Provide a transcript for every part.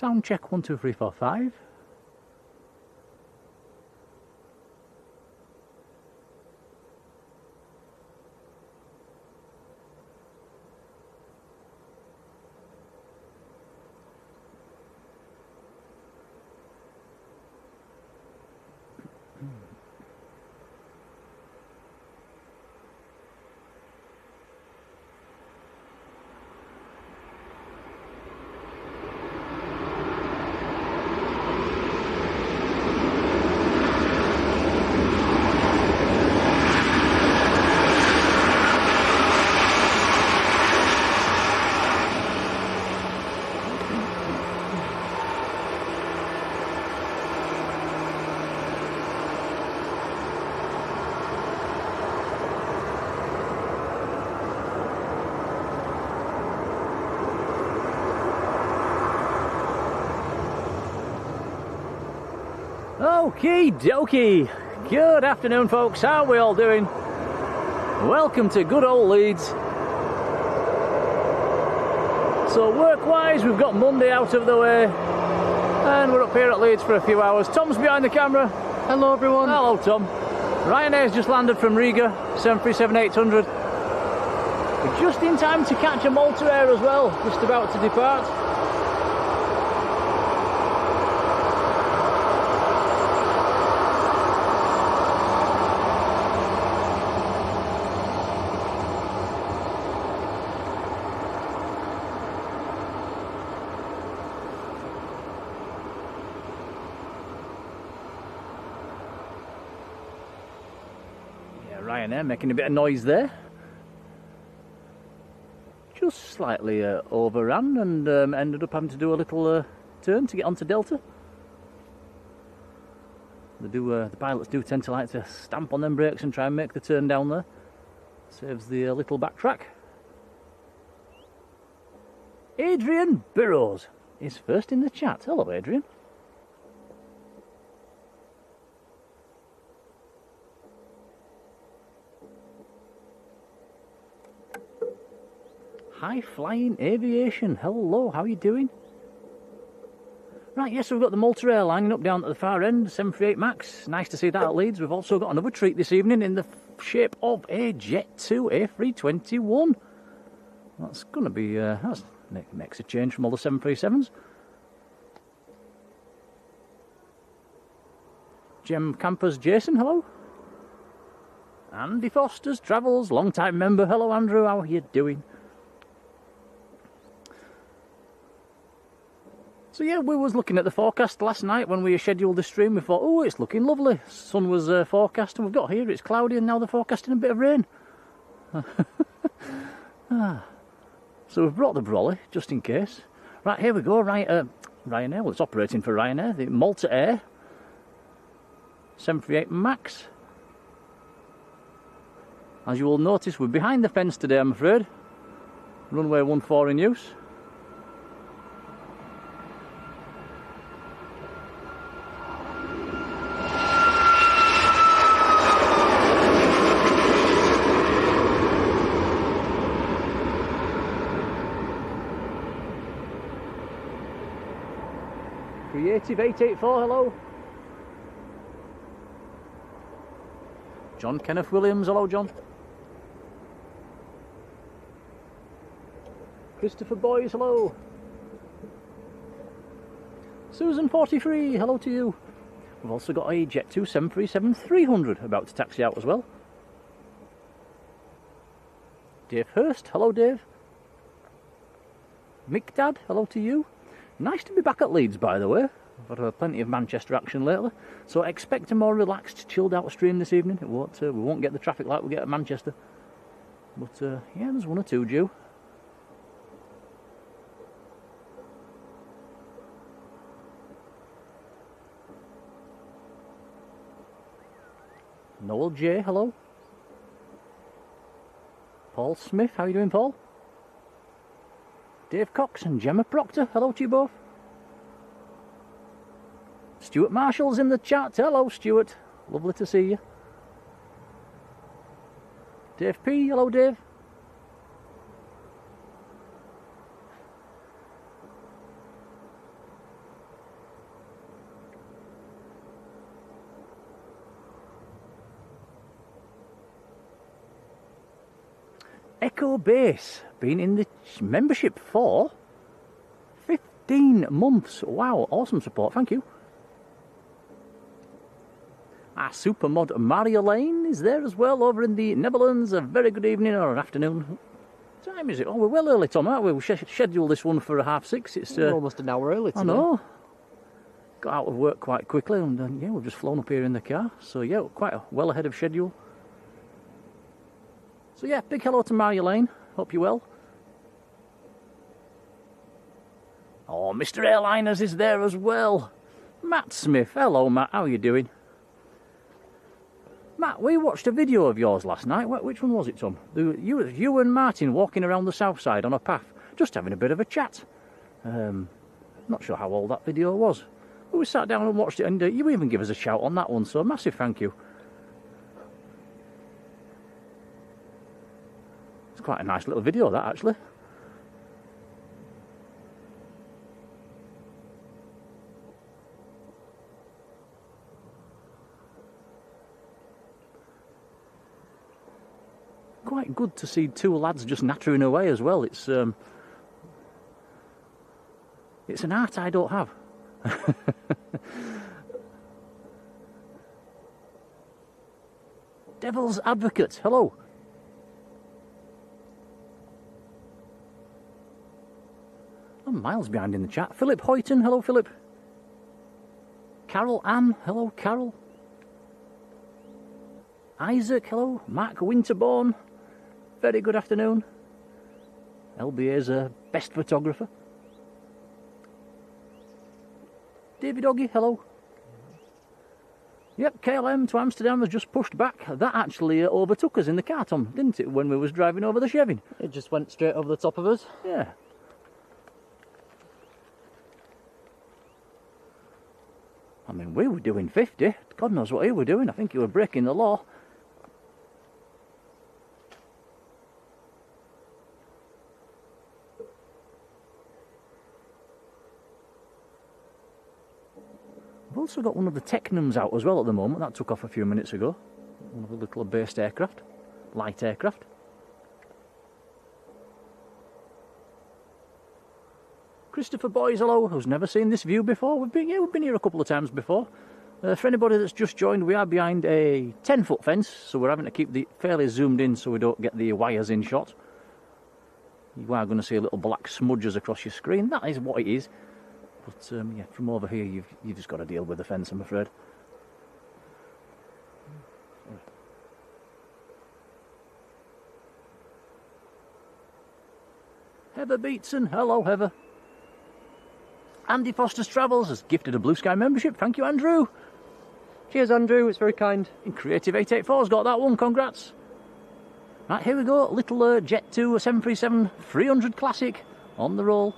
Sound check 1 2 3 4 5. Okie dokie. Good afternoon, folks. How are we all doing? Welcome to good old Leeds. So work-wise, we've got Monday out of the way, and we're up here at Leeds for a few hours. Tom's behind the camera. Hello, everyone. Hello, Tom. Ryanair's just landed from Riga, 737-800. We're just in time to catch a Malta Air as well, just about to depart. Ryanair making a bit of noise there. Just slightly overran and ended up having to do a little turn to get onto Delta. The pilots do tend to like to stamp on them brakes and try and make the turn down there. Saves the little backtrack. Adrian Burrows is first in the chat. Hello, Adrian. High Flying Aviation, hello, how are you doing? Right, yes, we've got the Malta Air lining up down at the far end, 738 MAX, nice to see that at Leeds. We've also got another treat this evening in the shape of a Jet2 A321. That's going to be, that's makes a change from all the 737s. Gem Campers Jason, hello. Andy Foster's Travels, long time member, hello Andrew, how are you doing? So yeah, we was looking at the forecast last night when we scheduled the stream. We thought, oh, it's looking lovely. Sun was forecast, and we've got here, it's cloudy, and now they're forecasting a bit of rain. So we've brought the brolly, just in case. Right, here we go, right, Ryanair, well, it's operating for Ryanair, the Malta Air, 738 MAX. As you will notice, we're behind the fence today, I'm afraid. Runway 14 in use. Creative 884, hello. John Kenneth Williams, hello John. Christopher Boys, hello. Susan 43, hello to you. We've also got a Jet2 737-300 about to taxi out as well. Dave Hurst, hello Dave. Mick Dad, hello to you. Nice to be back at Leeds, by the way. I've had plenty of Manchester action lately, so expect a more relaxed, chilled out stream this evening. It won't, we won't get the traffic like we get at Manchester, but yeah, there's one or two due. Noel J, hello. Paul Smith, how are you doing, Paul? Dave Cox and Gemma Proctor, hello to you both. Stuart Marshall's in the chat, hello Stuart, lovely to see you. Dave P, hello Dave. Echo Base, been in the membership for 15 months. Wow, awesome support, thank you. Our supermod Marjolein is there as well over in the Netherlands. A very good evening or afternoon. What time is it? Oh, we're well early, Tom, aren't we? We scheduled this one for 6:30. It's we're almost an hour early today. I know. Got out of work quite quickly and yeah, we've just flown up here in the car. So yeah, quite well ahead of schedule. So yeah, big hello to Marjolein. Hope you're well. Oh, Mr. Airliners is there as well. Matt Smith. Hello, Matt. How are you doing? Matt, we watched a video of yours last night. Which one was it, Tom? You and Martin walking around the south side on a path, just having a bit of a chat. Not sure how old that video was. But we sat down and watched it, and you even give us a shout on that one, so massive thank you. It's quite a nice little video, that, actually. Quite good to see two lads just nattering away as well. It's an art I don't have. Devil's Advocate, hello. I'm miles behind in the chat. Philip Hoyton, hello Philip. Carol Ann, hello Carol. Isaac, hello. Mark Winterbourne, very good afternoon. LBA's best photographer. David Oggy, hello. Yep, KLM to Amsterdam was just pushed back. That actually overtook us in the car, Tom, didn't it, when we was driving over the Chevin? It just went straight over the top of us. Yeah. I mean, we were doing 50. God knows what he were doing. I think he were breaking the law. We've also got one of the Technums out as well at the moment. That took off a few minutes ago. One of the little based aircraft, light aircraft. Christopher Boys, hello, who's never seen this view before. We've been here a couple of times before. For anybody that's just joined, we are behind a 10-foot fence, so we're having to keep the fairly zoomed in so we don't get the wires in shot. You are going to see little black smudges across your screen. That is what it is. But yeah, from over here, you've just got to deal with the fence, I'm afraid. Heather Beatson, hello Heather. Andy Foster's Travels has gifted a Blue Sky membership. Thank you, Andrew. Cheers, Andrew. It's very kind. And Creative 884's got that one. Congrats. Right, here we go. Little Jet2 737-300 Classic on the roll.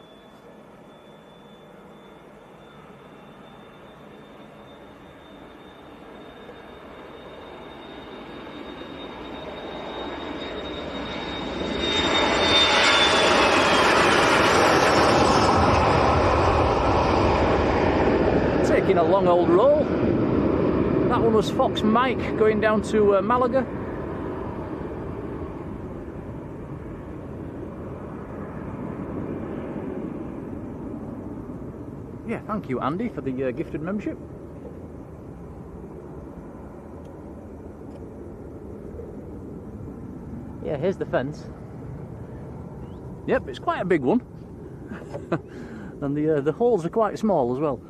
Taking a long old roll. That one was Fox Mike going down to Malaga. Yeah, thank you Andy for the gifted membership. Yeah, here's the fence. Yep, it's quite a big one. And the holes are quite small as well.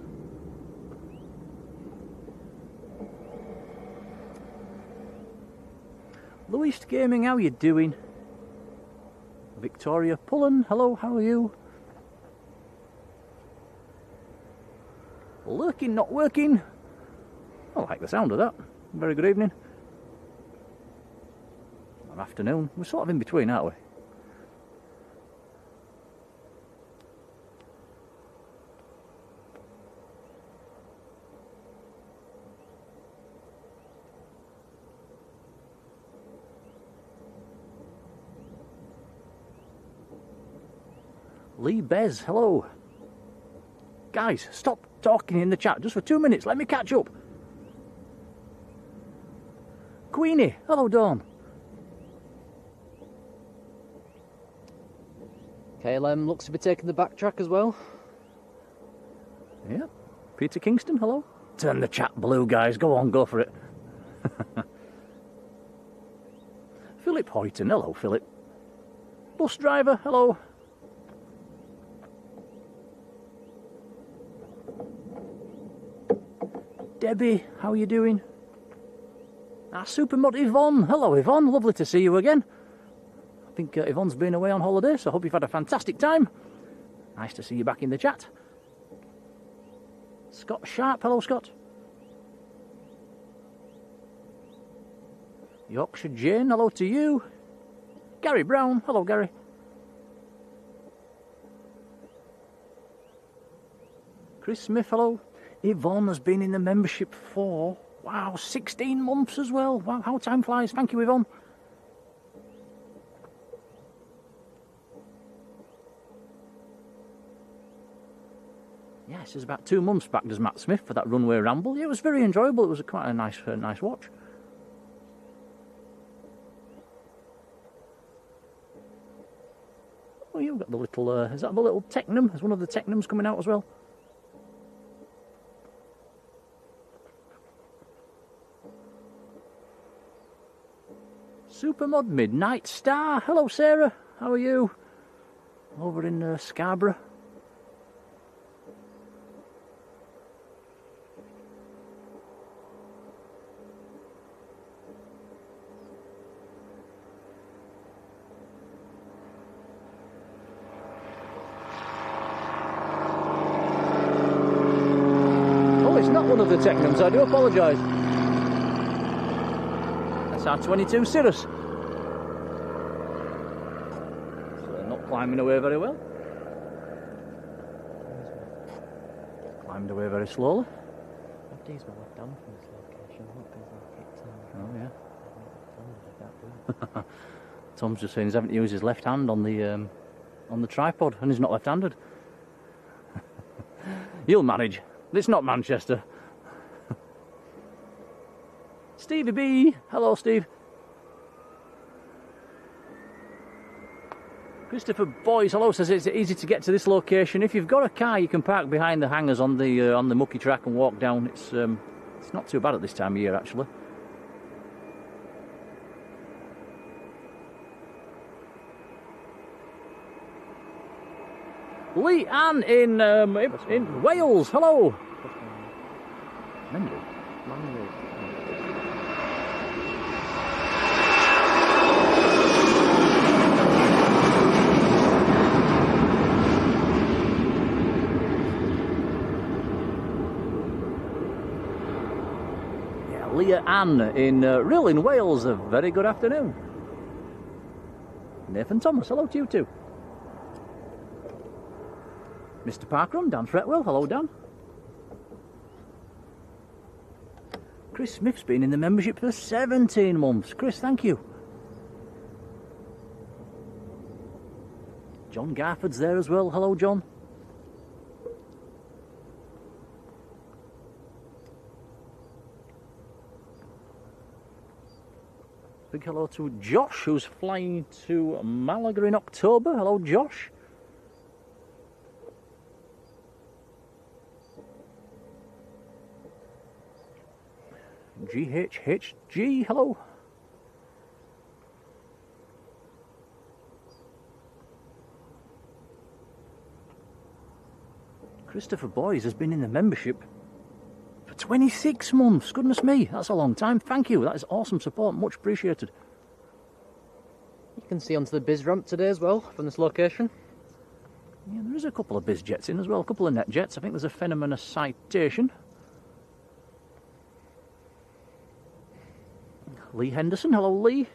Louis Gaming, how are you doing? Victoria Pullen, hello, how are you? Lurking, not working. I like the sound of that. Very good evening. Or afternoon. We're sort of in between, aren't we? Lee Bez, hello. Guys, stop talking in the chat just for 2 minutes. Let me catch up. Queenie, hello Dawn. KLM looks to be taking the backtrack as well. Yeah. Peter Kingston, hello. Turn the chat blue, guys. Go on, go for it. Philip Hoyton, hello, Philip. Bus driver, hello. Debbie, how are you doing? Our supermod Yvonne, hello Yvonne, lovely to see you again. I think Yvonne's been away on holiday, so I hope you've had a fantastic time. Nice to see you back in the chat. Scott Sharp, hello Scott. Yorkshire Jane, hello to you. Gary Brown, hello Gary. Chris Smith, hello. Yvonne has been in the membership for, wow, 16 months as well. Wow, how time flies. Thank you, Yvonne. Yes, it's about 2 months back, does Matt Smith, for that runway ramble. Yeah, it was very enjoyable. It was quite a nice watch. Oh, you've got the little, is that the little Technum? There's one of the Technums coming out as well. Supermod Midnight Star. Hello, Sarah. How are you? Over in Scarborough. Oh, it's not one of the Technums. I do apologise. A321 Cirrus. So they're not climbing away very well. Climbed away very slowly. FD's well left hand from this location. Oh yeah. Tom's just saying he hasn't used his left hand on the tripod, and he's not left-handed. You'll manage. It's not Manchester. Stevie B, hello Steve. Christopher Boyce, hello, says it's easy to get to this location. If you've got a car, you can park behind the hangars on the mucky track and walk down. It's not too bad at this time of year, actually. Lee Ann in Wales, hello. Mendy. Leah Ann in Rill in Wales, a very good afternoon. Nathan Thomas, hello to you too. Mr. Parkrun, Dan Fretwell, hello Dan. Chris Smith's been in the membership for 17 months. Chris, thank you. John Garford's there as well, hello John. Big hello to Josh, who's flying to Malaga in October. Hello, Josh. GHHG, hello. Christopher Boyes has been in the membership for 26 months. Goodness me, that's a long time. Thank you, that is awesome support, much appreciated. You can see onto the Biz ramp today as well from this location. Yeah, there is a couple of Bizjets in as well, a couple of net jets. I think there's a Fenneman, a Citation. Lee Henderson, hello Lee.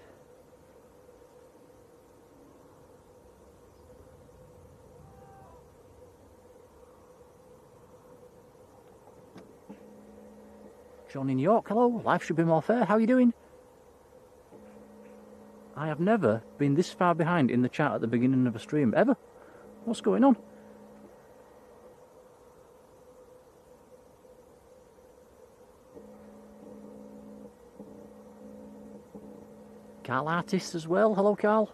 John in York, hello. Life should be more fair. How are you doing? I have never been this far behind in the chat at the beginning of a stream, ever. What's going on? Carl Artist as well. Hello, Carl.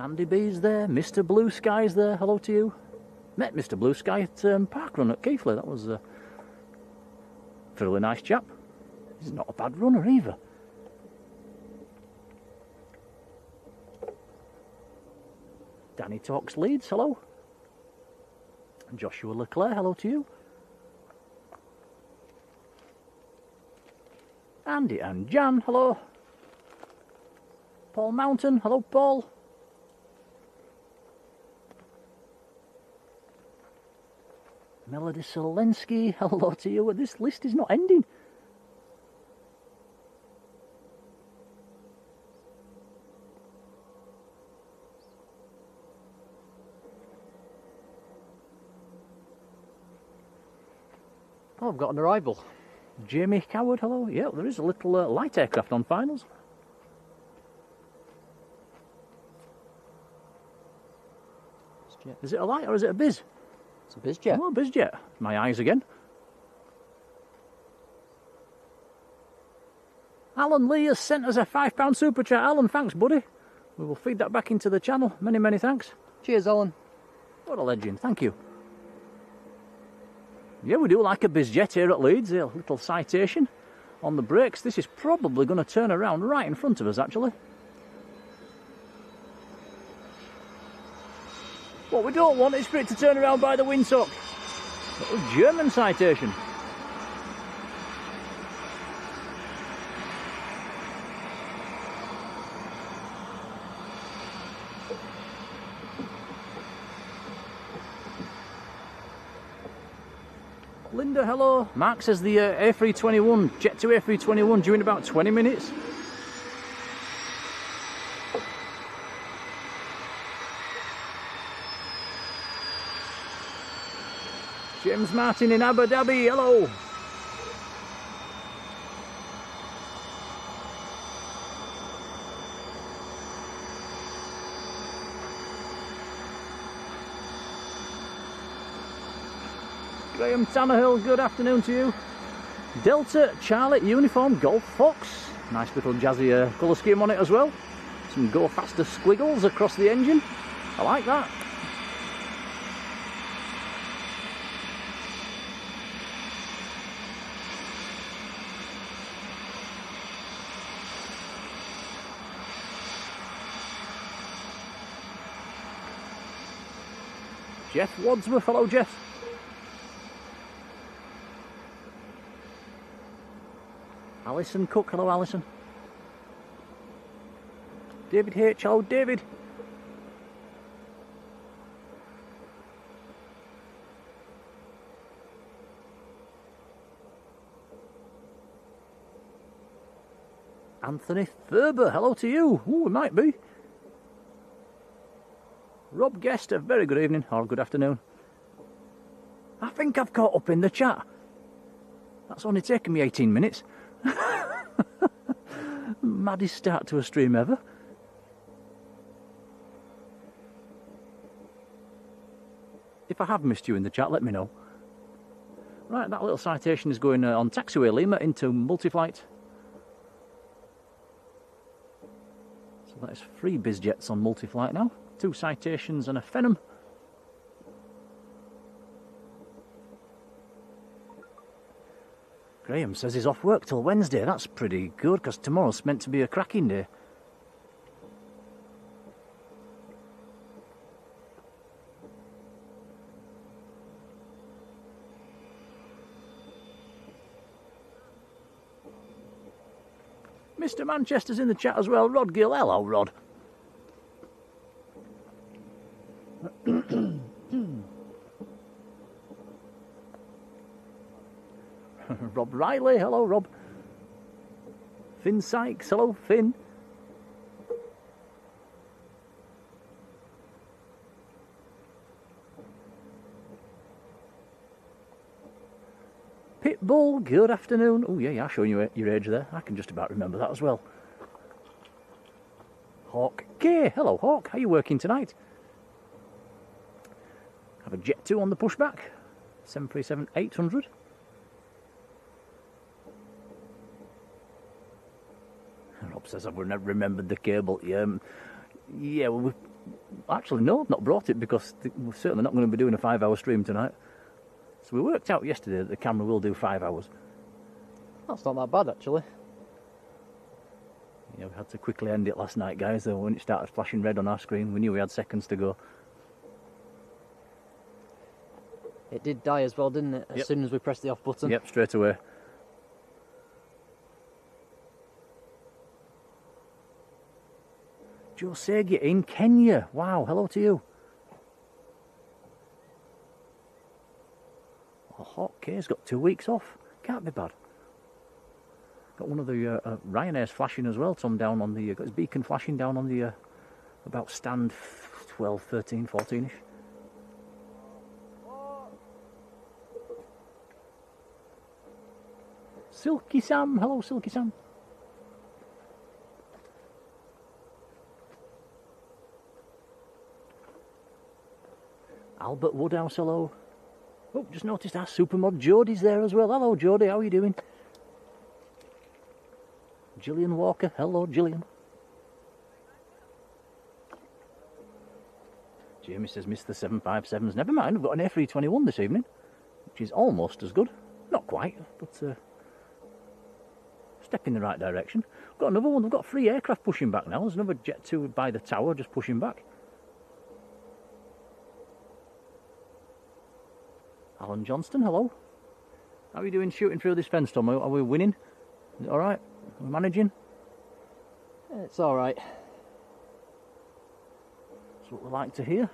Sandy B's there, Mr. Blue Sky's there, hello to you. Met Mr. Blue Sky at Parkrun at Keighley, that was a fairly nice chap. He's not a bad runner either. Danny Talks Leeds, hello. And Joshua Leclerc, hello to you. Andy and Jan, hello. Paul Mountain, hello Paul. Melody Solensky, hello to you. This list is not ending. Oh, I've got an arrival. Jamie Coward, hello. Yeah, there is a little light aircraft on finals. Bizjet. Is it a light or is it a Biz? It's a Bizjet. Oh, Bizjet. My eyes again. Alan Lee has sent us a £5 super chat. Alan, thanks, buddy. We will feed that back into the channel. Many, many thanks. Cheers, Alan. What a legend. Thank you. Yeah, we do like a Bizjet here at Leeds. A little citation on the brakes. This is probably going to turn around right in front of us, actually. What we don't want is for it to turn around by the windsock. Little German citation. Linda, hello. Mark says the A321, Jet2 A321 due in about 20 minutes. James Martin in Abu Dhabi, hello. Graham Tannehill, good afternoon to you. Delta Charlie Uniform Golf Fox. Nice little jazzy colour scheme on it as well. Some Go Faster squiggles across the engine. I like that. Jeff Wadsworth, hello Jeff. Alison Cook, hello Alison. David H, hello David. Anthony Thurber, hello to you. Ooh, we might be. Rob Guest, a very good evening, or good afternoon. I think I've caught up in the chat. That's only taken me 18 minutes. Maddest start to a stream ever. If I have missed you in the chat, let me know. Right, that little citation is going on taxiway Lima into multi-flight. So that is 3 Bizjets on multi-flight now. 2 citations and a Phenom. Graham says he's off work till Wednesday. That's pretty good because tomorrow's meant to be a cracking day. Mr. Manchester's in the chat as well. Rod Gill, hello Rod. Rob Riley, hello Rob. Finn Sykes, hello Finn. Pitbull, good afternoon. Oh yeah, showing you your age there. I can just about remember that as well. Hawk K, hello Hawk, how are you working tonight? Have a Jet2 on the pushback. 737-800. Rob says I've never remembered the cable. Yeah, well, Actually, no, I've not brought it because we're certainly not going to be doing a 5-hour stream tonight. So we worked out yesterday that the camera will do 5 hours. That's not that bad, actually. Yeah, we had to quickly end it last night, guys, though, when it started flashing red on our screen. We knew we had seconds to go. It did die as well, didn't it? As soon as we pressed the off button. Yep, straight away. Joe Segia in Kenya. Wow, hello to you. Oh, Hawk K's got 2 weeks off. Can't be bad. Got one of the Ryanair's flashing as well, Tom, down on the... got his beacon flashing down on the... about stand 12, 13, 14-ish. Silky Sam, hello Silky Sam. Albert Woodhouse, hello. Oh, just noticed our supermod Jodie's there as well. Hello Jodie, how are you doing? Gillian Walker, hello Gillian. Jamie says miss the 757s. Never mind, we've got an A321 this evening, which is almost as good. Not quite, but step in the right direction. We've got another one, we've got 3 aircraft pushing back now. There's another Jet2 by the tower just pushing back. Alan Johnston, hello. How are you doing shooting through this fence, Tom? Are we winning? Is it alright? Are we managing? It's alright. That's what we like to hear.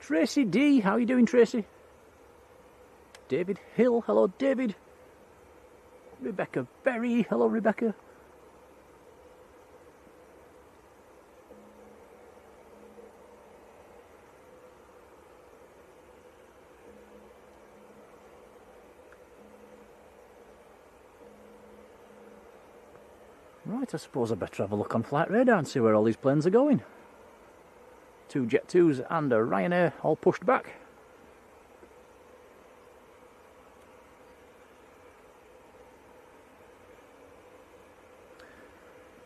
Tracy D, how are you doing, Tracy? David Hill, hello David. Rebecca Berry, hello Rebecca. Right, I suppose I better have a look on flight radar and see where all these planes are going. 2 Jet2s and a Ryanair all pushed back.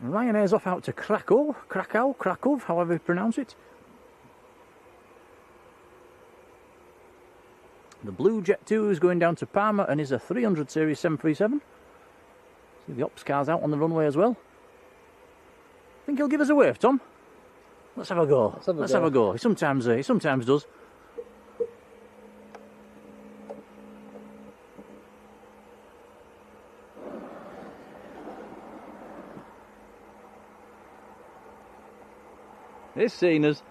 Ryanair's off out to Krakow, however you pronounce it. The blue Jet2 is going down to Parma and is a 300 series 737. See the ops car's out on the runway as well. Think he'll give us a wave, Tom? Let's have a go. Let's have a go. He sometimes does. He's seen us.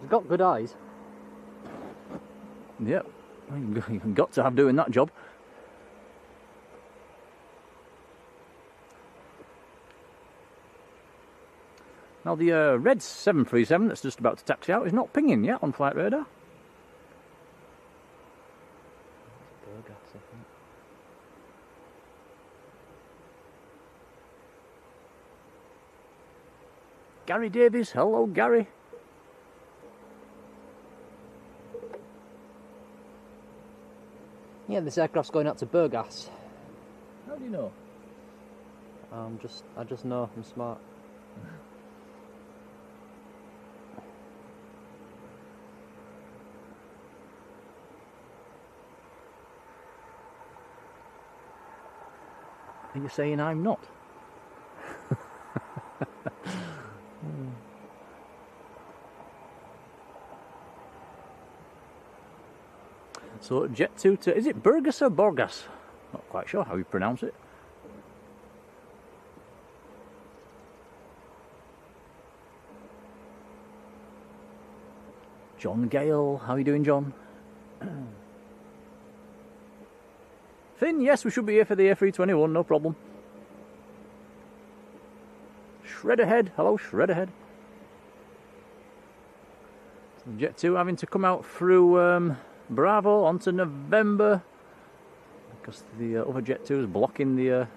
He's got good eyes. Yep. You've got to have doing that job. Now the red 737 that's just about to taxi out is not pinging yet on flight radar. Gary Davies, hello Gary. Yeah, this aircraft's going out to Burgas. How do you know? I just know, I'm smart. Are you saying I'm not? So Jet2 to, is it Burgas or Borgas? Not quite sure how you pronounce it. John Gale, how are you doing, John? Finn, yes, we should be here for the A321, no problem. Shred ahead, hello, shred ahead. Jet2 having to come out through Bravo onto November because the other Jet2 is blocking the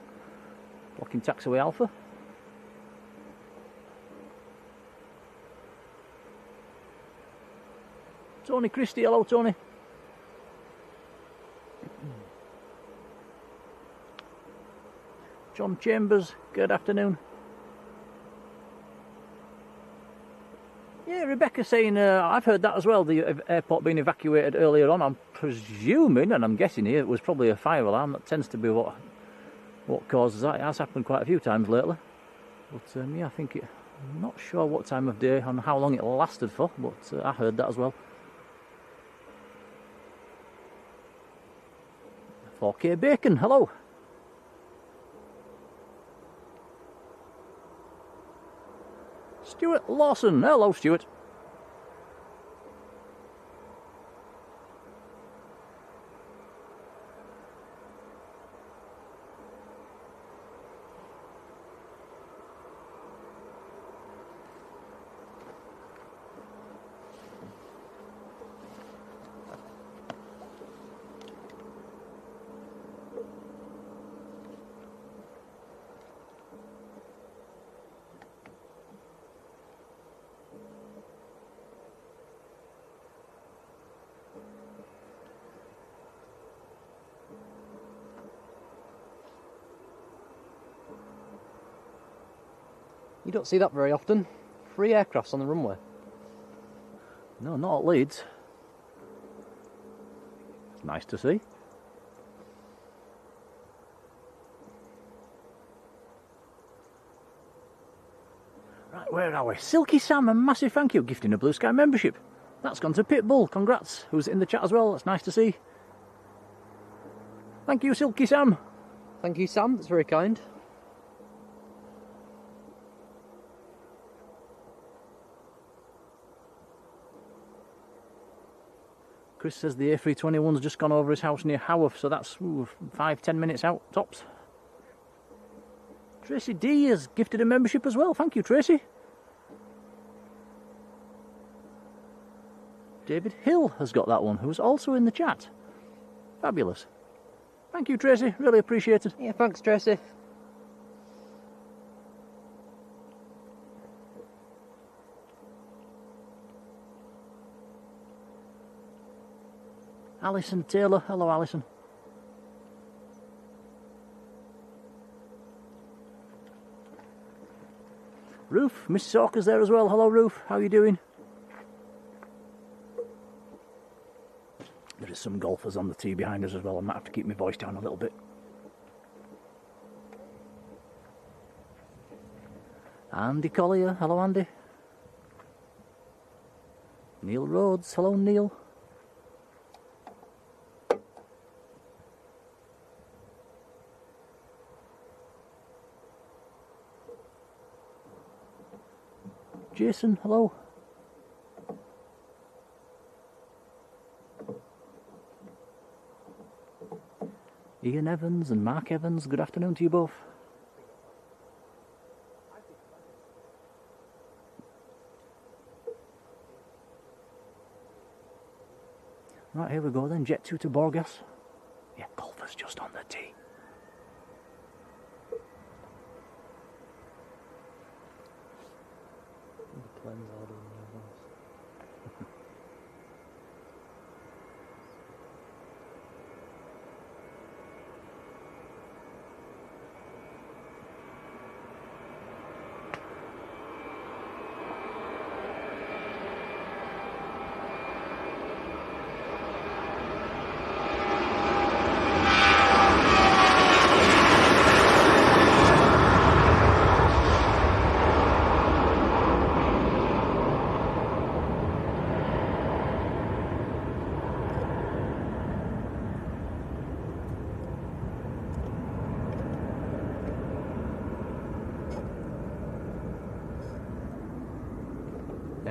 blocking taxiway Alpha. Tony Christie, hello Tony. John Chambers, good afternoon. Yeah, Rebecca saying, I've heard that as well, the airport being evacuated earlier on. I'm presuming, and I'm guessing here, it was probably a fire alarm. That tends to be what causes that. It has happened quite a few times lately. But yeah, I think I'm not sure what time of day and how long it lasted for, but I heard that as well. 4K Bacon, hello. Stuart Lawson, hello Stuart. You don't see that very often. 3 aircrafts on the runway. No, not at Leeds. It's nice to see. Right, where are we? Silky Sam, a massive thank you, gifting a Blue Sky membership. That's gone to Pitbull, congrats. Who's in the chat as well, that's nice to see. Thank you, Silky Sam. Thank you, Sam, that's very kind. Chris says the A321's just gone over his house near Haworth, so that's 5-10 minutes out, tops. Tracy D has gifted a membership as well. Thank you, Tracy. David Hill has got that one, who's also in the chat. Fabulous. Thank you, Tracy. Really appreciated. Yeah, thanks, Tracy. Alison Taylor. Hello, Alison. Ruth, Miss Sawker's there as well. Hello, Ruth. How are you doing? There is some golfers on the tee behind us as well. I might have to keep my voice down a little bit. Andy Collier. Hello, Andy. Neil Rhodes. Hello, Neil. Jason, hello. Ian Evans and Mark Evans, good afternoon to you both. Right, here we go then, Jet2 to Borgas. Yeah, golfers just on the tee.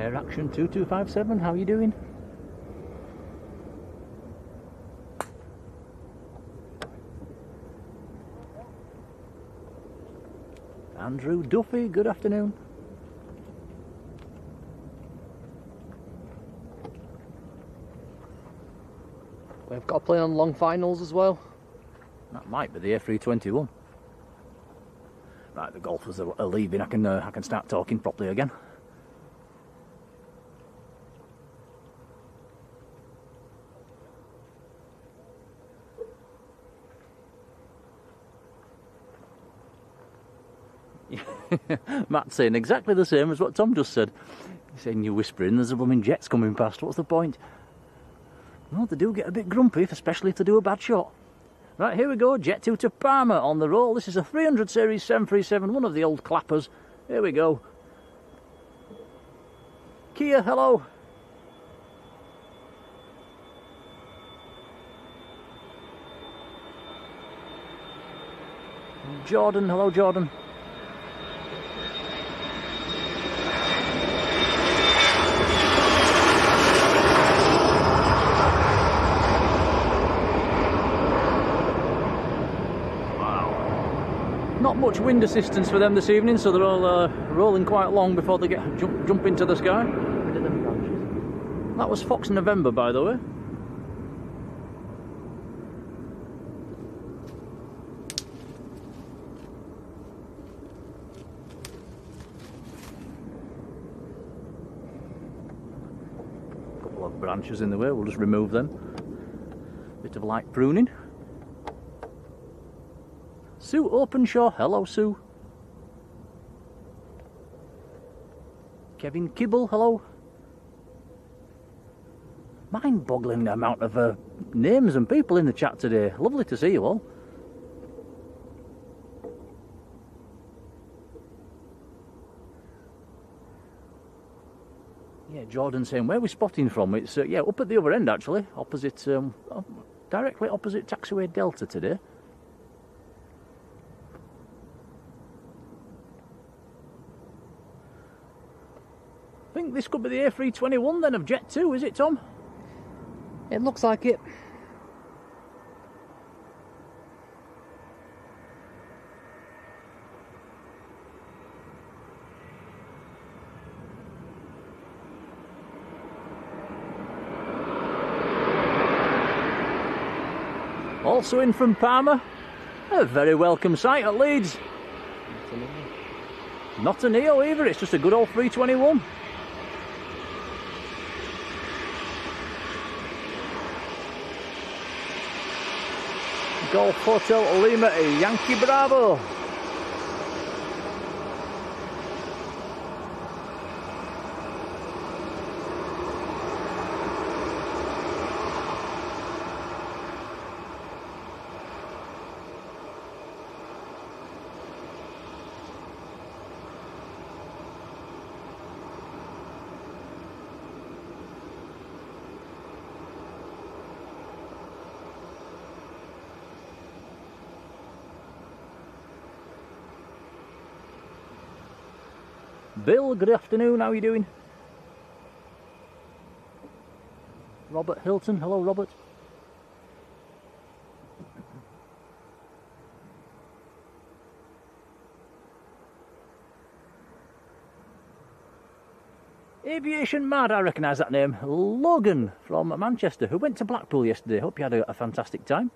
Air Action 2257, how are you doing? Andrew Duffy, good afternoon. We've got a plane on long finals as well. That might be the A321. Right, the golfers are leaving. I can start talking properly again. Matt's saying exactly the same as what Tom just said. He's saying you're whispering, there's a blooming jets coming past. What's the point? Well, they do get a bit grumpy, especially if they do a bad shot. Right, here we go, Jet2 to Parma on the roll. This is a 300 series 737, one of the old clappers. Here we go. Kia, hello. Jordan, hello Jordan. Not much wind assistance for them this evening, so they're all rolling quite long before they get jump into the sky. That was Fox November, by the way. Couple of branches in the way, we'll just remove them. Bit of light pruning. Sue Openshaw, hello Sue. Kevin Kibble, hello. Mind-boggling amount of names and people in the chat today. Lovely to see you all. Yeah, Jordan saying, where are we spotting from? It's yeah, up at the other end actually, opposite, directly opposite taxiway Delta today. I think this could be the A321 then of Jet2, is it Tom? It looks like it. Also in from Parma, a very welcome sight at Leeds. Not a Neo either, it's just a good old 321. Golf Hotel Lima, Yankee Bravo. Bill, good afternoon, how are you doing? Robert Hilton, hello Robert. Aviation Mad, I recognise that name. Logan from Manchester, who went to Blackpool yesterday. Hope you had a fantastic time.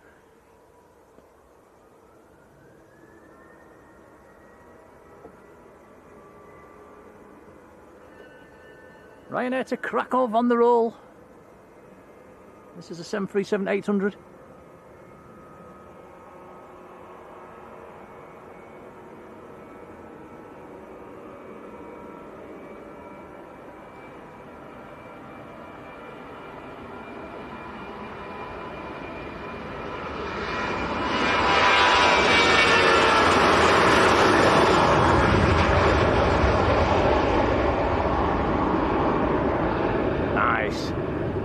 Ryanair to Krakow on the roll. This is a 737-800.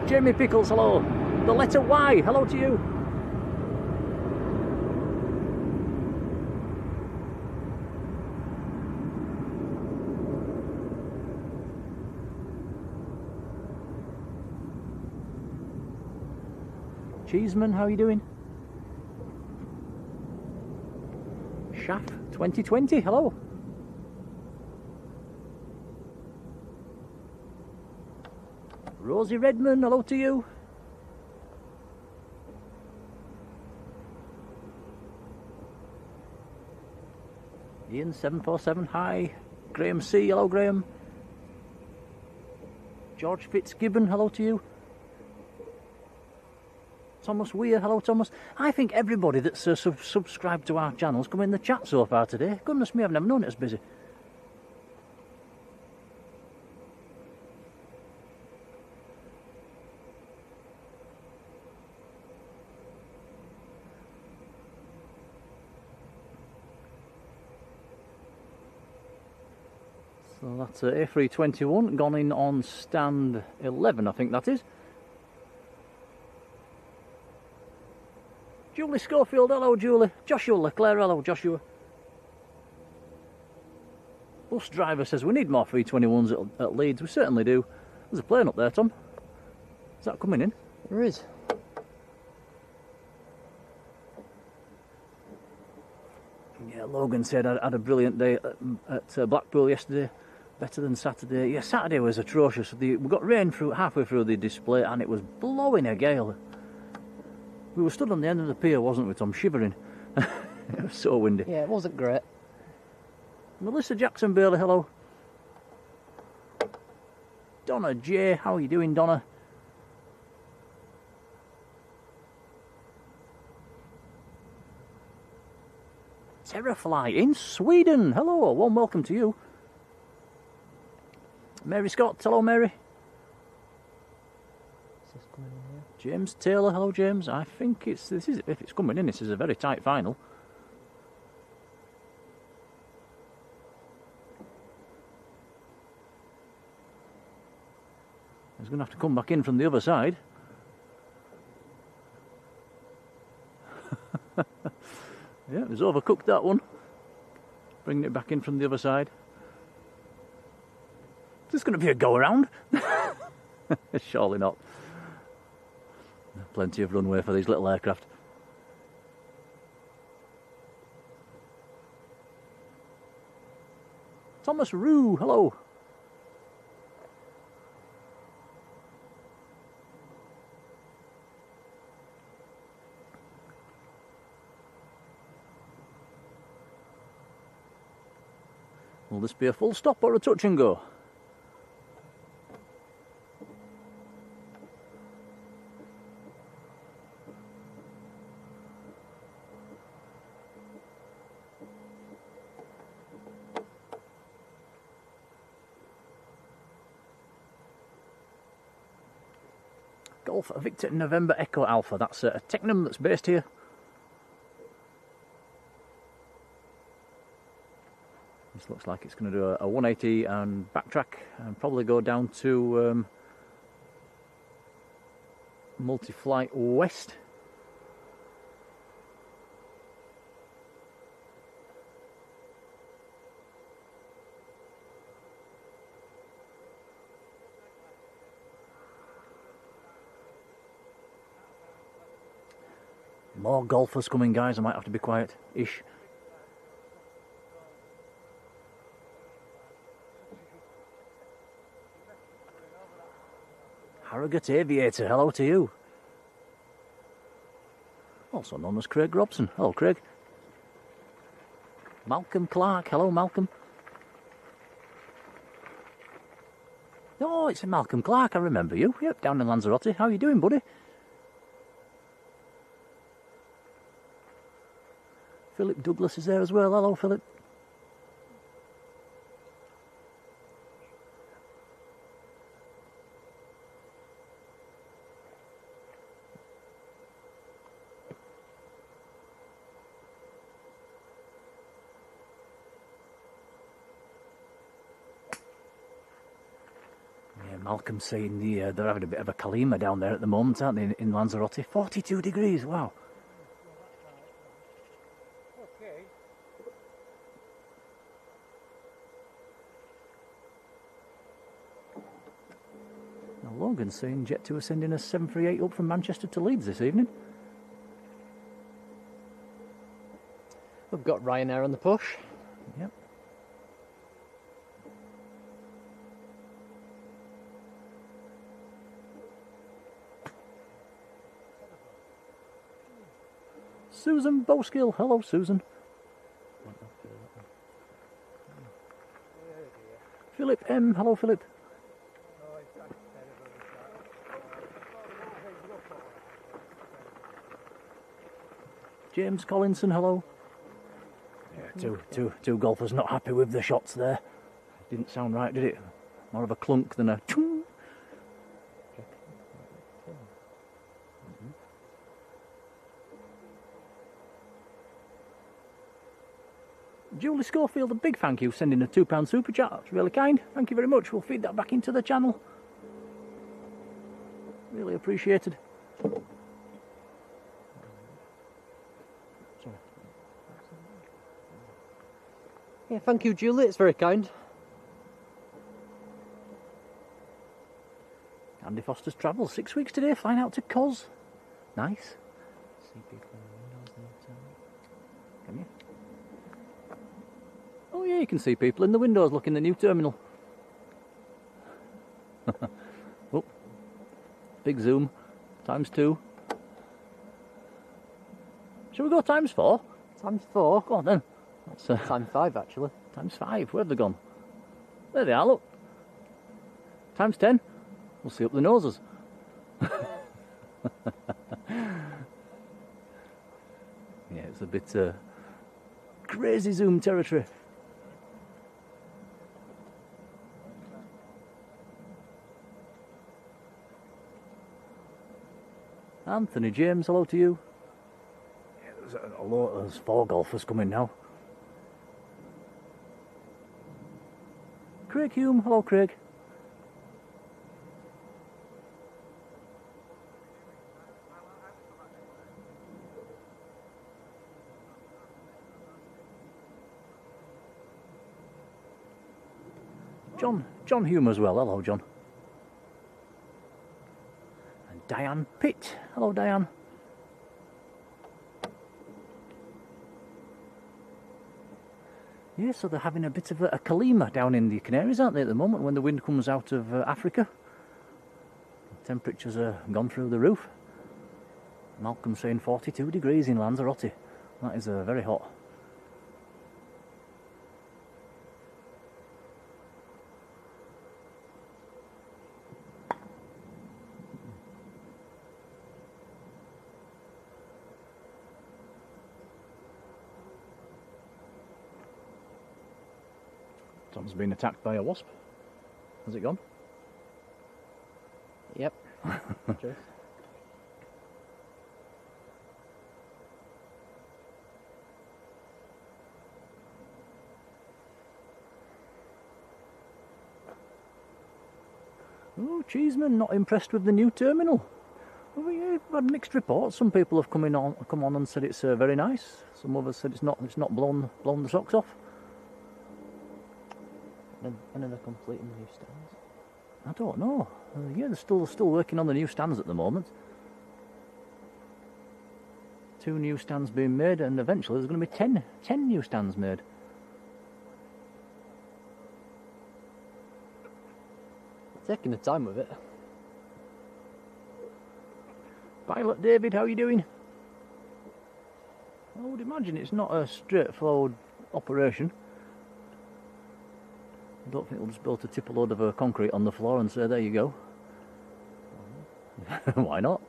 Jamie Pickles, hello. The letter Y, hello to you. Cheeseman, how are you doing? Shaft 2020, hello. Rosie Redman, hello to you. Ian 747, hi. Graham C, hello Graham. George Fitzgibbon, hello to you. Thomas Weir, hello Thomas. I think everybody that's subscribed to our channel's come in the chat so far today. Goodness me, I've never known it as busy. So that's A321 gone in on stand 11, I think that is. Julie Schofield, hello Julie. Joshua Leclerc, hello Joshua. Bus driver says we need more 321s at Leeds. We certainly do. There's a plane up there, Tom. Is that coming in? There is. Yeah, Logan said I had a brilliant day at Blackpool yesterday. Better than Saturday. Yeah, Saturday was atrocious. We got rain halfway through the display and it was blowing a gale. We were stood on the end of the pier, wasn't we, Tom? Shivering. It was so windy. Yeah, it wasn't great. Melissa Jackson Bailey, hello. Donna J, how are you doing, Donna? Terrafly in Sweden, hello, a warm welcome to you. Mary Scott, hello Mary. James Taylor, hello James. I think if it's coming in, this is a very tight final. He's going to have to come back in from the other side. Yeah, he's overcooked that one. Bringing it back in from the other side. Is this going to be a go around? Surely not. Plenty of runway for these little aircraft. Thomas Rue, hello. Will this be a full stop or a touch and go? Golf Victor November Echo Alpha. That's a Technam that's based here. This looks like it's going to do a 180 and backtrack and probably go down to Multi-Flight West. More golfers coming, guys. I might have to be quiet-ish. Harrogate Aviator, hello to you. Also known as Craig Robson. Hello, Craig. Malcolm Clark, hello, Malcolm. Oh, it's Malcolm Clark, I remember you. Yep, down in Lanzarote. How are you doing, buddy? Philip Douglas is there as well. Hello, Philip. Yeah, Malcolm's saying they're having a bit of a kalima down there at the moment, aren't they, in Lanzarote? 42 degrees, wow. Morgan saying Jet2 are sending a 738 up from Manchester to Leeds this evening. We've got Ryanair on the push. Yep. Susan Bowskill. Hello, Susan. Philip M. Hello, Philip. James Collinson. Hello. Yeah, two golfers not happy with the shots there. Didn't sound right, did it? More of a clunk than a chung. Julie Schofield, a big thank you, sending a £2 super chat. That's really kind. Thank you very much. We'll feed that back into the channel. Really appreciated. Sorry. Yeah, thank you, Julie. It's very kind. Andy Foster's travels 6 weeks today, flying out to Cos. Nice. See people in the windows there. Can you? Oh yeah, you can see people in the windows looking at the new terminal. Oh, big zoom, ×2. Shall we go ×4? ×4? Go on then. That's ×5 actually. ×5, where have they gone? There they are, look. ×10. We'll see up the noses. Yeah, it's a bit crazy zoom territory. Anthony James, hello to you. Yeah, there's 4 golfers coming now. Craig Hume, hello Craig. John Hume as well, hello John. And Diane Pitt, hello Diane. Yeah, so they're having a bit of a Kalima down in the Canaries, aren't they, at the moment, when the wind comes out of Africa. Temperatures are gone through the roof. Malcolm saying 42 degrees in Lanzarote. That is very hot. Tom's been attacked by a wasp. Has it gone? Yep. True. Oh, Cheeseman, not impressed with the new terminal. Well, yeah, we've had mixed reports. Some people have come on and said it's very nice. Some others said it's not blown the socks off. When are they completing the new stands? I don't know. Yeah, they're still working on the new stands at the moment. 2 new stands being made, and eventually there's going to be 10 new stands made. Taking the time with it. Pilot David, how are you doing? I would imagine it's not a straightforward operation. I don't think we'll just be able to tip a load of concrete on the floor and say, there you go. Why not?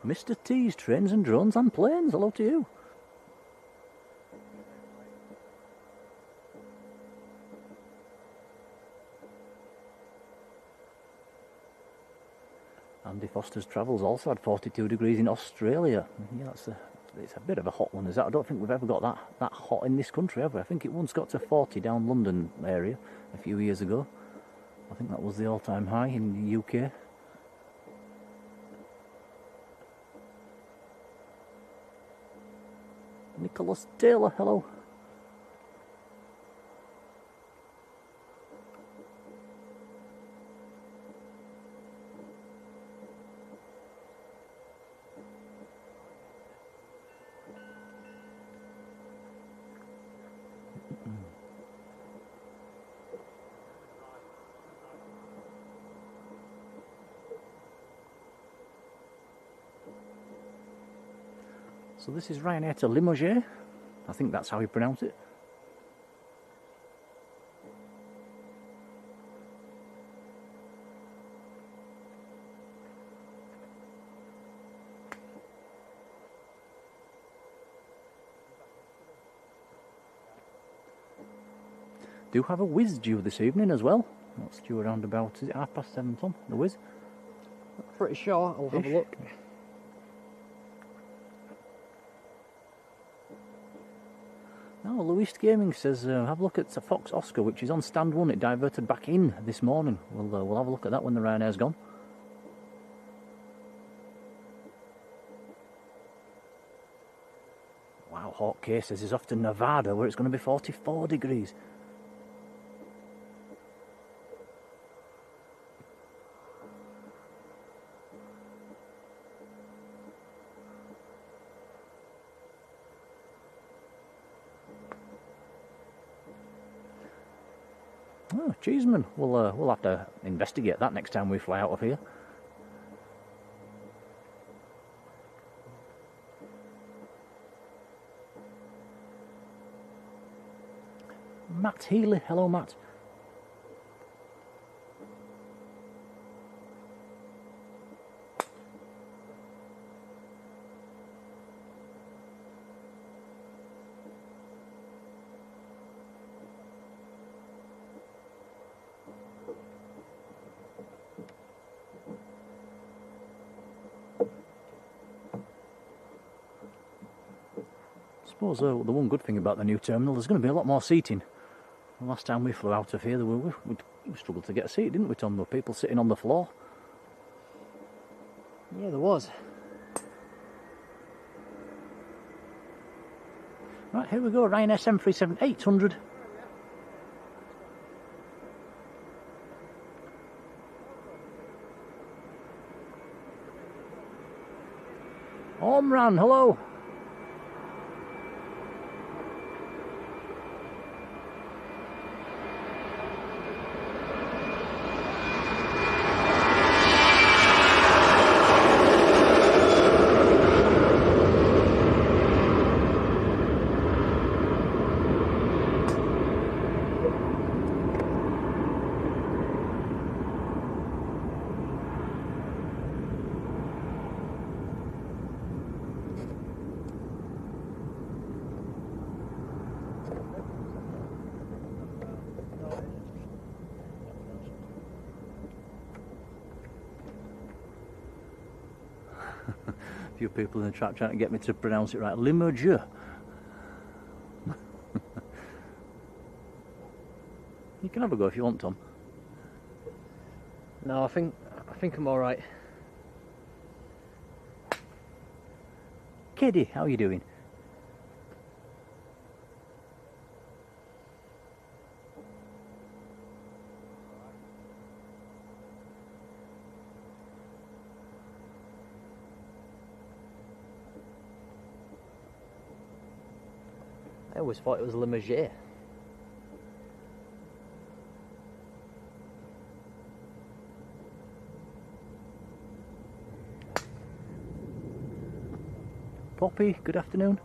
Mr. T's Trains and Drones and Planes, hello to you. Andy Foster's Travels also had 42 degrees in Australia. Yeah, it's a bit of a hot one, is that? I don't think we've ever got that hot in this country, have we? I think it once got to 40 down London area a few years ago. I think that was the all-time high in the UK. Nicholas Taylor, hello. So this is Ryanair to Limoges. I think that's how you pronounce it. Do have a Wizz due this evening as well. That's due around about, is it 7:30, Tom? The Wizz? Pretty sure. I'll have a look. Oh, Louis Gaming says, have a look at Fox Oscar, which is on stand 1. It diverted back in this morning. We'll have a look at that when the Ryanair's gone. Wow, Hawk K says he's off to Nevada, where it's going to be 44 degrees. Oh, Cheeseman. We'll have to investigate that next time we fly out of here. Matt Healy. Hello, Matt. I suppose the one good thing about the new terminal, there's going to be a lot more seating. The last time we flew out of here, we struggled to get a seat, didn't we, Tom? There were people sitting on the floor. Yeah, there was. Right, here we go, Ryanair 737-800. Omran, hello. A few people in the chat trying to get me to pronounce it right. Limoges. You can have a go if you want, Tom. No, I think I'm all right. Katie, how are you doing? I always thought it was Limoges. Poppy, good afternoon.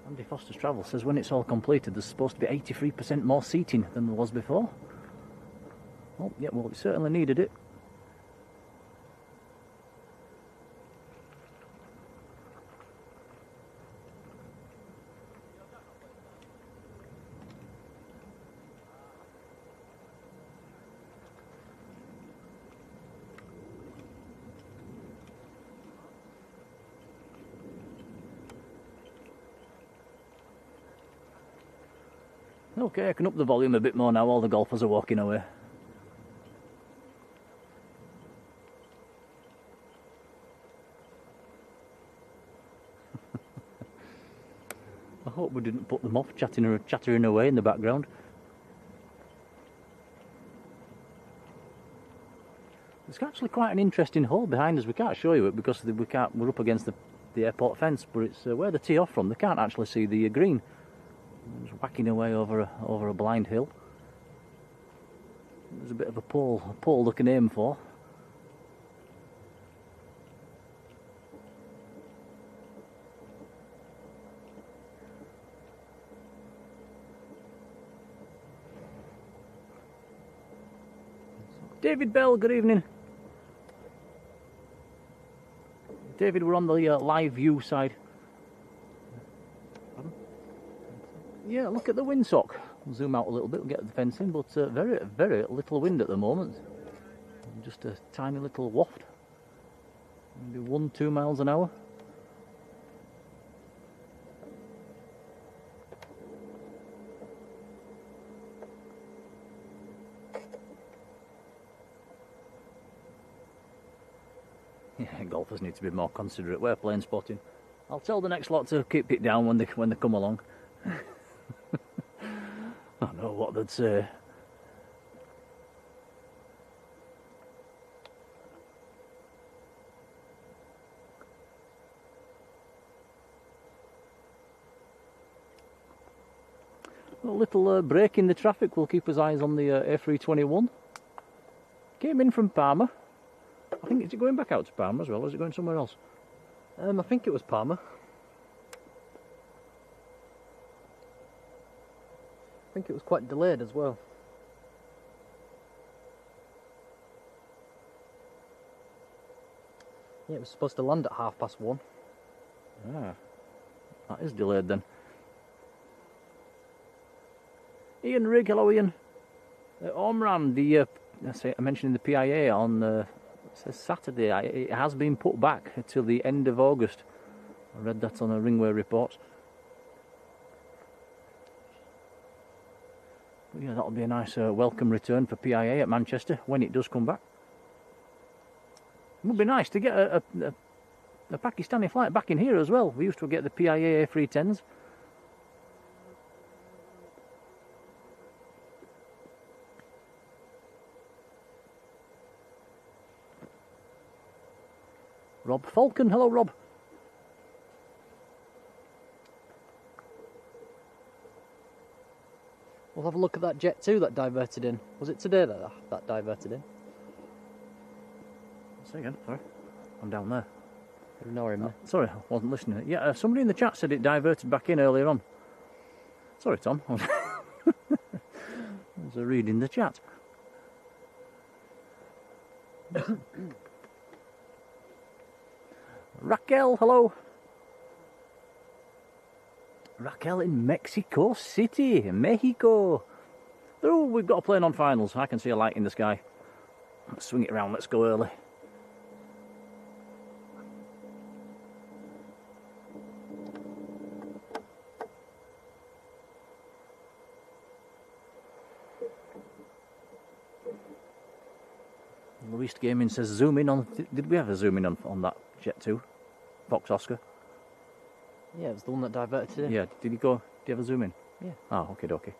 Andy Foster's Travel says when it's all completed there's supposed to be 83% more seating than there was before. Oh, yeah, well, it certainly needed it. Okay, I can up the volume a bit more now, all the golfers are walking away. hope we didn't put them off, chattering away in the background. It's actually quite an interesting hole behind us. We can't show you it because we're up against the airport fence, but it's where they tee off from. They can't actually see the green. It's whacking away over a blind hill. There's a bit of a pole they can aim for. David Bell, good evening. David, we're on the live view side. Pardon? Yeah, look at the windsock. We'll zoom out a little bit, we'll get the fence in, but very, very little wind at the moment. Just a tiny little waft. Maybe 1-2 miles an hour. Yeah, golfers need to be more considerate. We're plane spotting. I'll tell the next lot to keep it down when they come along. I know what they'd say. A little break in the traffic will keep his eyes on the A321. Came in from Palmer. I think, is it going back out to Palmer as well, or is it going somewhere else? I think it was Palmer. I think it was quite delayed as well. Yeah, it was supposed to land at 1:30. Ah, that is delayed then. Ian Rigg, hello Ian. Omran, I mentioned in the PIA on it says Saturday, it has been put back till the end of August. I read that on a Runway report. But yeah, that'll be a nice welcome return for PIA at Manchester when it does come back. It would be nice to get a Pakistani flight back in here as well. We used to get the PIA A310s. Rob Falcon, hello Rob. We'll have a look at that Jet2 that diverted in. Was it today that diverted in? Say again, sorry. I'm down there. Ignore him there. Sorry, I wasn't listening. Yeah, somebody in the chat said it diverted back in earlier on. Sorry Tom. I was reading the chat. Raquel, hello. Raquel in Mexico City, Mexico. Oh, we've got a plane on finals. I can see a light in the sky. Let's swing it around, let's go early. Luis Gaming says zoom in on... Did we ever zoom in on that Jet2? Fox Oscar? Yeah, it was the one that diverted in. Yeah, did you ever zoom in? Yeah. Oh, okay, okay.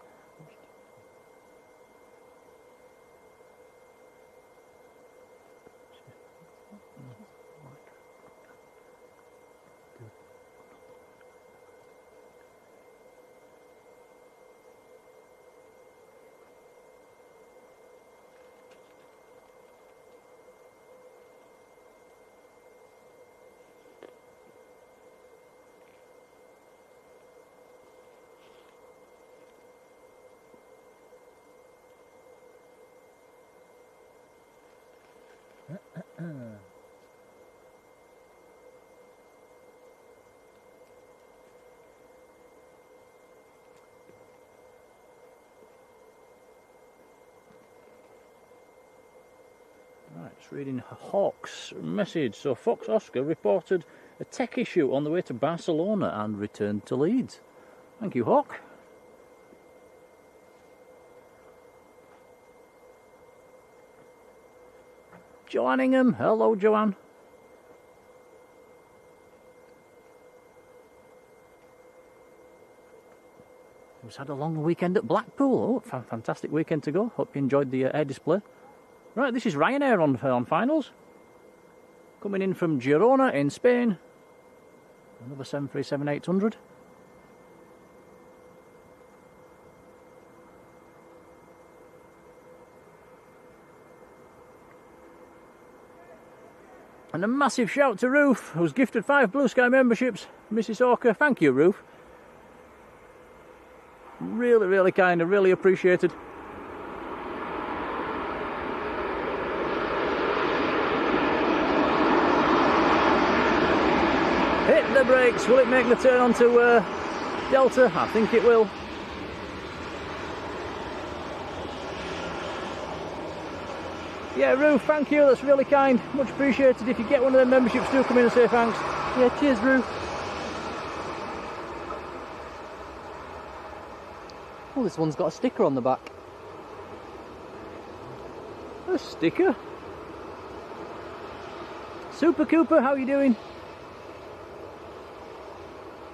Right, just reading Hawk's message. So Fox Oscar reported a tech issue on the way to Barcelona and returned to Leeds. Thank you, Hawk. Joanne Ingham, hello Joanne. We've had a long weekend at Blackpool. Oh, fantastic weekend to go. Hope you enjoyed the air display. Right, this is Ryanair on finals. Coming in from Girona in Spain. Another 737-800. And a massive shout to Ruth, who's gifted 5 Blue Sky memberships. Mrs. Hawker, thank you, Ruth. Really, really kind and really appreciated. Hit the brakes. Will it make the turn onto Delta? I think it will. Yeah, Ruth, thank you. That's really kind. Much appreciated. If you get one of them memberships, do come in and say thanks. Yeah, cheers, Ruth. Oh, this one's got a sticker on the back. A sticker? Super Cooper, how are you doing?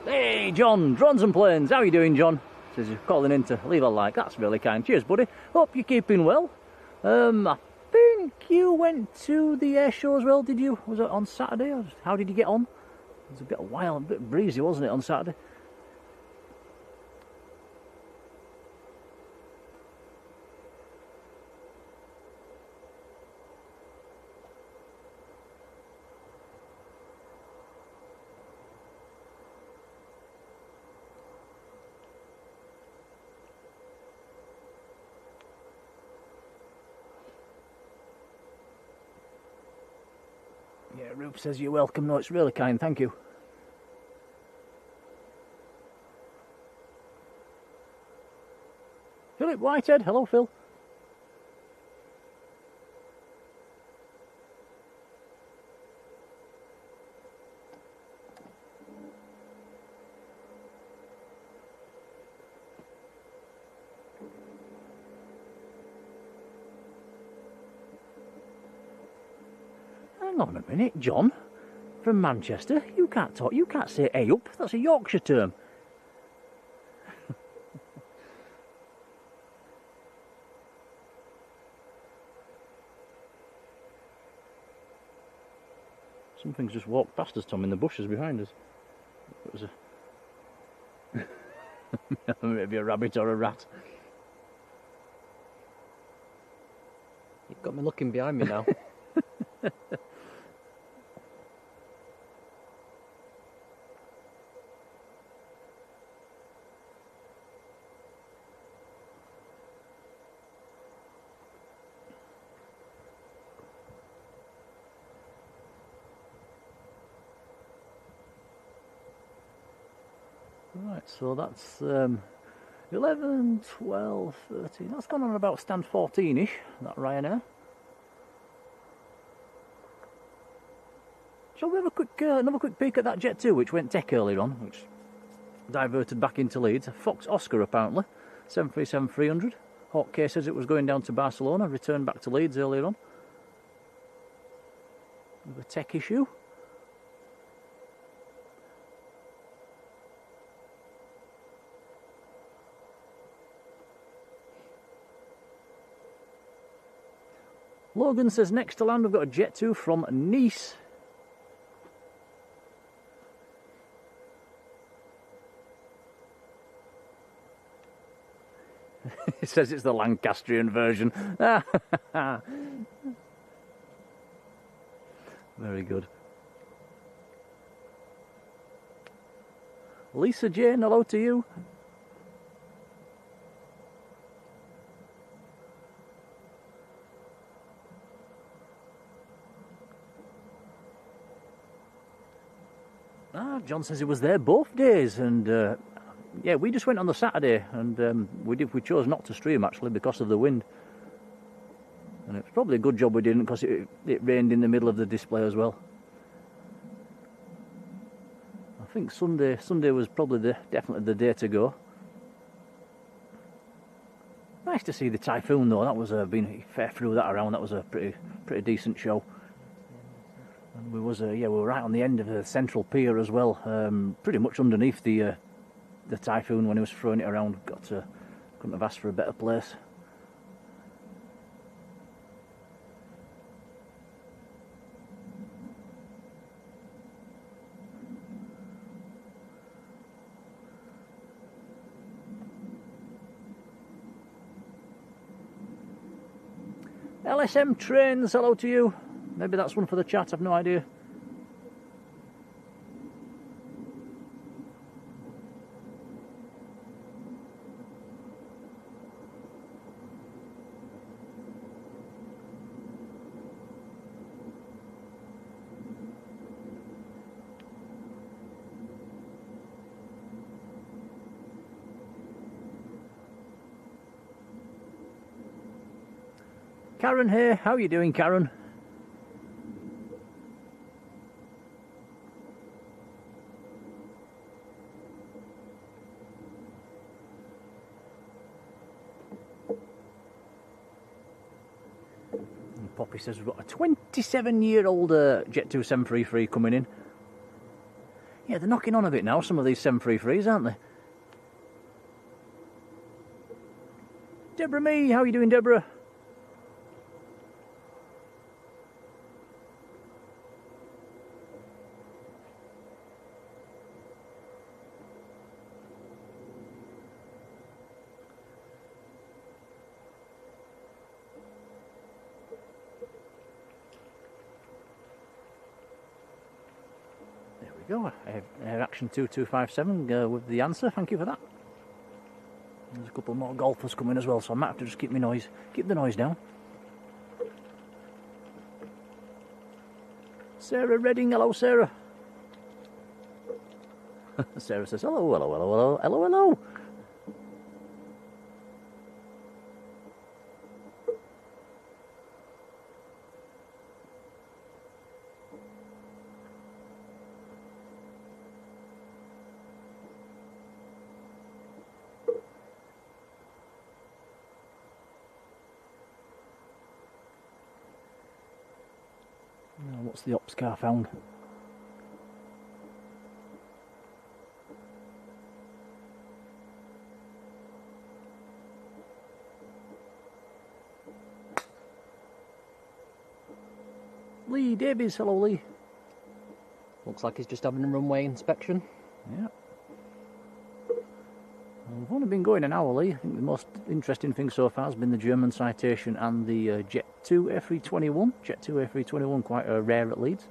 Hey, John, Drones and Planes. How are you doing, John? Says you're calling in to leave a like. That's really kind. Cheers, buddy. Hope you're keeping well. I think you went to the air show as well, did you? Was it on Saturday? How did you get on? It was a bit breezy, wasn't it, on Saturday? Yeah, Ruth says you're welcome. No, it's really kind, thank you. Philip Whitehead, hello Phil. Hang on a minute, John, from Manchester, you can't talk, you can't say "hey up," that's a Yorkshire term. Something's just walked past us, Tom, in the bushes behind us. It was a... maybe a rabbit or a rat. You've got me looking behind me now. Right, so that's 11, 12, 13, that's gone on about stand 14-ish, that Ryanair. Shall we have a quick, another quick peek at that Jet2 which went deck earlier on, which diverted back into Leeds? Fox Oscar apparently, 737-300. Hawk K says it was going down to Barcelona, returned back to Leeds earlier on. With a tech issue. Logan says next to land we've got a Jet2 from Nice. He says it's the Lancastrian version. Very good. Lisa Jane, hello to you. John says he was there both days, and yeah, we just went on the Saturday, and we chose not to stream actually because of the wind, and it's probably a good job we didn't, because it rained in the middle of the display as well. I think Sunday was probably definitely the day to go. Nice to see the typhoon though. That was been fair through that around. That was a pretty decent show. And we were right on the end of the central pier as well, pretty much underneath the the Typhoon when he was throwing it around. Couldn't have asked for a better place. LSM Trains, hello to you. Maybe that's one for the chat, I've no idea. Karen here, how are you doing, Karen? And Poppy says we've got a 27-year-old Jet2 733 coming in. Yeah, they're knocking on a bit now, some of these 733s, aren't they? Deborah Me, how are you doing, Deborah? Go. Air Action 2257 with the answer. Thank you for that. There's a couple more golfers coming as well, so I might have to just keep the noise down. Sarah Redding, hello Sarah. Sarah says hello, hello, hello, hello, hello, hello. What's the ops car found? Lee Davies, hello Lee. Looks like he's just having a runway inspection. Yeah. We've only been going an hour, Lee. I think the most interesting thing so far has been the German citation and the Jet2 A321. Jet2 A321, quite rare at Leeds.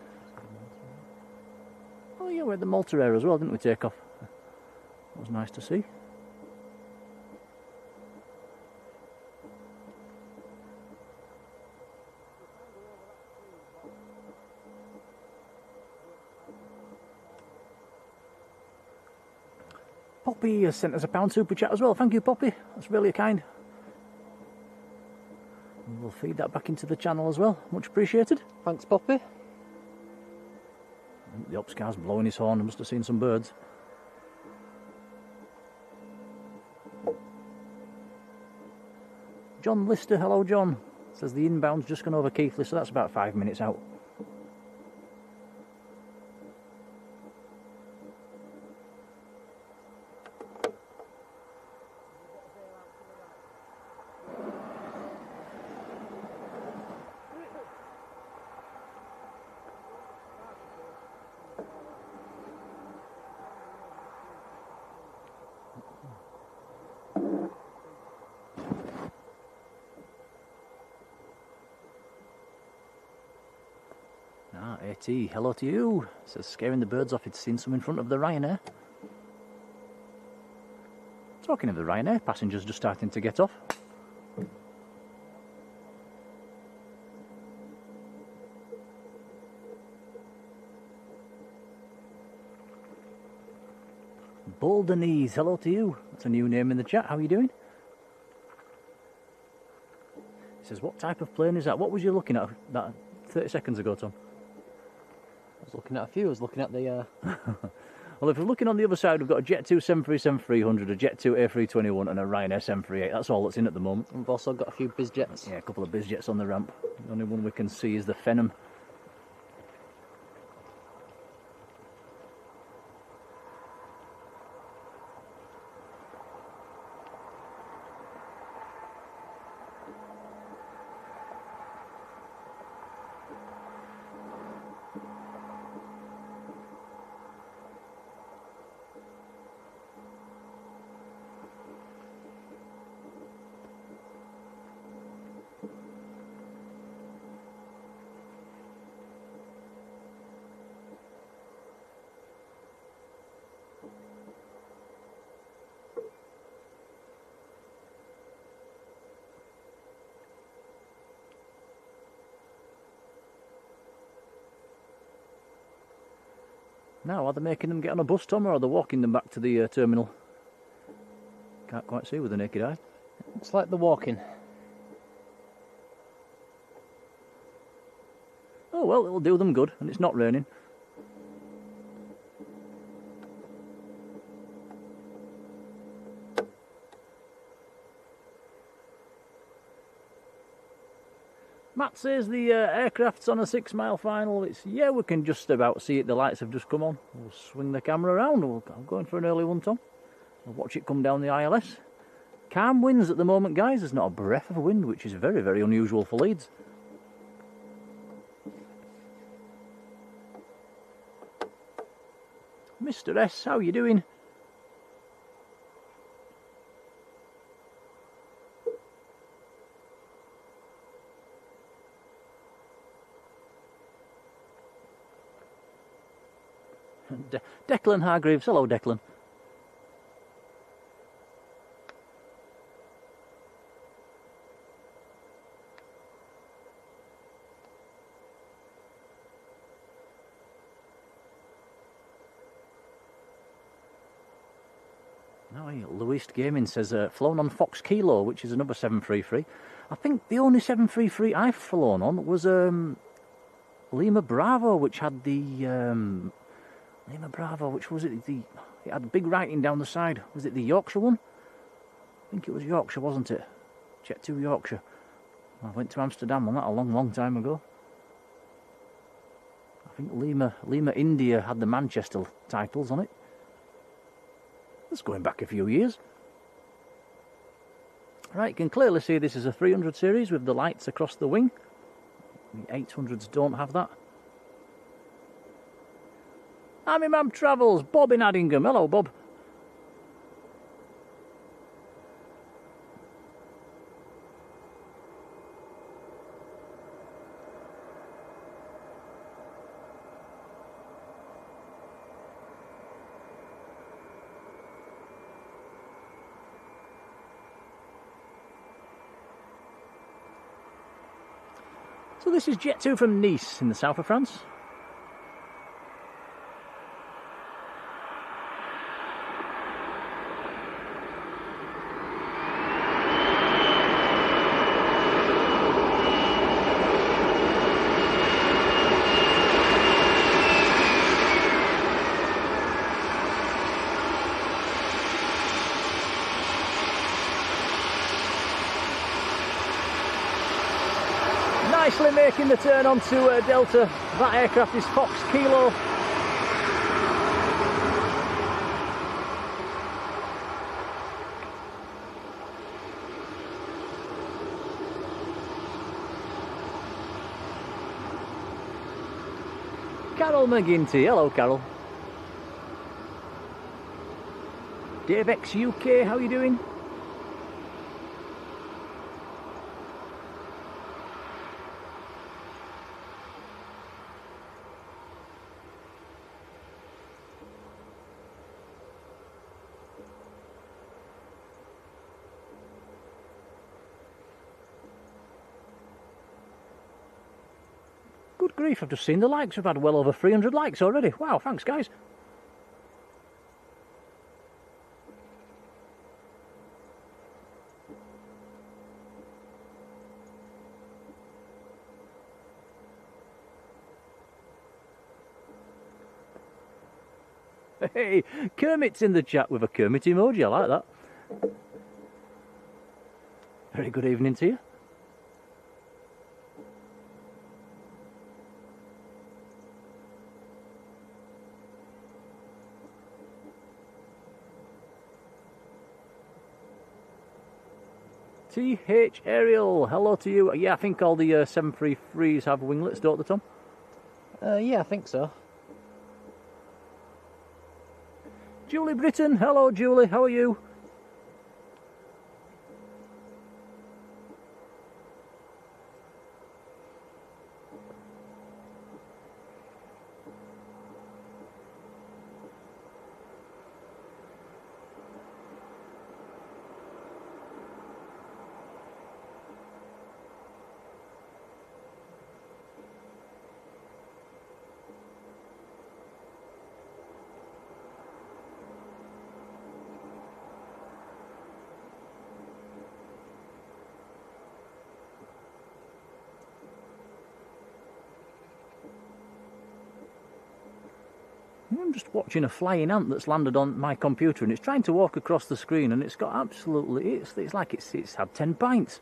Oh yeah, we had the Malta Air as well, didn't we, take off? That was nice to see. Poppy has sent us a £1 super chat as well. Thank you, Poppy. That's really kind. And we'll feed that back into the channel as well. Much appreciated. Thanks, Poppy. The ops car's blowing his horn. I must have seen some birds. John Lister, hello John. Says the inbound's just gone over Keighley, so that's about 5 minutes out. AT, hello to you. Says scaring the birds off, it's seen some in front of the Ryanair. Talking of the Ryanair, passengers just starting to get off. Boldenese, hello to you. That's a new name in the chat. How are you doing? He says, what type of plane is that? What was you looking at that 30 seconds ago, Tom? I was looking at a few. I was looking at the... Well, if we're looking on the other side, we've got a Jet2 737-300, a Jet2 A321 and a Ryanair 738. That's all that's in at the moment. We've also got a few Bizjets. Yeah, a couple of Bizjets on the ramp. The only one we can see is the Phenom. Now, are they making them get on a bus, Tom, or are they walking them back to the terminal? Can't quite see with the naked eye. Looks like they're walking. Oh well, it'll do them good, and it's not raining. Matt says the aircraft's on a 6 mile final. Yeah, we can just about see it. The lights have just come on. We'll swing the camera around. I'm going for an early one, Tom. I'll watch it come down the ILS. Calm winds at the moment, guys. There's not a breath of wind, which is very, very unusual for Leeds. Mr. S, how you doing? Declan Hargreaves. Hello, Declan. Luis Gaming says, flown on Fox Kilo, which is another 733. I think the only 733 I've flown on was Lima Bravo, which had the... Lima Bravo, which was it? It had big writing down the side. Was it the Yorkshire one? I think it was Yorkshire, wasn't it? Jet2 Yorkshire. I went to Amsterdam on that a long, long time ago. I think Lima India had the Manchester titles on it. That's going back a few years. Right, you can clearly see this is a 300 series with the lights across the wing. The 800s don't have that. I'm Imam Travels, Bob in Addingham. Hello, Bob. So this is Jet2 from Nice in the south of France. Nicely making the turn onto Delta. That aircraft is Fox Kilo. Carol McGinty. Hello, Carol. Dave X UK, how are you doing? Good grief, I've just seen the likes. We've had well over 300 likes already. Wow, thanks guys. Hey, Kermit's in the chat with a Kermit emoji, I like that. Very good evening to you. TH Ariel, hello to you. Yeah, I think all the 733s have winglets, don't they, Tom? Yeah, I think so. Julie Britton, hello Julie, how are you? I'm just watching a flying ant that's landed on my computer, and it's trying to walk across the screen, and it's got absolutely, it's like it's had 10 pints.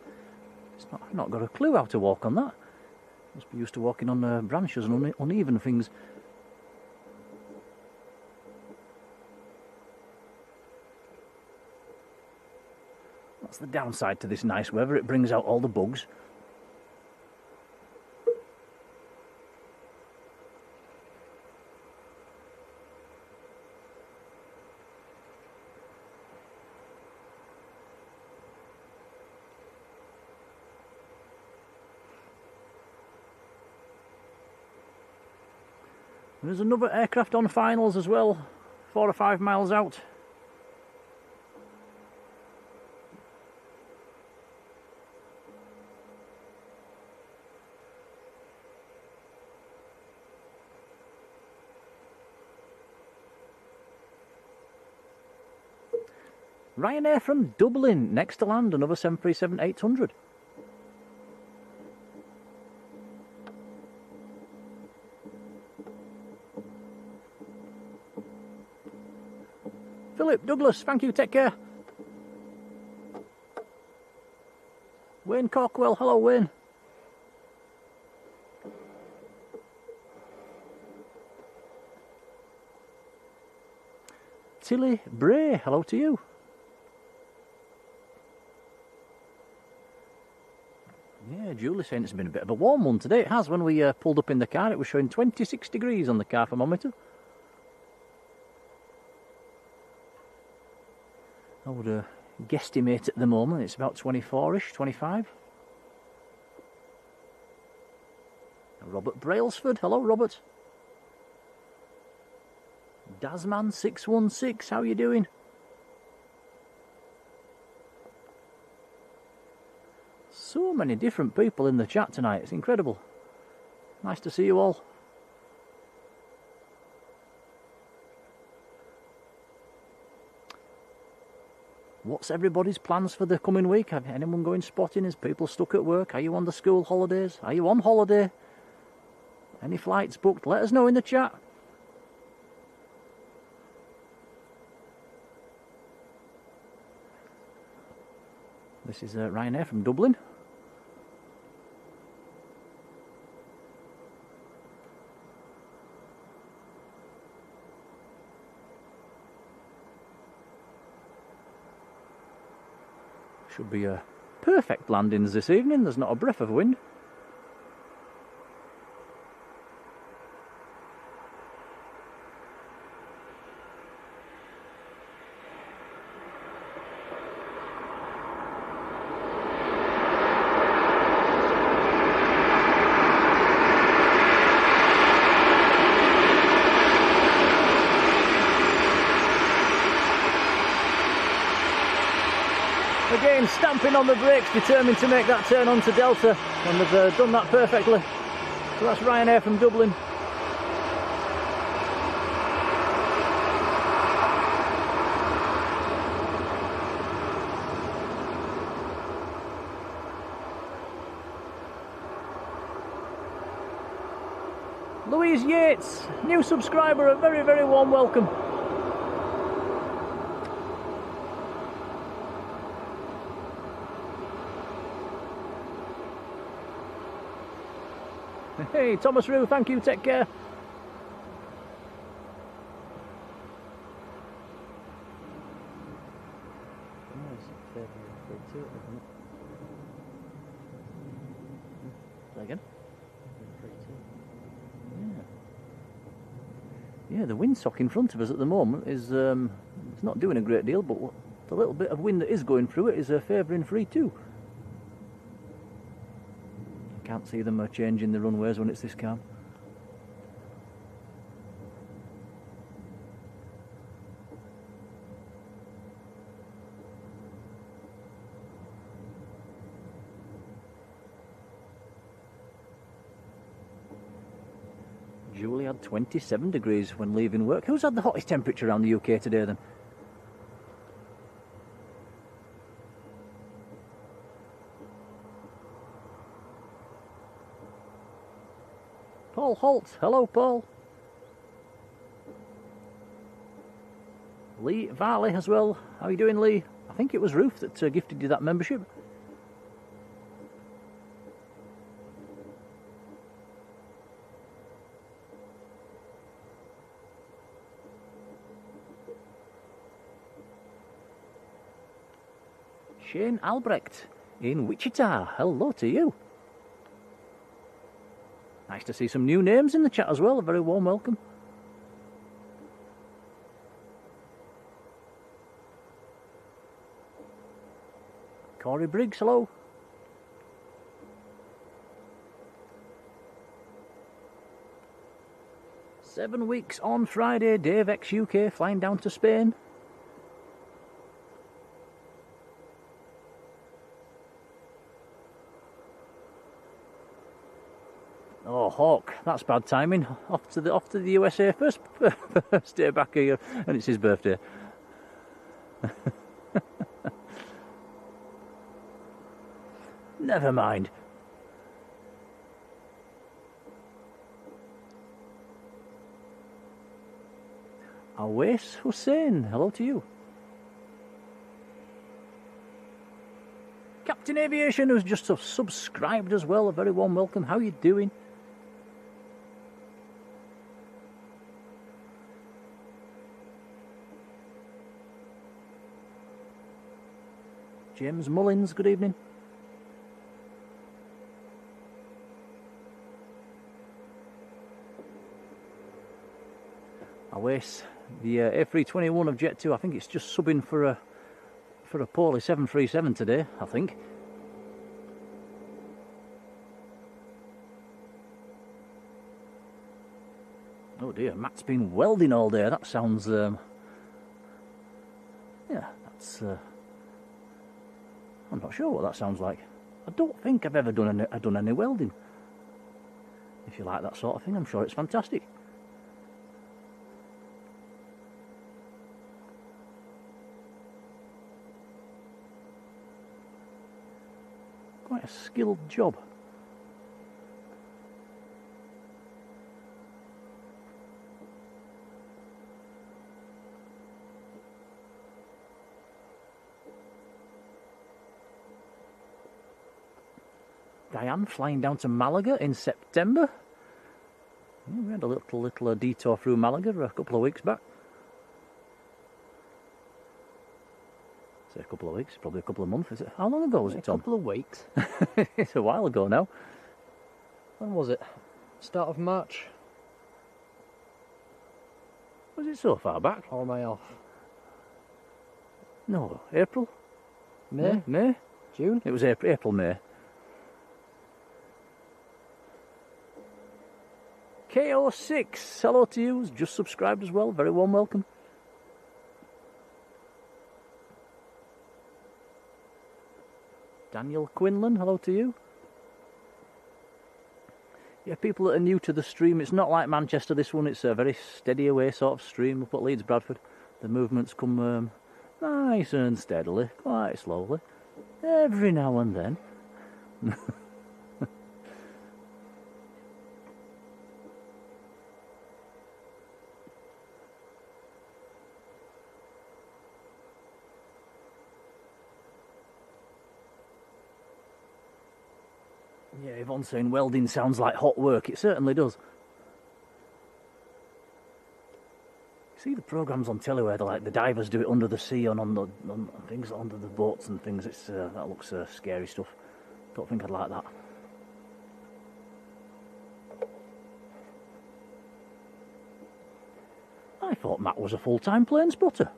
It's not got a clue how to walk on that. Must be used to walking on branches and uneven things. That's the downside to this nice weather, it brings out all the bugs. There's another aircraft on finals as well, 4 or 5 miles out. Ryanair from Dublin, next to land, another 737-800. Philip, Douglas, thank you, take care. Wayne Corkwell, hello Wayne. Tilly Bray, hello to you. Yeah, Julie saying it's been a bit of a warm one today. It has. When we pulled up in the car, it was showing 26 degrees on the car thermometer. I would guesstimate at the moment it's about 24-ish, 25. Robert Brailsford, hello Robert. Dasman616, how you doing? So many different people in the chat tonight, it's incredible. Nice to see you all. What's everybody's plans for the coming week? Have anyone going spotting? Is people stuck at work? Are you on the school holidays? Are you on holiday? Any flights booked? Let us know in the chat. This is Ryanair from Dublin. Should be perfect landings this evening. There's not a breath of wind. Again, stamping on the brakes, determined to make that turn onto Delta, and they've done that perfectly. So that's Ryanair from Dublin. Louise Yates, new subscriber, a very, very warm welcome. Hey, Thomas Rue, thank you, take care. Say again? Yeah, the windsock in front of us at the moment is it's not doing a great deal, but the little bit of wind that is going through it is favouring 3-2. Can't see them changing the runways when it's this calm. Julie had 27 degrees when leaving work. Who's had the hottest temperature around the UK today then? Paul Holt, hello Paul. Lee Varley as well. How are you doing, Lee? I think it was Ruth that gifted you that membership. Shane Albrecht in Wichita. Hello to you. Nice to see some new names in the chat as well. A very warm welcome. Corey Briggs, hello. Seven weeks on Friday, Dave X UK flying down to Spain. Oh, Hawk, that's bad timing. Off to the USA first day back here, and it's his birthday. Never mind. Awais Hussein, hello to you. Captain Aviation, who's just subscribed as well, a very warm welcome. How are you doing? James Mullins, good evening. Awais, the A321 of Jet2, I think it's just subbing for a poorly 737 today, I think. Oh dear, Matt's been welding all day. That sounds, yeah, that's. I'm not sure what that sounds like. I don't think I've ever done any welding. If you like that sort of thing, I'm sure it's fantastic. Quite a skilled job. Diane flying down to Malaga in September. Yeah, we had a little detour through Malaga a couple of weeks back. Say a couple of weeks, probably a couple of months. Is it? How long ago was it, Tom? A couple of weeks. It's a while ago now. When was it? Start of March. Was it so far back? Or am I off? No, April? May? May? June? It was April, May. KO6, hello to you, who's just subscribed as well, very warm welcome. Daniel Quinlan, hello to you. Yeah, people that are new to the stream, it's not like Manchester, this one, it's a very steady away sort of stream up at Leeds Bradford. The movements come nice and steadily, quite slowly, every now and then. Yeah, Yvonne saying welding sounds like hot work. It certainly does. See the programmes on telly where the divers do it under the sea on things under the boats and things. It's that looks scary stuff. Don't think I'd like that. I thought Matt was a full-time plane spotter.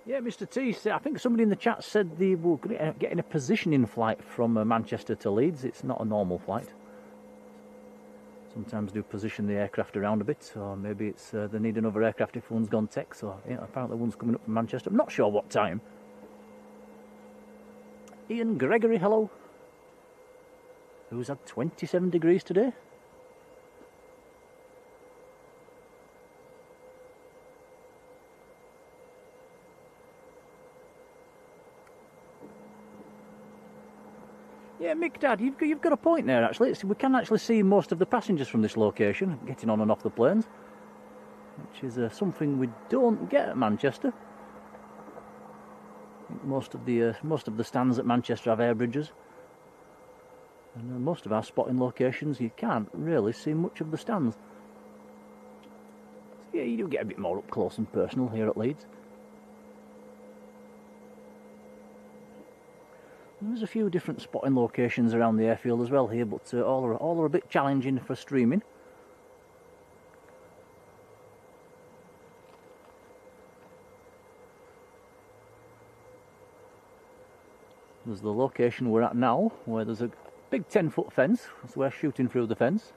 Yeah, Mr. T, I think somebody in the chat said they were getting a positioning flight from Manchester to Leeds. It's not a normal flight. Sometimes do position the aircraft around a bit, or maybe it's they need another aircraft if one's gone tech. So yeah, apparently one's coming up from Manchester. I'm not sure what time. Ian Gregory, hello. Who's had 27 degrees today? Yeah, Mick, Dad, you've got a point there, actually. We can actually see most of the passengers from this location, getting on and off the planes, which is something we don't get at Manchester. I think most of the stands at Manchester have air bridges. And most of our spotting locations, you can't really see much of the stands. So yeah, you do get a bit more up close and personal here at Leeds. There's a few different spotting locations around the airfield as well here, but all are a bit challenging for streaming. There's the location we're at now, where there's a big 10-foot fence, so we're shooting through the fence.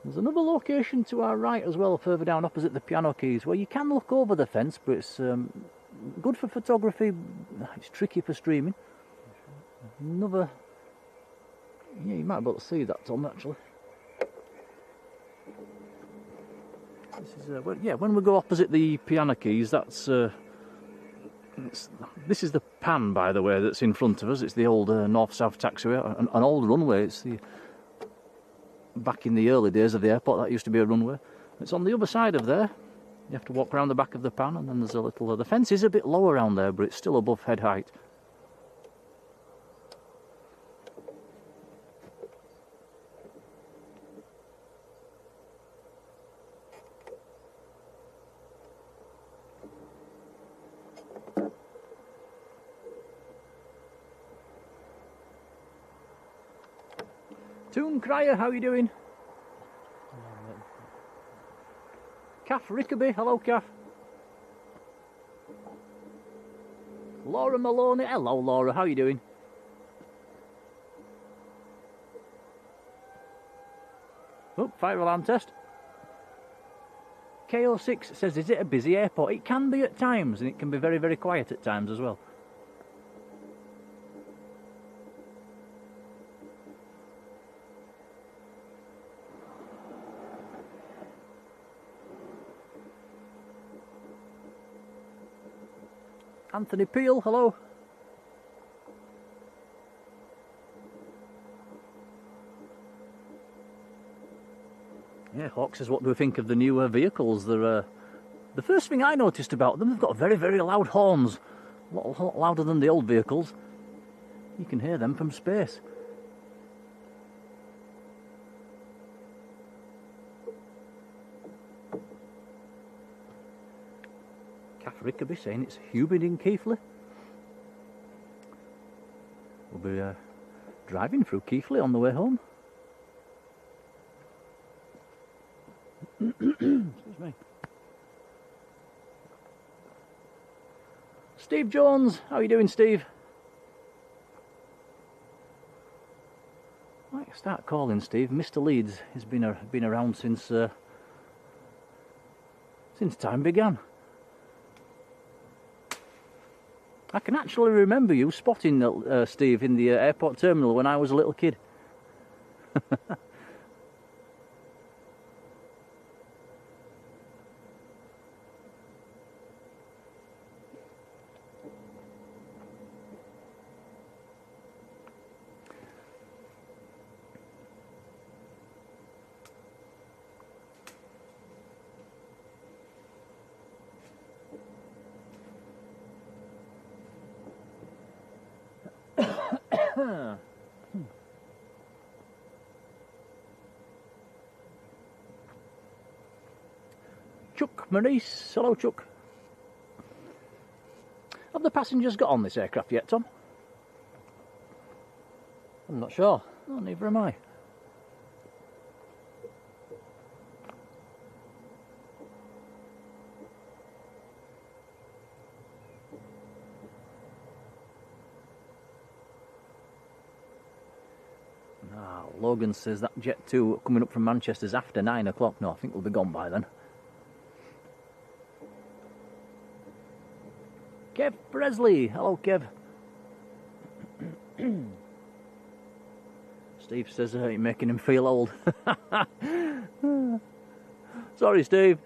There's another location to our right as well, further down opposite the piano keys, where you can look over the fence, but it's good for photography, it's tricky for streaming. Another, yeah, you might be able to see that, Tom, actually. This is, well, yeah, when we go opposite the piano keys, that's, this is the pan, by the way, that's in front of us. It's the old north-south taxiway, an old runway. It's the, back in the early days of the airport, that used to be a runway. It's on the other side of there. You have to walk around the back of the pan, and then there's a little, the fence is a bit lower around there, but it's still above head height. Toon Crier, how you doing? Kath Rickaby, hello Kath. Laura Maloney, hello Laura, how you doing? Oh, fire alarm test. KO6 says, is it a busy airport? It can be at times, and it can be very, very quiet at times as well. Anthony Peel, hello. Yeah, Hawk says, what do we think of the newer vehicles? They're, the first thing I noticed about them, they've got very, very loud horns. A lot louder than the old vehicles. You can hear them from space. Kath Rickaby saying it's humid in Keighley. We'll be driving through Keighley on the way home. Excuse me. Steve Jones, how are you doing, Steve? I might start calling Steve Mr. Leeds. He's been around since time began. I can actually remember you spotting Steve in the airport terminal when I was a little kid. Chuck Maurice, hello Chuck. Have the passengers got on this aircraft yet, Tom? I'm not sure. No, neither am I. Logan says that Jet2 coming up from Manchester's after 9 o'clock. No, I think we'll be gone by then. Kev Presley, hello Kev. Steve says you're making him feel old. Sorry, Steve.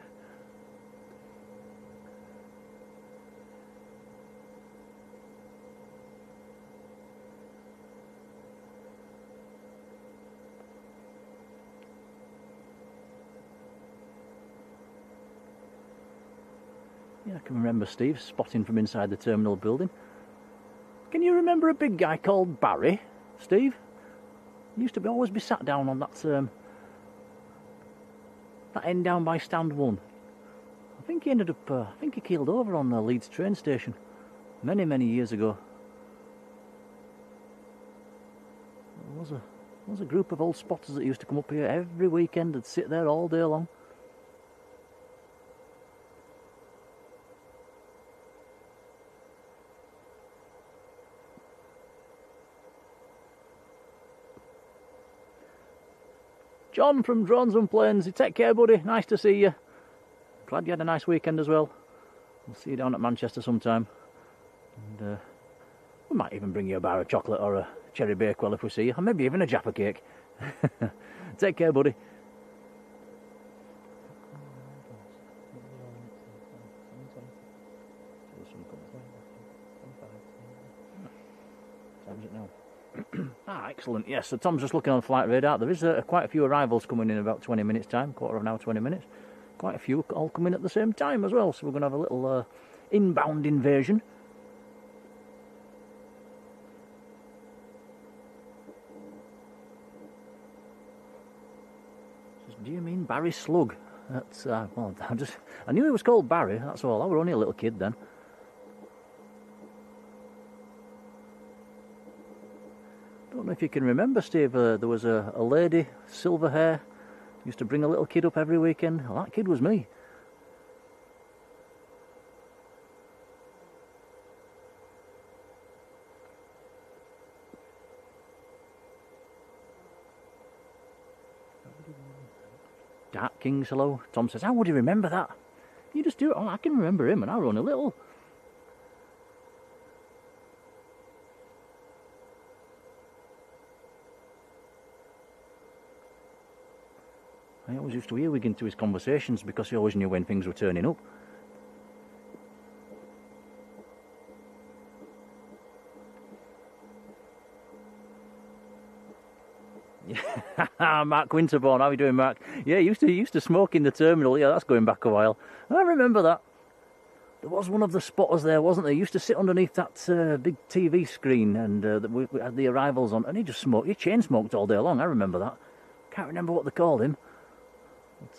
Yeah, I can remember Steve spotting from inside the terminal building. Can you remember a big guy called Barry, Steve? He used to always be sat down on that end down by stand 1. I think he ended up, I think he keeled over on the Leeds train station many years ago. There was a group of old spotters that used to come up here every weekend and sit there all day long. John from Drones and Planes, you take care, buddy. Nice to see you. Glad you had a nice weekend as well. We'll see you down at Manchester sometime. And we might even bring you a bar of chocolate or a cherry bakewell if we see you, or maybe even a Jaffa cake. Take care, buddy. Excellent, yes, so Tom's just looking on the flight radar. There is quite a few arrivals coming in about 20 minutes time, quarter of an hour, 20 minutes. Quite a few all coming at the same time as well, so we're going to have a little inbound invasion. Do you mean Barry Slug? That's, well, I knew he was called Barry, that's all. I was only a little kid then. Don't know if you can remember, Steve, there was a lady, silver hair, used to bring a little kid up every weekend. Well, that kid was me. Dark Kings, hello. Tom says, how would you remember that? You just do it. Oh, I can remember him, and I was only little. I always used to earwig into his conversations because he always knew when things were turning up. Yeah, Mark Winterbourne, how are you doing, Mark? Yeah, he used to smoke in the terminal. Yeah, that's going back a while. I remember that. There was one of the spotters there, wasn't there? He used to sit underneath that big TV screen, and we had the arrivals on, and he just smoked. He chain smoked all day long. I remember that. Can't remember what they called him.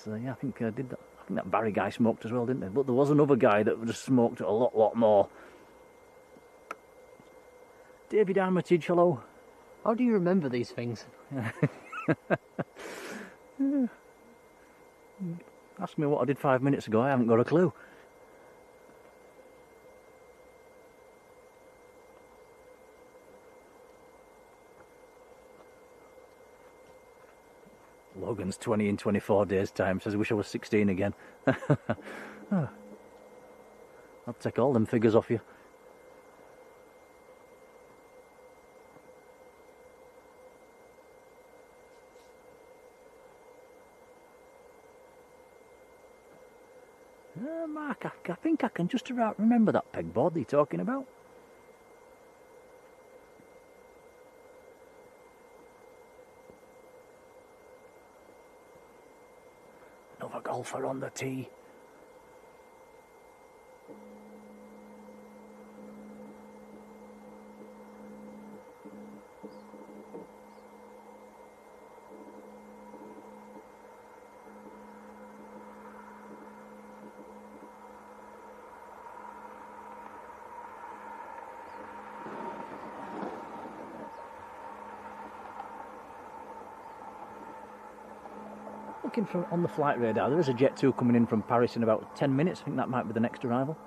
But, yeah, I think did that. I think that Barry guy smoked as well, didn't he? But there was another guy that just smoked a lot more. David Armitage, hello. How do you remember these things? Ask me what I did 5 minutes ago, I haven't got a clue. Logan's 20 in 24 days time, says I wish I was 16 again. I'll take all them figures off you. Mark, I think I can just about remember that pegboard that you're talking about. Another golfer on the tee. Looking on the flight radar, there is a Jet2 coming in from Paris in about 10 minutes. I think that might be the next arrival.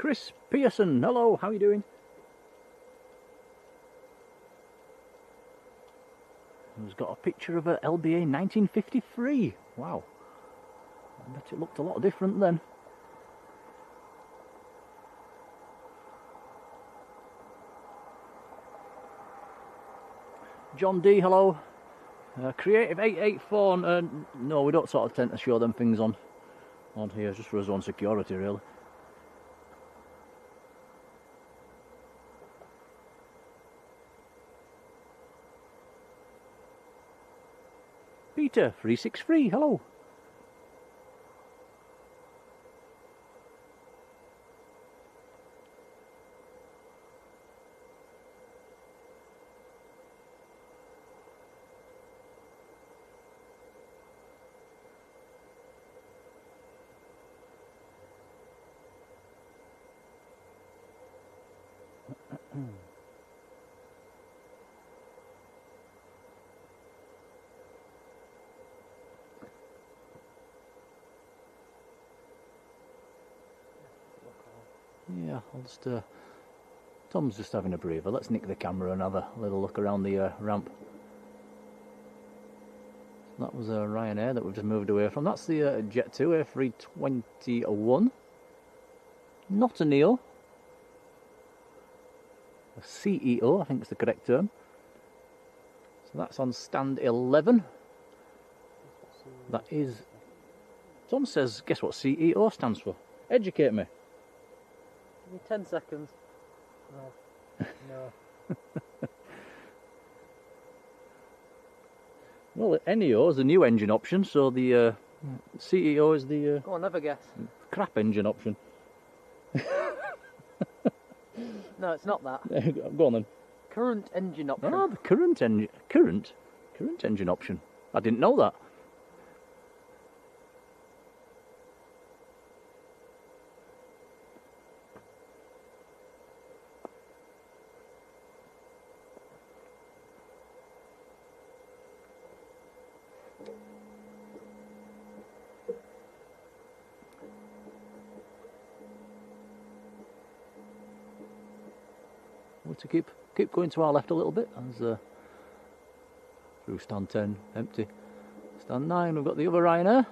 Chris Pearson, hello, how are you doing? Who's got a picture of a LBA 1953? Wow, I bet it looked a lot different then. John D, hello. Creative 884, no, we don't sort of tend to show them things on here, just for our own security really. Peter 363, hello. Yeah, I'll just, Tom's just having a breather. Let's nick the camera and have a little look around the ramp. That was a Ryanair that we've just moved away from. That's the Jet2 A321. Not a Neo. A CEO, I think is the correct term. So that's on stand 11. That is... Tom says, guess what CEO stands for? Educate me. Give me 10 seconds. No. No. Well, NEO is the new engine option, so the CEO is the Go on, have a guess. crap engine option. No, it's not that. Go on then. Current engine option. Oh, the current engine option. I didn't know that. To keep going to our left a little bit as through stand 10 empty. Stand 9 we've got the other Ryanair.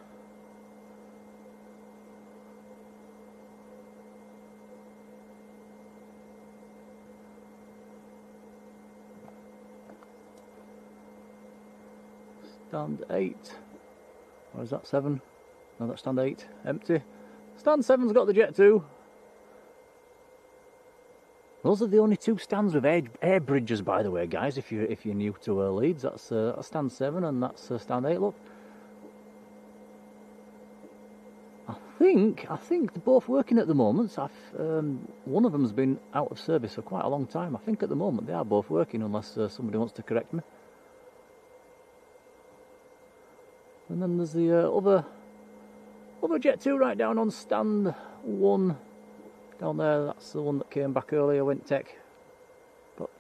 Stand 8, or is that 7? No, that's stand 8 empty. Stand 7's got the Jet2. Those are the only two stands with air bridges, by the way, guys. If you're new to Leeds, that's stand 7 and that's stand 8. Look, I think they're both working at the moment. One of them's been out of service for quite a long time. I think at the moment they are both working, unless somebody wants to correct me. And then there's the other Jet2 right down on stand 1. Down there, that's the one that came back earlier, went tech. But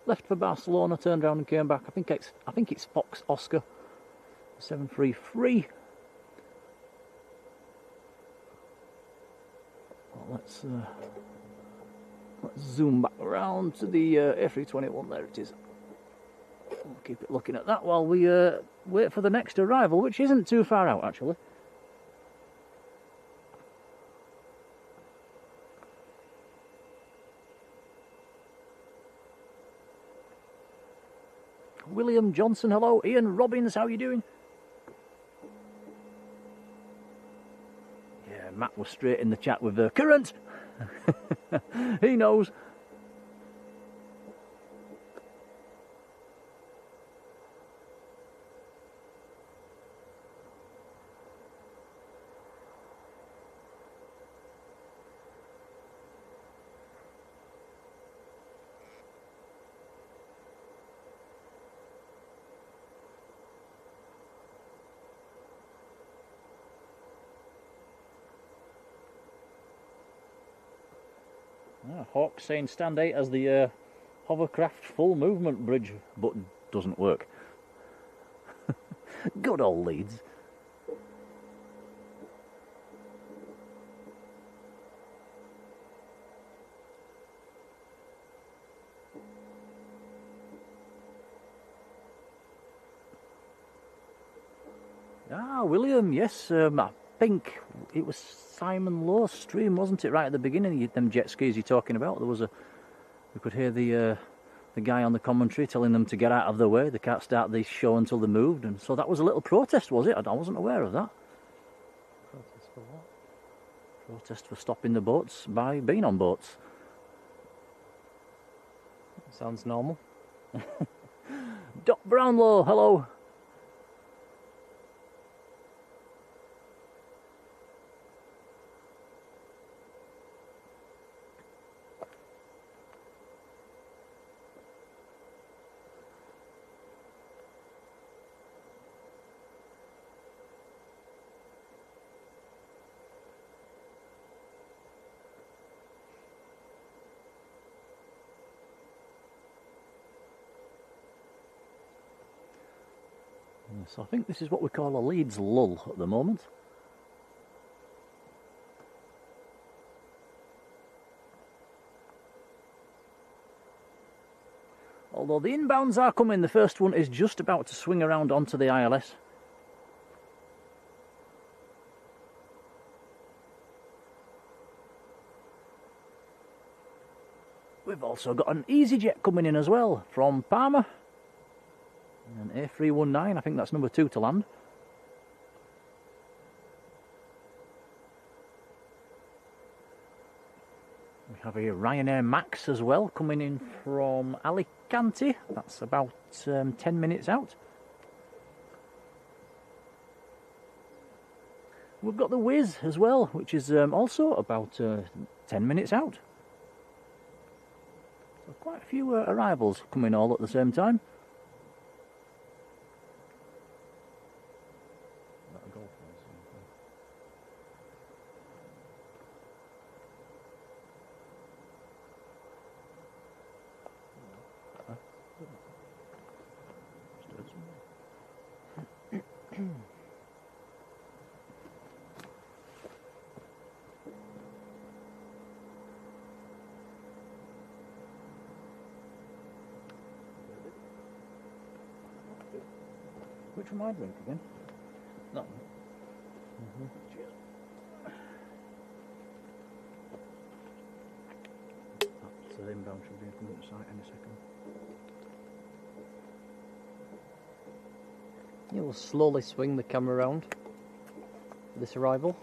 left for Barcelona, turned around and came back. I think it's Fox Oscar 733. Well, let's zoom back around to the A321. There it is. We'll keep it looking at that while we wait for the next arrival, which isn't too far out actually. William Johnson, hello. Ian Robbins, how are you doing? Yeah, Matt was straight in the chat with the current. He knows. Hawk saying stand 8 as the hovercraft full movement bridge, but doesn't work. Good old Leeds. Ah, William, yes, I think it was Simon Low's stream, wasn't it, right at the beginning, them jet skis you're talking about? There was we could hear the guy on the commentary telling them to get out of the way, they can't start the show until they moved, and so that was a little protest, was it? I wasn't aware of that. Protest for what? Protest for stopping the boats by being on boats. Sounds normal. Doc Brownlow, hello. So I think this is what we call a Leeds lull at the moment. Although the inbounds are coming, the first one is just about to swing around onto the ILS. We've also got an EasyJet coming in as well from Parma. An A319, I think that's number 2 to land. We have a Ryanair Max as well coming in from Alicante. That's about 10 minutes out. We've got the Wizz as well, which is also about 10 minutes out. So quite a few arrivals coming all at the same time. Which one am I drink again? That one. Cheers. That inbound should be coming to sight any second. You will slowly swing the camera around for this arrival.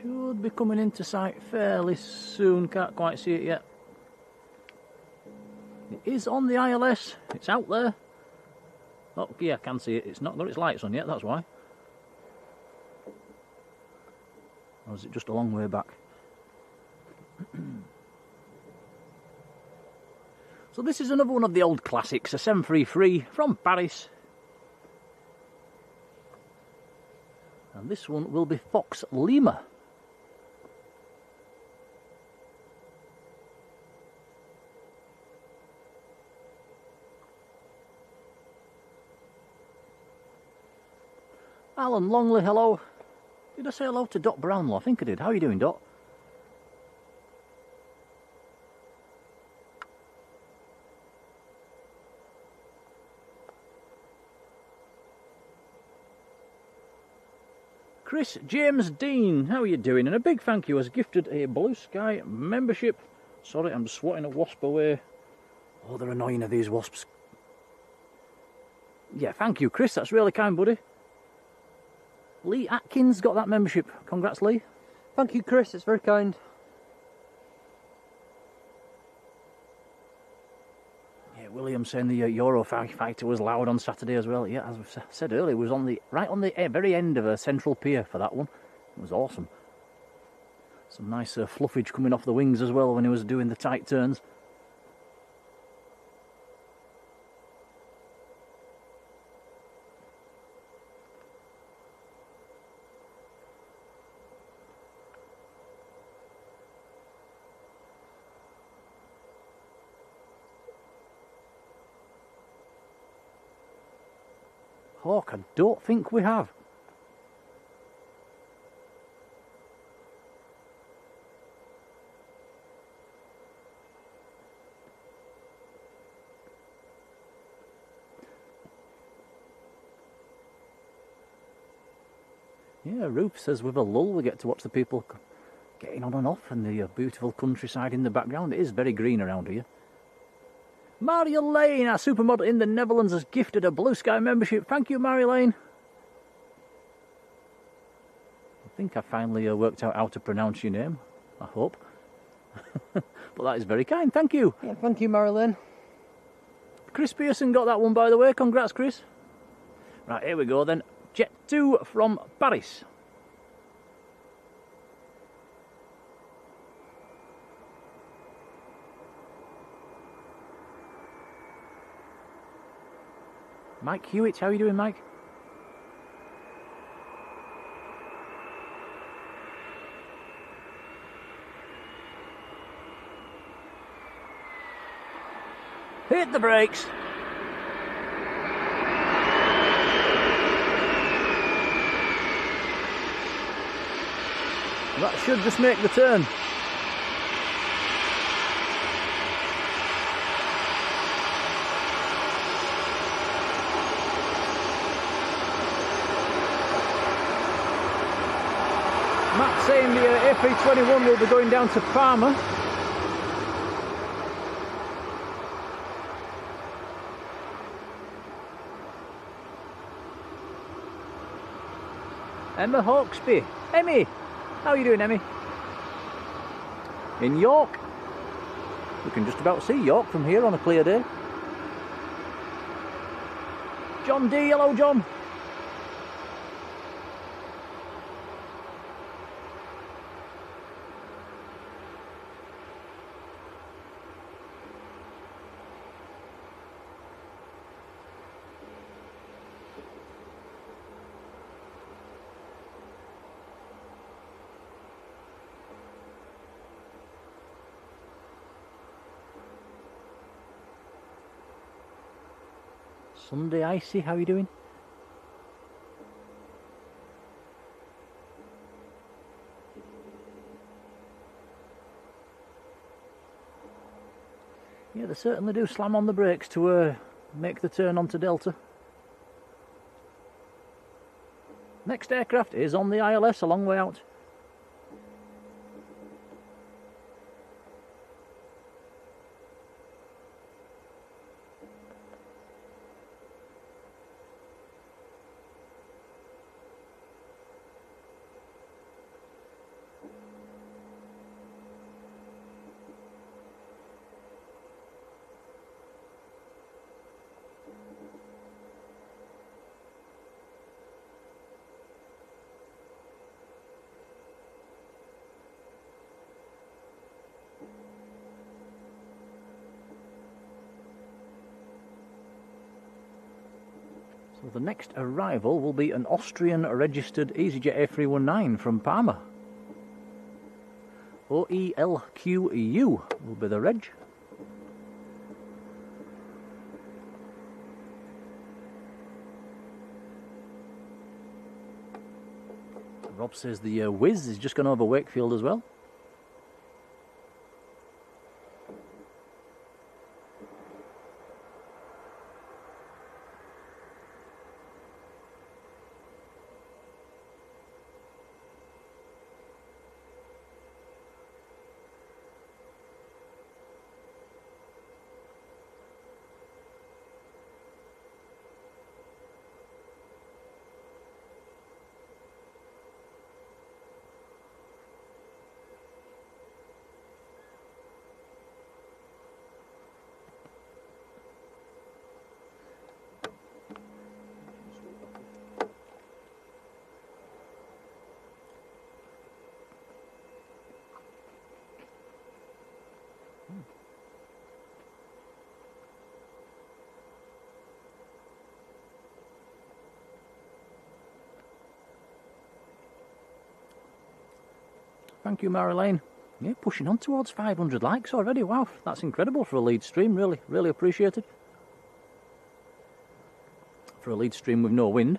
Should be coming into sight fairly soon, can't quite see it yet. It is on the ILS, it's out there. Oh yeah, I can see it, it's not got its lights on yet, that's why. Or is it just a long way back? So this is another one of the old classics, a 733 from Paris. And this one will be Fox Lima. Alan Longley, hello. Did I say hello to Dot Brownlow? I think I did. How are you doing, Dot? Chris James Dean, how are you doing? And a big thank you, has gifted a Blue Sky membership. Sorry, I'm swatting a wasp away. Oh, they're annoying, are these wasps. Yeah, thank you, Chris. That's really kind, buddy. Lee Atkins got that membership. Congrats, Lee. Thank you, Chris. It's very kind. Yeah, William saying the Eurofighter was loud on Saturday as well. Yeah, as I said earlier, it was on the right on the very end of a central pier for that one. It was awesome. Some nice fluffage coming off the wings as well when he was doing the tight turns. Hawk, I don't think we have. Yeah, Ruth says with a lull we get to watch the people getting on and off and the beautiful countryside in the background. It is very green around here. Marjolein, our supermodel in the Netherlands, has gifted a Blue Sky membership. Thank you, Marjolein. I think I finally worked out how to pronounce your name. I hope. But that is very kind, thank you. Yeah, thank you, Marjolein. Chris Pearson got that one, by the way. Congrats, Chris. Right, here we go then. Jet2 from Paris. Mike Hewitt, how are you doing, Mike? Hit the brakes. That should just make the turn. Matt's saying the A321 will be going down to Parma. Emma Hawksby. Emmy! How are you doing, Emmy? In York. We can just about see York from here on a clear day. John D. Hello, John. Sunday Icy, how are you doing? Yeah, they certainly do slam on the brakes to make the turn onto Delta. Next aircraft is on the ILS, a long way out. So the next arrival will be an Austrian registered EasyJet A319 from Parma. OELQEU will be the reg. Rob says the Wizz is just gone over Wakefield as well. Thank you, Marjolein. Yeah, pushing on towards 500 likes already. Wow, that's incredible for a Leeds stream. Really, really appreciated. For a Leeds stream with no wind.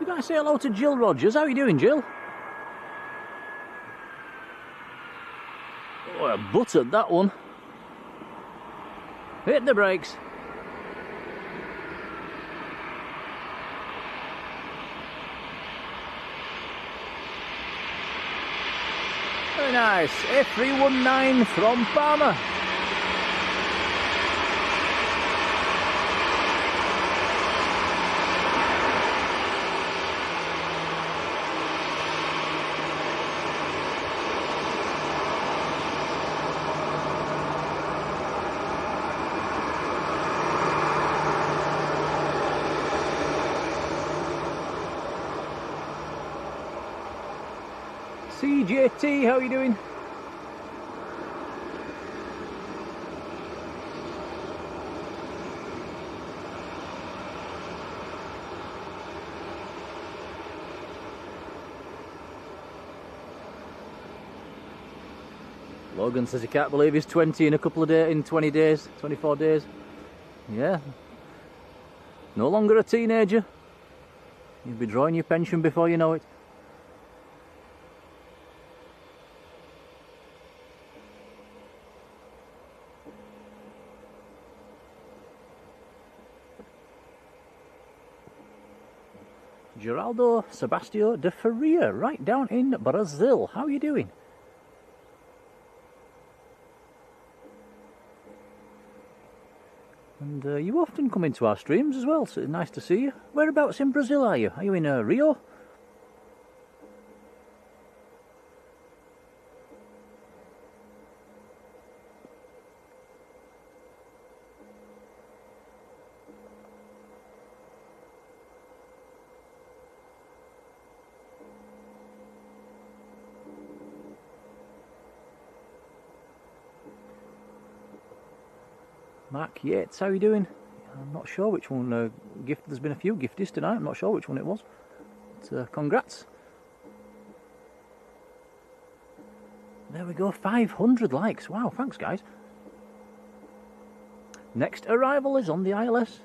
You gotta say hello to Jill Rogers. How you doing, Jill? Oh, I buttered that one. Hit the brakes. Very nice. A319 from Palmer. Jet2, how are you doing? Logan says he can't believe he's 20 in a couple of days, in 20 days, 24 days. Yeah. No longer a teenager. You'll be drawing your pension before you know it. Geraldo Sebastio de Faria, right down in Brazil. How are you doing? And you often come into our streams as well, so it's nice to see you. Whereabouts in Brazil are you? Are you in Rio? Mark Yates, how are you doing? I'm not sure which one gift. There's been a few gifties tonight. I'm not sure which one it was. But, congrats. There we go, 500 likes. Wow, thanks guys. Next arrival is on the ILS.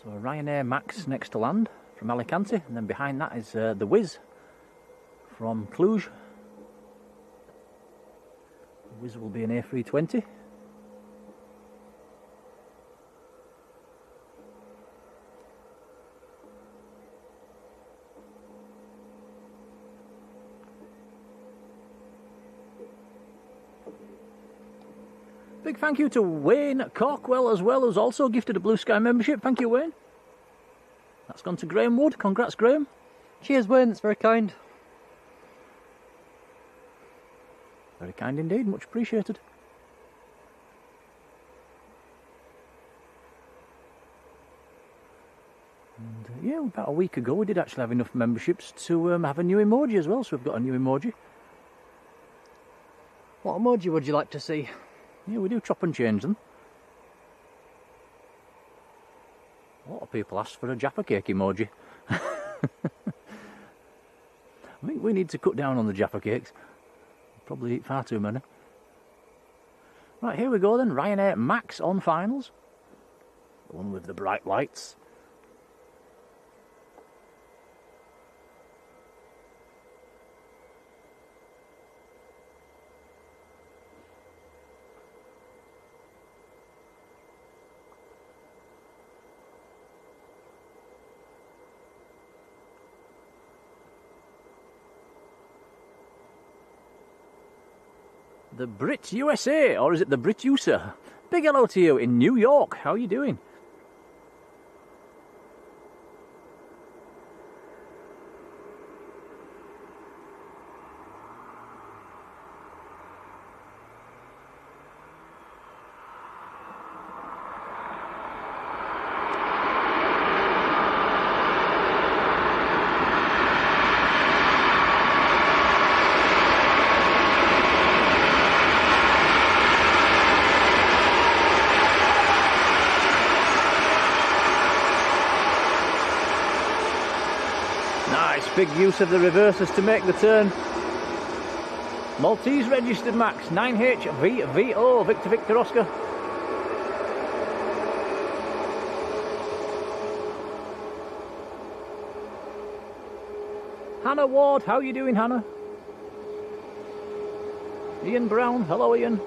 So a Ryanair Max next to land from Alicante, and then behind that is the Wizz from Cluj. The Wizz will be an A320. Big thank you to Wayne Corkwell as well, who's also gifted a Blue Sky membership. Thank you, Wayne. That's gone to Graham Wood. Congrats, Graham. Cheers, Wayne. That's very kind. Very kind indeed. Much appreciated. And yeah, about a week ago we did actually have enough memberships to have a new emoji as well. So we've got a new emoji. What emoji would you like to see? Yeah, we do chop and change them. A lot of people asked for a Jaffa cake emoji. I think we need to cut down on the Jaffa cakes. Probably eat far too many. Right, here we go then. Ryanair Max on finals. The one with the bright lights. The Brit USA, or is it the Brit USA? Big hello to you in New York. How are you doing? big use of the reversers to make the turn. Maltese registered Max 9HVVO, Victor Victor Oscar. Hannah Ward, how are you doing, Hannah? Ian Brown, hello Ian.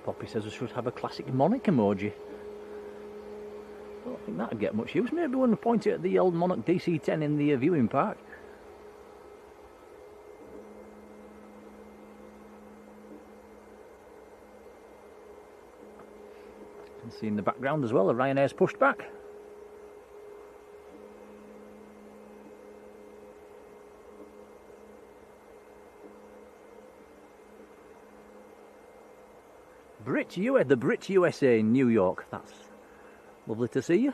Poppy says I should have a classic Monarch emoji. I don't think that'd get much use. Maybe when we point it at the old Monarch DC-10 in the viewing park. You can see in the background as well, the Ryanair's pushed back. The Brit USA in New York. That's lovely to see you.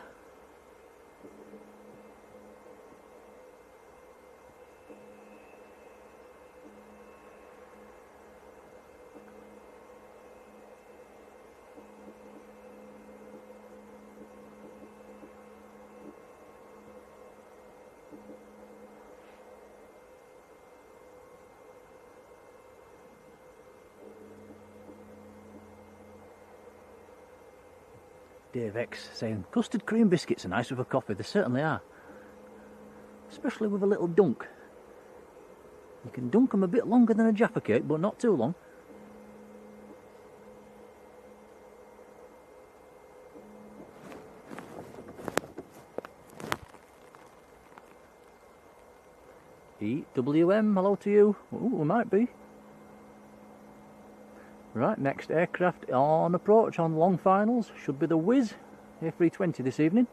Dave X saying, custard cream biscuits are nice with a coffee. They certainly are. Especially with a little dunk. You can dunk them a bit longer than a Jaffa cake, but not too long. EWM, hello to you. Ooh, we might be. Right, next aircraft on approach on long finals should be the Wizz A320 this evening.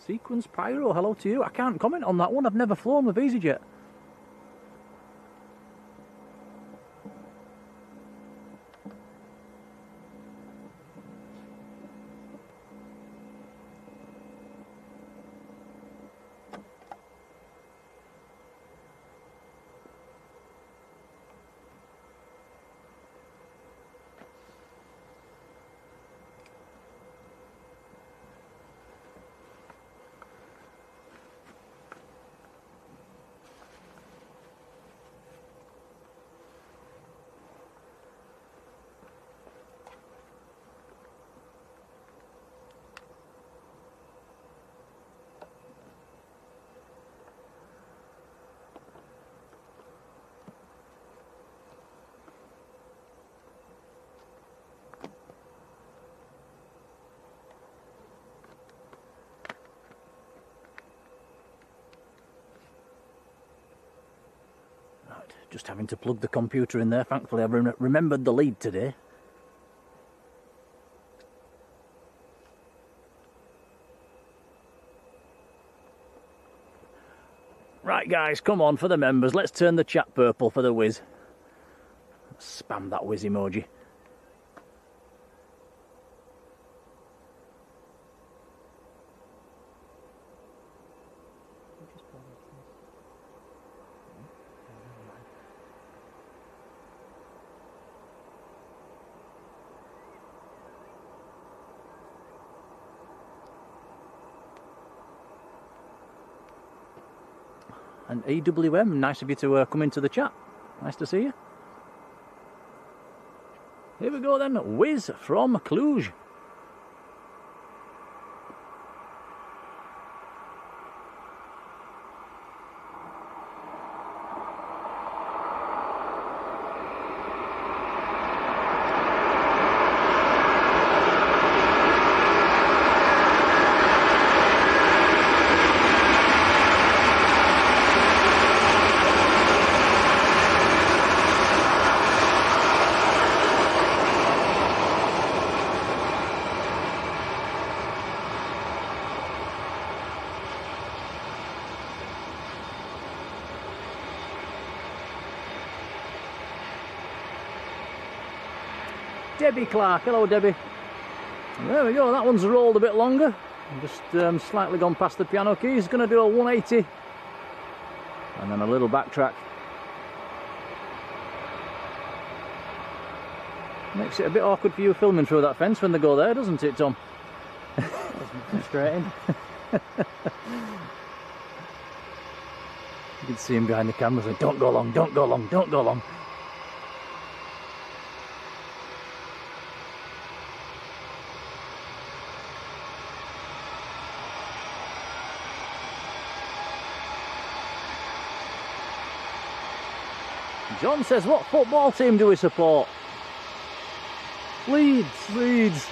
Sequence Pyro, hello to you. I can't comment on that one, I've never flown with Bizjet. Just having to plug the computer in there. Thankfully I've remembered the lead today. Right guys, come on for the members. Let's turn the chat purple for the Wizz. Spam that Wizz emoji. And EWM, nice of you to come into the chat. Nice to see you. Here we go then, Wizz from Cluj. Debbie Clark. Hello, Debbie. There we go, that one's rolled a bit longer. Just slightly gone past the piano keys. Going to do a 180 and then a little backtrack. Makes it a bit awkward for you filming through that fence when they go there, doesn't it, Tom? Frustrating. You can see him behind the camera saying, don't go long, don't go long, don't go long. John says, what football team do we support? Leeds. Leeds.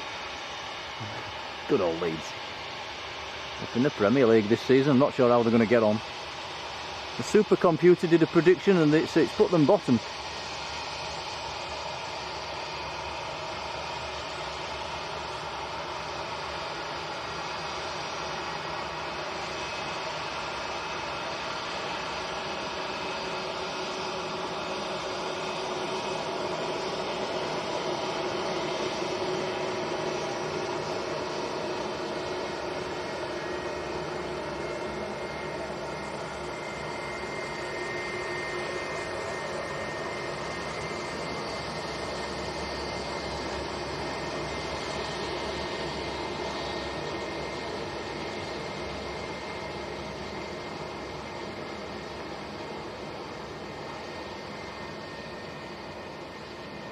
Good old Leeds. Up in the Premier League this season. I'm not sure how they're going to get on. The supercomputer did a prediction and it's put them bottom.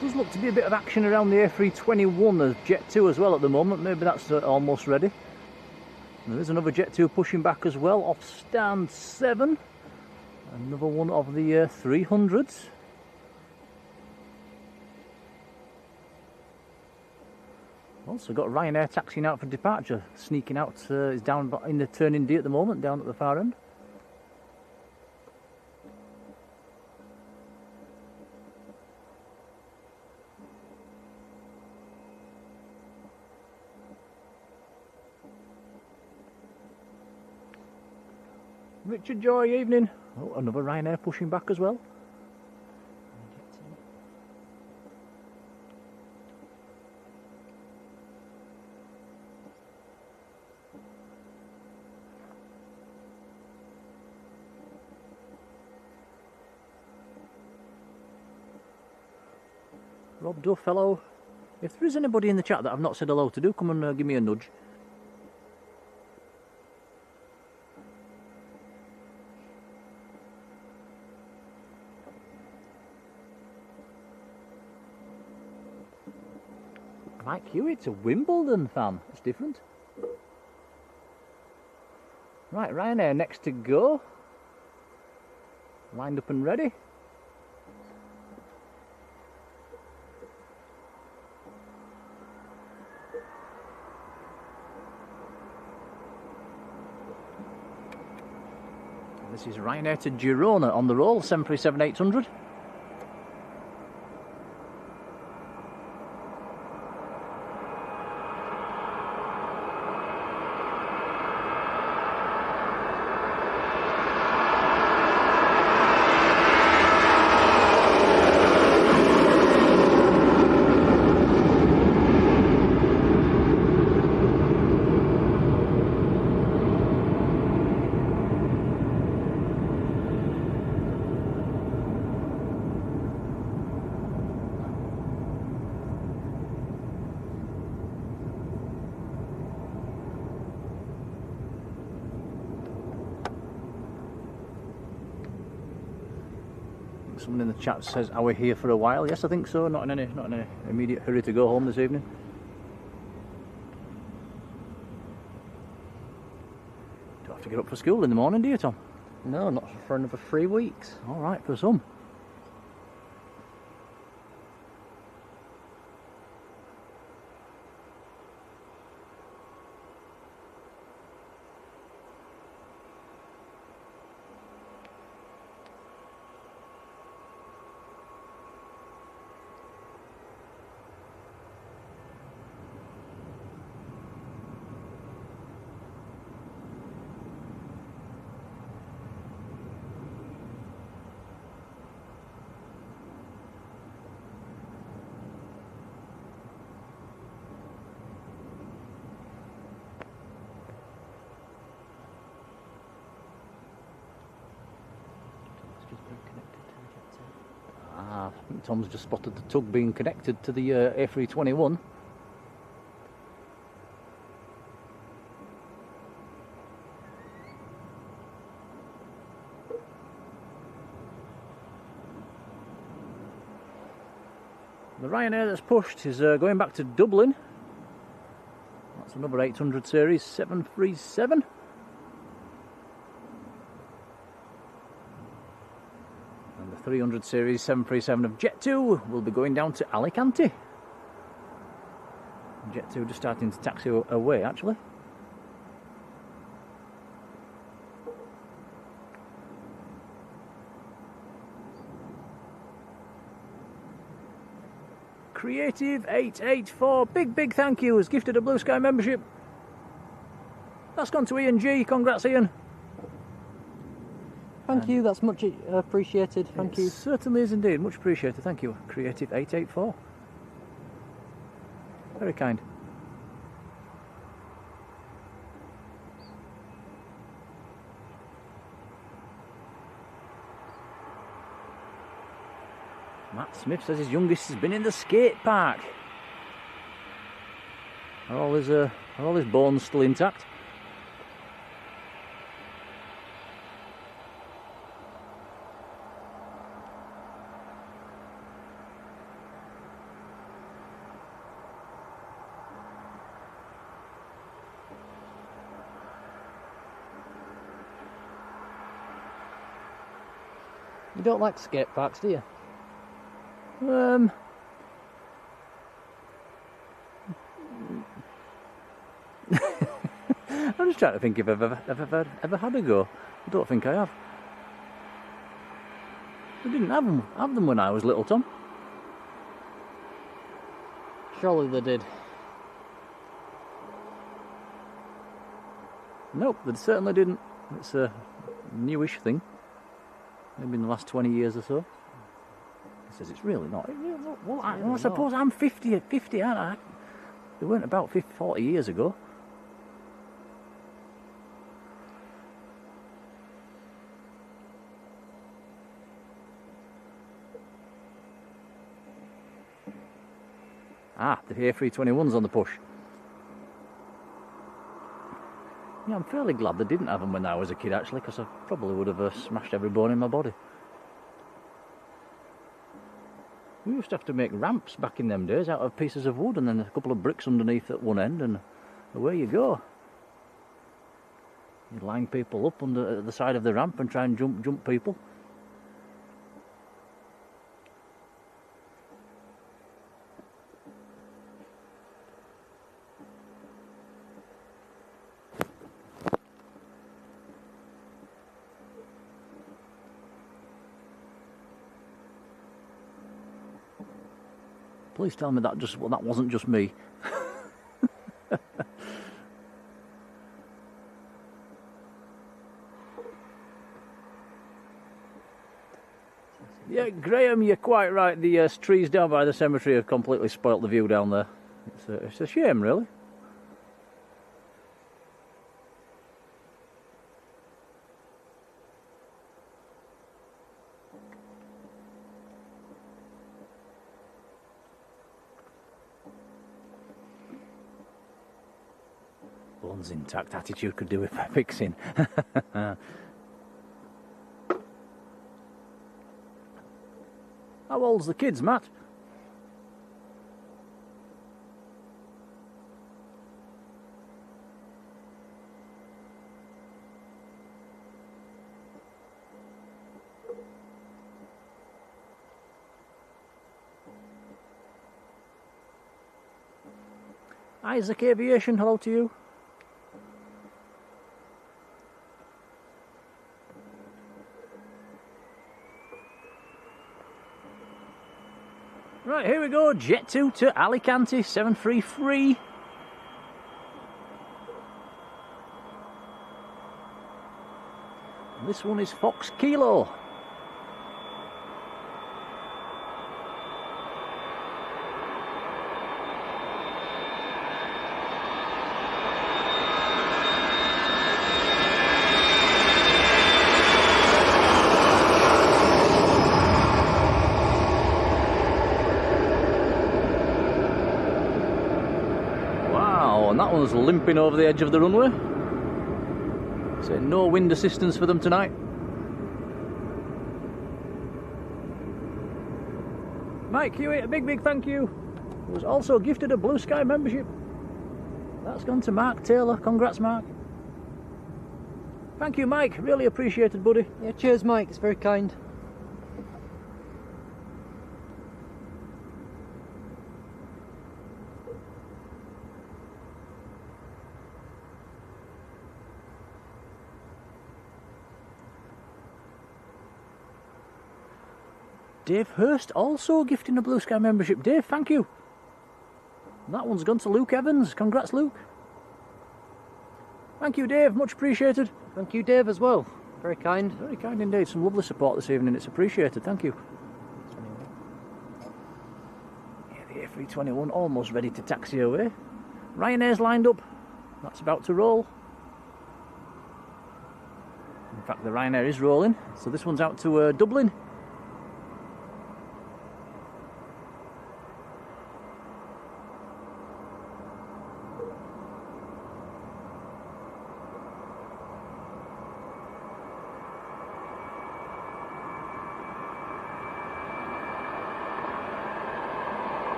Does look to be a bit of action around the A321, there's Jet2 as well at the moment, maybe that's almost ready. And there is another Jet2 pushing back as well, off stand 7. Another one of the 300s. Also got Ryanair taxiing out for departure, sneaking out, is down in the turning D at the moment, down at the far end. Richard Joy, evening. Oh, another Ryanair pushing back as well. Rob Duff, hello. If there is anybody in the chat that I've not said hello to, do come and give me a nudge. Mike Hewitt's a Wimbledon fan. That's different. Right, Ryanair next to go. Lined up and ready. This is Ryanair to Girona on the roll, 737-800. Someone in the chat says, are we here for a while? Yes, I think so. Not in any immediate hurry to go home this evening. Do I have to get up for school in the morning, do you, Tom? No, not for another 3 weeks. All right, for some. I think Tom's just spotted the tug being connected to the A321. The Ryanair that's pushed is going back to Dublin. That's another 800 series 737. And the 300 series 737 of Jet2 will be going down to Alicante. Jet2 just starting to taxi away actually. Creative 884, big thank you, has gifted a Blue Sky membership. That's gone to Ian G, congrats Ian. Thank you, that's much appreciated, thank you. Certainly is indeed, much appreciated, thank you. Creative 884. Very kind. Matt Smith says his youngest has been in the skate park. Are all his bones still intact? You don't like skate parks, do you? I'm just trying to think if I've ever had a go. I don't think I have. I didn't have them when I was little, Tom. Surely they did. Nope, they certainly didn't. It's a newish thing. Maybe in the last 20 years or so. He says it's really not. Well, I suppose I'm 50, aren't I? They weren't about 50, 40 years ago. Ah, the A321's on the push. Yeah, I'm fairly glad they didn't have them when I was a kid, actually, because I probably would have smashed every bone in my body. We used to have to make ramps back in them days out of pieces of wood and then a couple of bricks underneath at one end, and away you go. You line people up under the side of the ramp and try and jump people. Please tell me that wasn't just me. Yeah, Graham, you're quite right. The trees down by the cemetery have completely spoilt the view down there. It's a shame, really. Bones intact, attitude could do with fixing. How old's the kids, Matt? Isaac Aviation, hello to you. Right, here we go, Jet2 to Alicante, 733. This one is Fox Kilo. And that one's limping over the edge of the runway. So no wind assistance for them tonight. Mike Hewitt, a big thank you. He was also gifted a Blue Sky membership. That's gone to Mark Taylor. Congrats, Mark. Thank you, Mike. Really appreciated, buddy. Yeah, cheers, Mike. It's very kind. Dave Hurst also gifting a Blue Sky membership. Dave, thank you. And that one's gone to Luke Evans. Congrats, Luke. Thank you, Dave. Much appreciated. Thank you, Dave, as well. Very kind. Very kind indeed. Some lovely support this evening. It's appreciated. Thank you. Yeah, the A321 almost ready to taxi away. Ryanair's lined up. That's about to roll. In fact, the Ryanair is rolling. So this one's out to Dublin.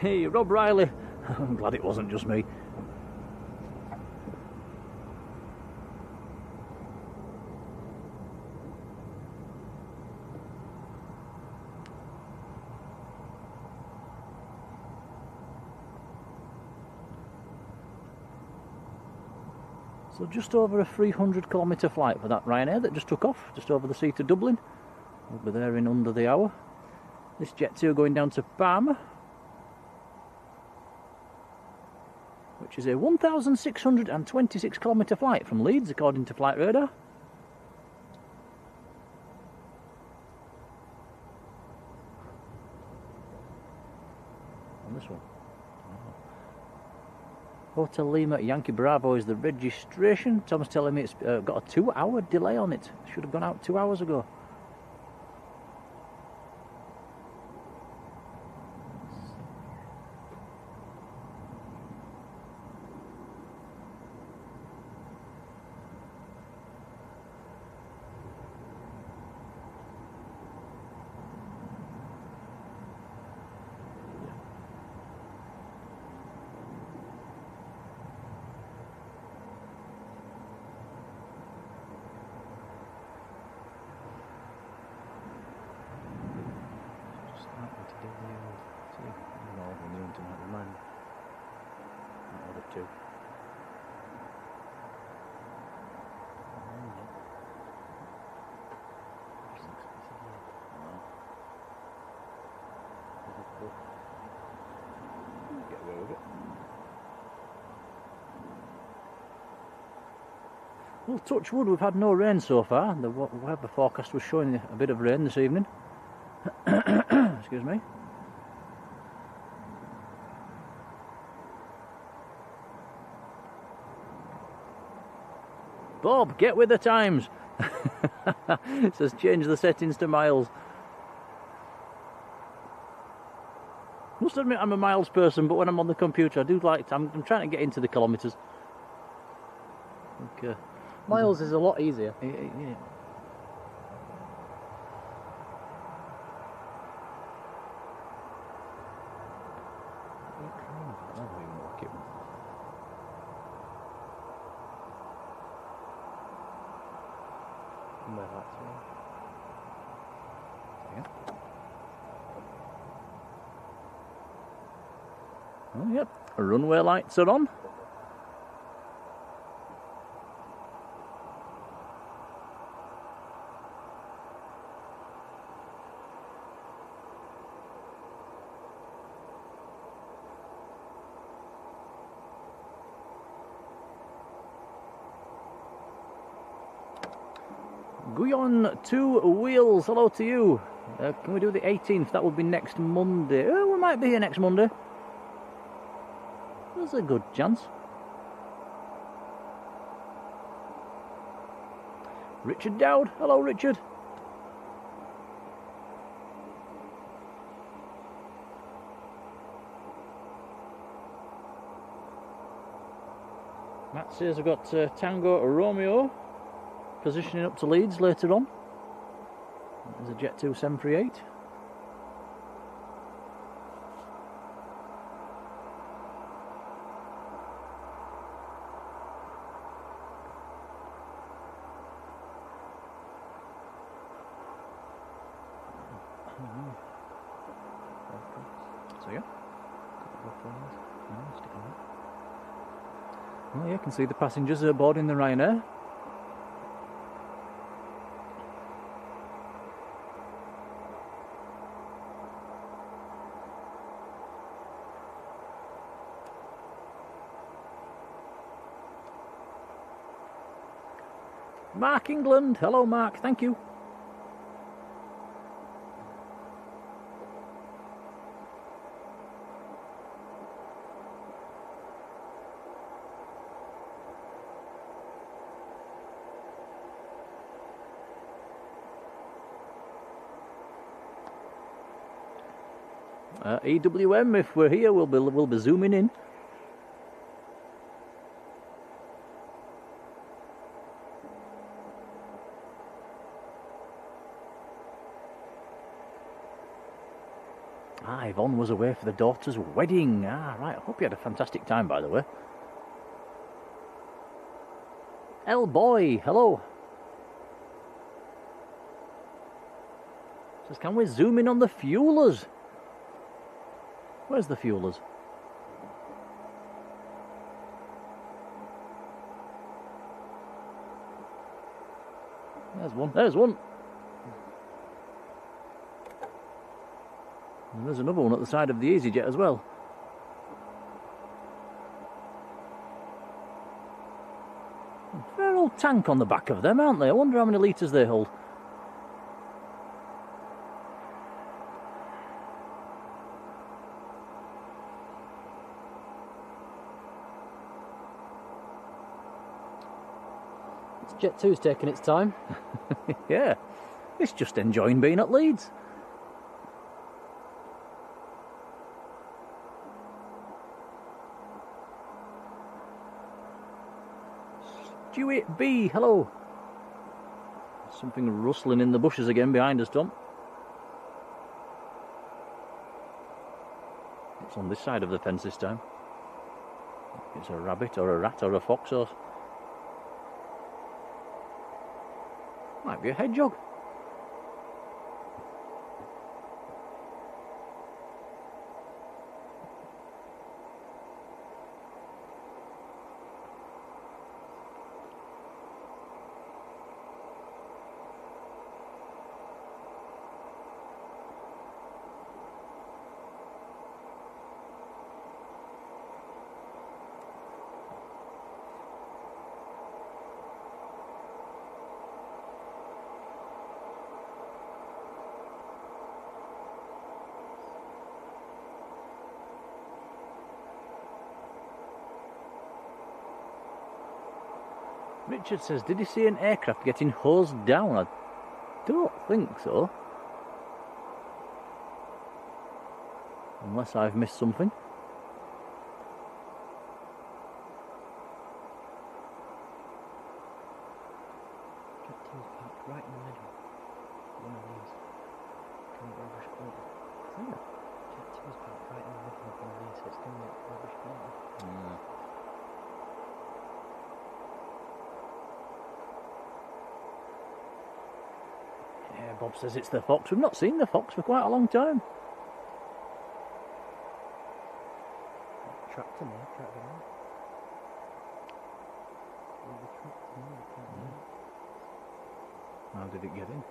Hey, Rob Riley. I'm glad it wasn't just me. So just over a 300-kilometre flight for that Ryanair that just took off, just over the sea to Dublin. We'll be there in under the hour. This Jet2 going down to Parma, which is a 1,626-kilometre flight from Leeds, according to Flight Radar. On this one. Hotel Lima Yankee Bravo is the registration. Tom's telling me it's got a 2-hour delay on it. Should have gone out 2 hours ago. Well, touch wood, we've had no rain so far. The weather forecast was showing a bit of rain this evening. Excuse me. Bob, get with the times. It says change the settings to miles. Must admit I'm a miles person, but when I'm on the computer I do like to, I'm trying to get into the kilometres. Okay. Miles is a lot easier. Yeah. Oh, yep, runway lights are on. Guyon 2 Wheels, hello to you. Can we do the 18th? That would be next Monday. Oh, we might be here next Monday. There's a good chance. Richard Dowd, hello Richard. Matt says I've got Tango Romeo positioning up to Leeds later on. There's a Jet2 738. So yeah. Oh yeah, you can see the passengers are boarding the Ryanair. Mark England, hello Mark, thank you. EWM, if we're here, we'll be zooming in. Ah, Yvonne was away for the daughter's wedding. Ah, right. I hope you had a fantastic time, by the way. El Boy, hello. Says, can we zoom in on the fuelers? Where's the fuelers? There's one. There's one. And there's another one at the side of the EasyJet as well. A fair old tank on the back of them, aren't they? I wonder how many litres they hold. Jet2's taking its time. Yeah, it's just enjoying being at Leeds. Stuart B, hello. Something rustling in the bushes again behind us, Tom. It's on this side of the fence this time. It's a rabbit or a rat or a fox or... might be a hedgehog. Richard says, did you see an aircraft getting hosed down? I don't think so. Unless I've missed something. Jet2's parked right in the middle. One of these. Can we rubbish quarter? Jet2's parked right in the middle of one of these, so it's going to make rubbish quarter. Yeah, Bob says it's the fox. We've not seen the fox for quite a long time. Trapped in there, trapped in there. How did it get in?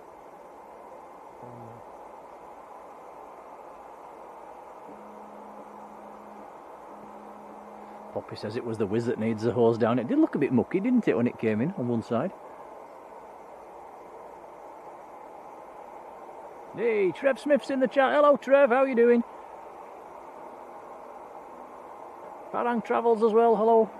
Poppy says it was the Wizz that needs the hose down. It did look a bit mucky, didn't it, when it came in on one side? Hey, Trev Smith's in the chat. Hello, Trev. How you doing? Parang Travels as well. Hello.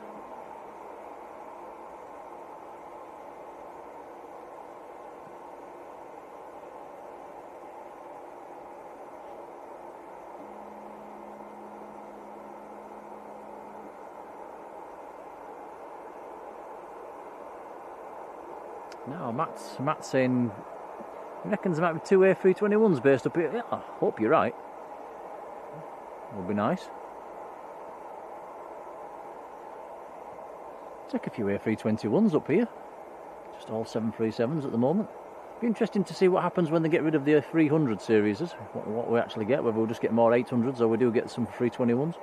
Now, Matt's saying he reckons there might be 2 A321s based up here. Yeah, I hope you're right. Would be nice. Take a few A321s up here. Just all 737s at the moment. Be interesting to see what happens when they get rid of the 300 series. What we actually get, whether we'll just get more 800s or we do get some 321s.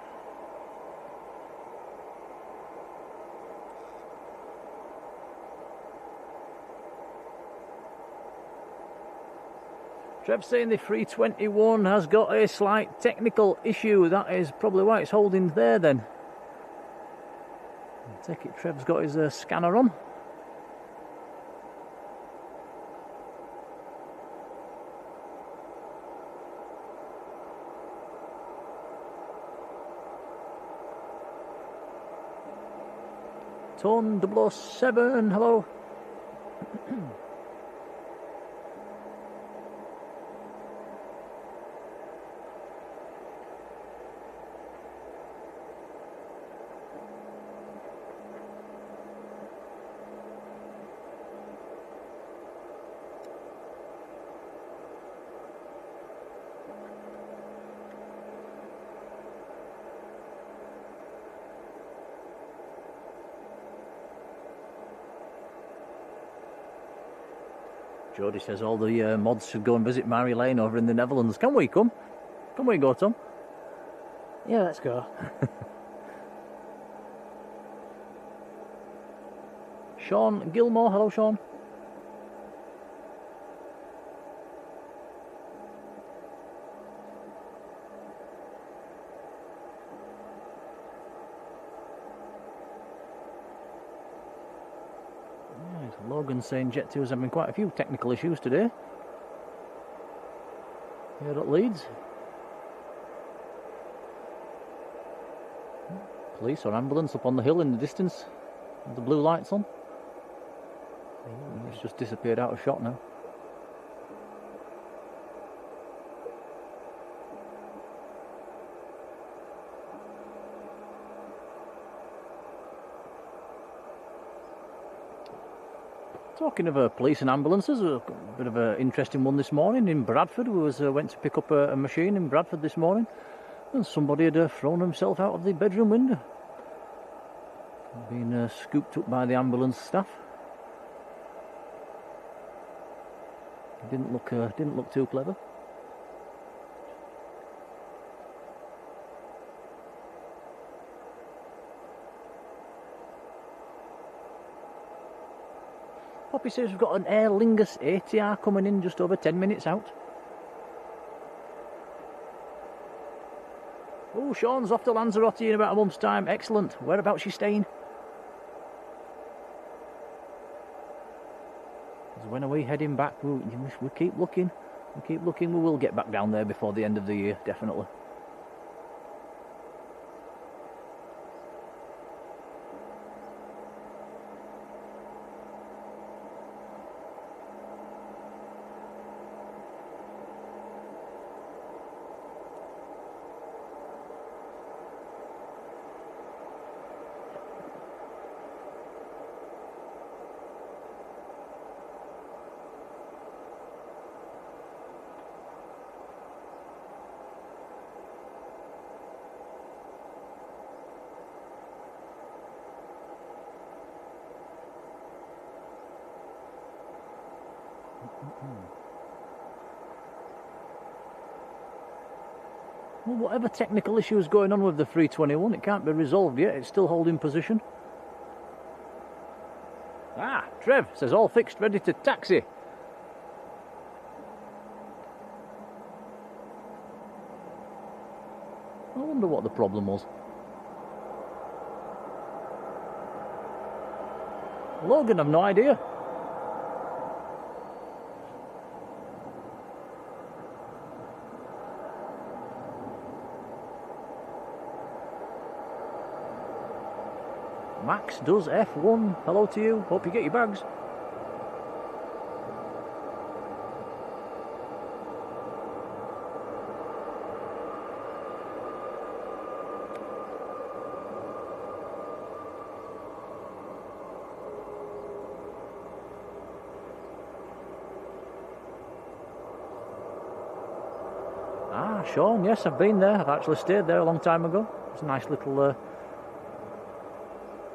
Trev saying the 321 has got a slight technical issue. That is probably why it's holding there then. I take it Trev's got his scanner on. Tone 007, hello. Jodie says all the mods should go and visit Marjolein over in the Netherlands. Can we come? Can we go, Tom? Yeah, let's go. Sean Gilmore, hello Sean. Logan saying Jet2 is having quite a few technical issues today here at Leeds. Police or ambulance up on the hill in the distance with the blue lights on. It's just disappeared out of shot now. Talking of police and ambulances, a bit of an interesting one this morning in Bradford. We went to pick up a machine in Bradford this morning, and somebody had thrown himself out of the bedroom window. Been scooped up by the ambulance staff. Didn't look too clever. Poppy says we've got an Aer Lingus ATR coming in just over 10 minutes out. Oh, Sean's off to Lanzarote in about a month's time. Excellent. Whereabouts you staying? When are we heading back? We keep looking. We keep looking. We will get back down there before the end of the year, definitely. Well, whatever technical issue is going on with the 321, it can't be resolved yet. It's still holding position. Ah, Trev says all fixed, ready to taxi. I wonder what the problem was. Logan, I've no idea. Max does F1. Hello to you. Hope you get your bags. Ah, Sean, yes, I've been there. I've actually stayed there a long time ago. It's a nice little...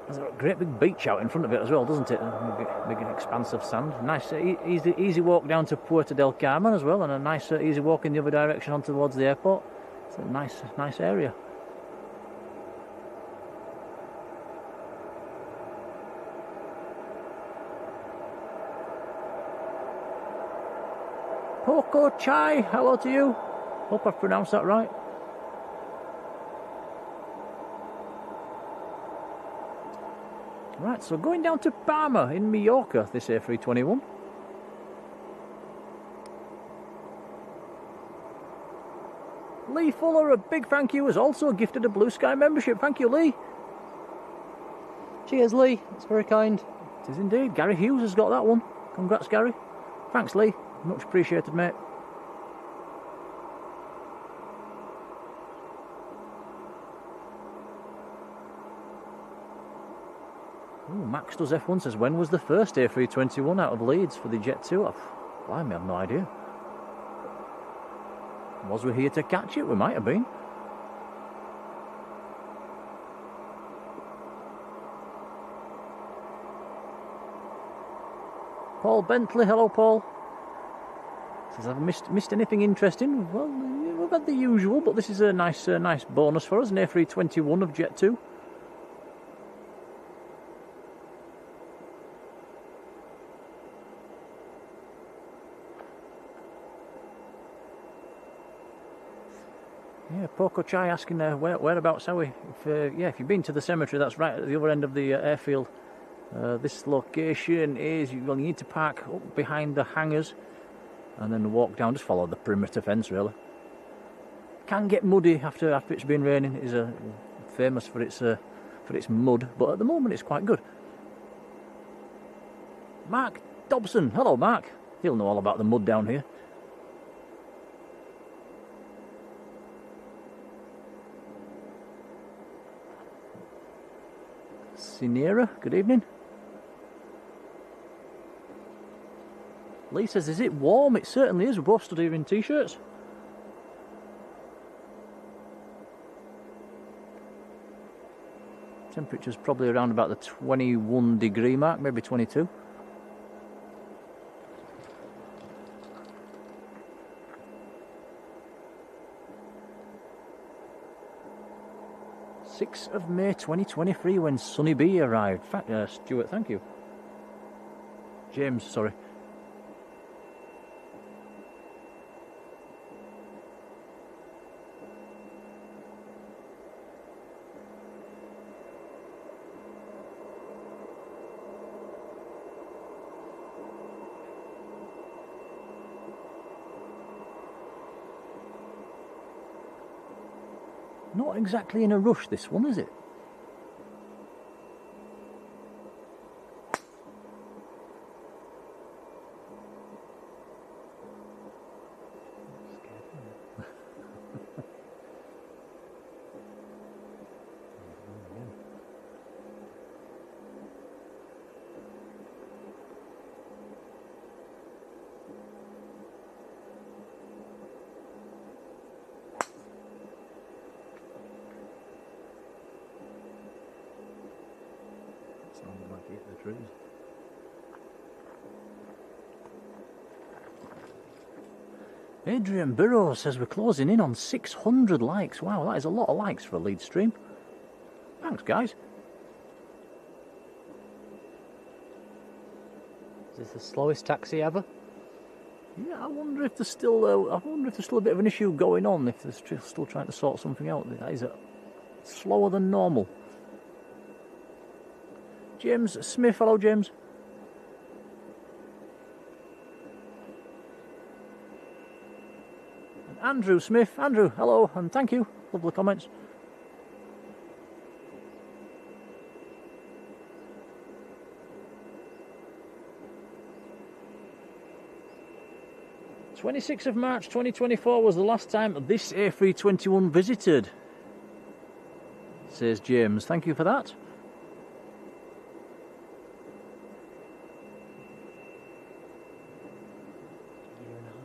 there's a great big beach out in front of it as well, doesn't it? A big expanse of sand. Nice, easy walk down to Puerto del Carmen as well, and a nice, easy walk in the other direction on towards the airport. It's a nice area. Poco Chai, hello to you. Hope I've pronounced that right. Right, so going down to Palma in Mallorca, this A321. Lee Fuller, a big thank you, has also gifted a Blue Sky membership. Thank you, Lee. Cheers, Lee. That's very kind. It is indeed. Gary Hughes has got that one. Congrats, Gary. Thanks, Lee. Much appreciated, mate. Ooh, Max does F1 says, when was the first A321 out of Leeds for the Jet2? Blimey, I've no idea. Was we here to catch it? We might have been. Paul Bentley, hello Paul. Says, I've missed anything interesting? Well, we've had the usual, but this is a nice bonus for us, an A321 of Jet2. Yeah, Poco Chai asking whereabouts are we? If you've been to the cemetery, that's right at the other end of the airfield. This location is, you need to park up behind the hangars and then walk down, just follow the perimeter fence really. Can get muddy after it's been raining. It is famous for its mud, but at the moment it's quite good. Mark Dobson, hello Mark. He'll know all about the mud down here. Sinera, good evening. Lee says, is it warm? It certainly is. We're both stood here in t-shirts. Temperature's probably around about the 21 degree mark, maybe 22. of May 2023 when Sunny B arrived. Stuart, thank you. James, sorry. Not exactly in a rush, this one, is it? Adrian Burrows says we're closing in on 600 likes. Wow, that is a lot of likes for a Leeds stream. Thanks, guys. Is this the slowest taxi ever? Yeah, I wonder if there's still a bit of an issue going on. If they're still trying to sort something out. That is slower than normal. James Smith, hello James. And Andrew Smith, Andrew, hello and thank you. Lovely comments. 26th of March 2024 was the last time this A321 visited, says James. Thank you for that. Year and a half.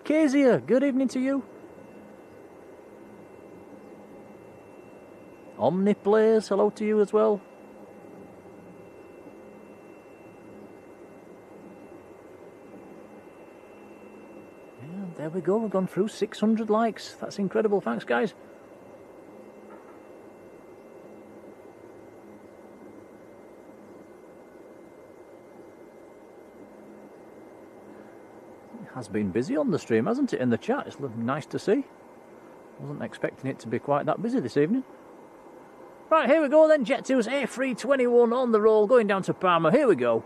Kezia, good evening to you. Omniplays, hello to you as well. Yeah, there we go, we've gone through 600 likes. That's incredible, thanks guys. Has been busy on the stream, hasn't it, in the chat? It's nice to see. Wasn't expecting it to be quite that busy this evening. Right, here we go then. Jet2's A321 on the roll, going down to Parma. Here we go.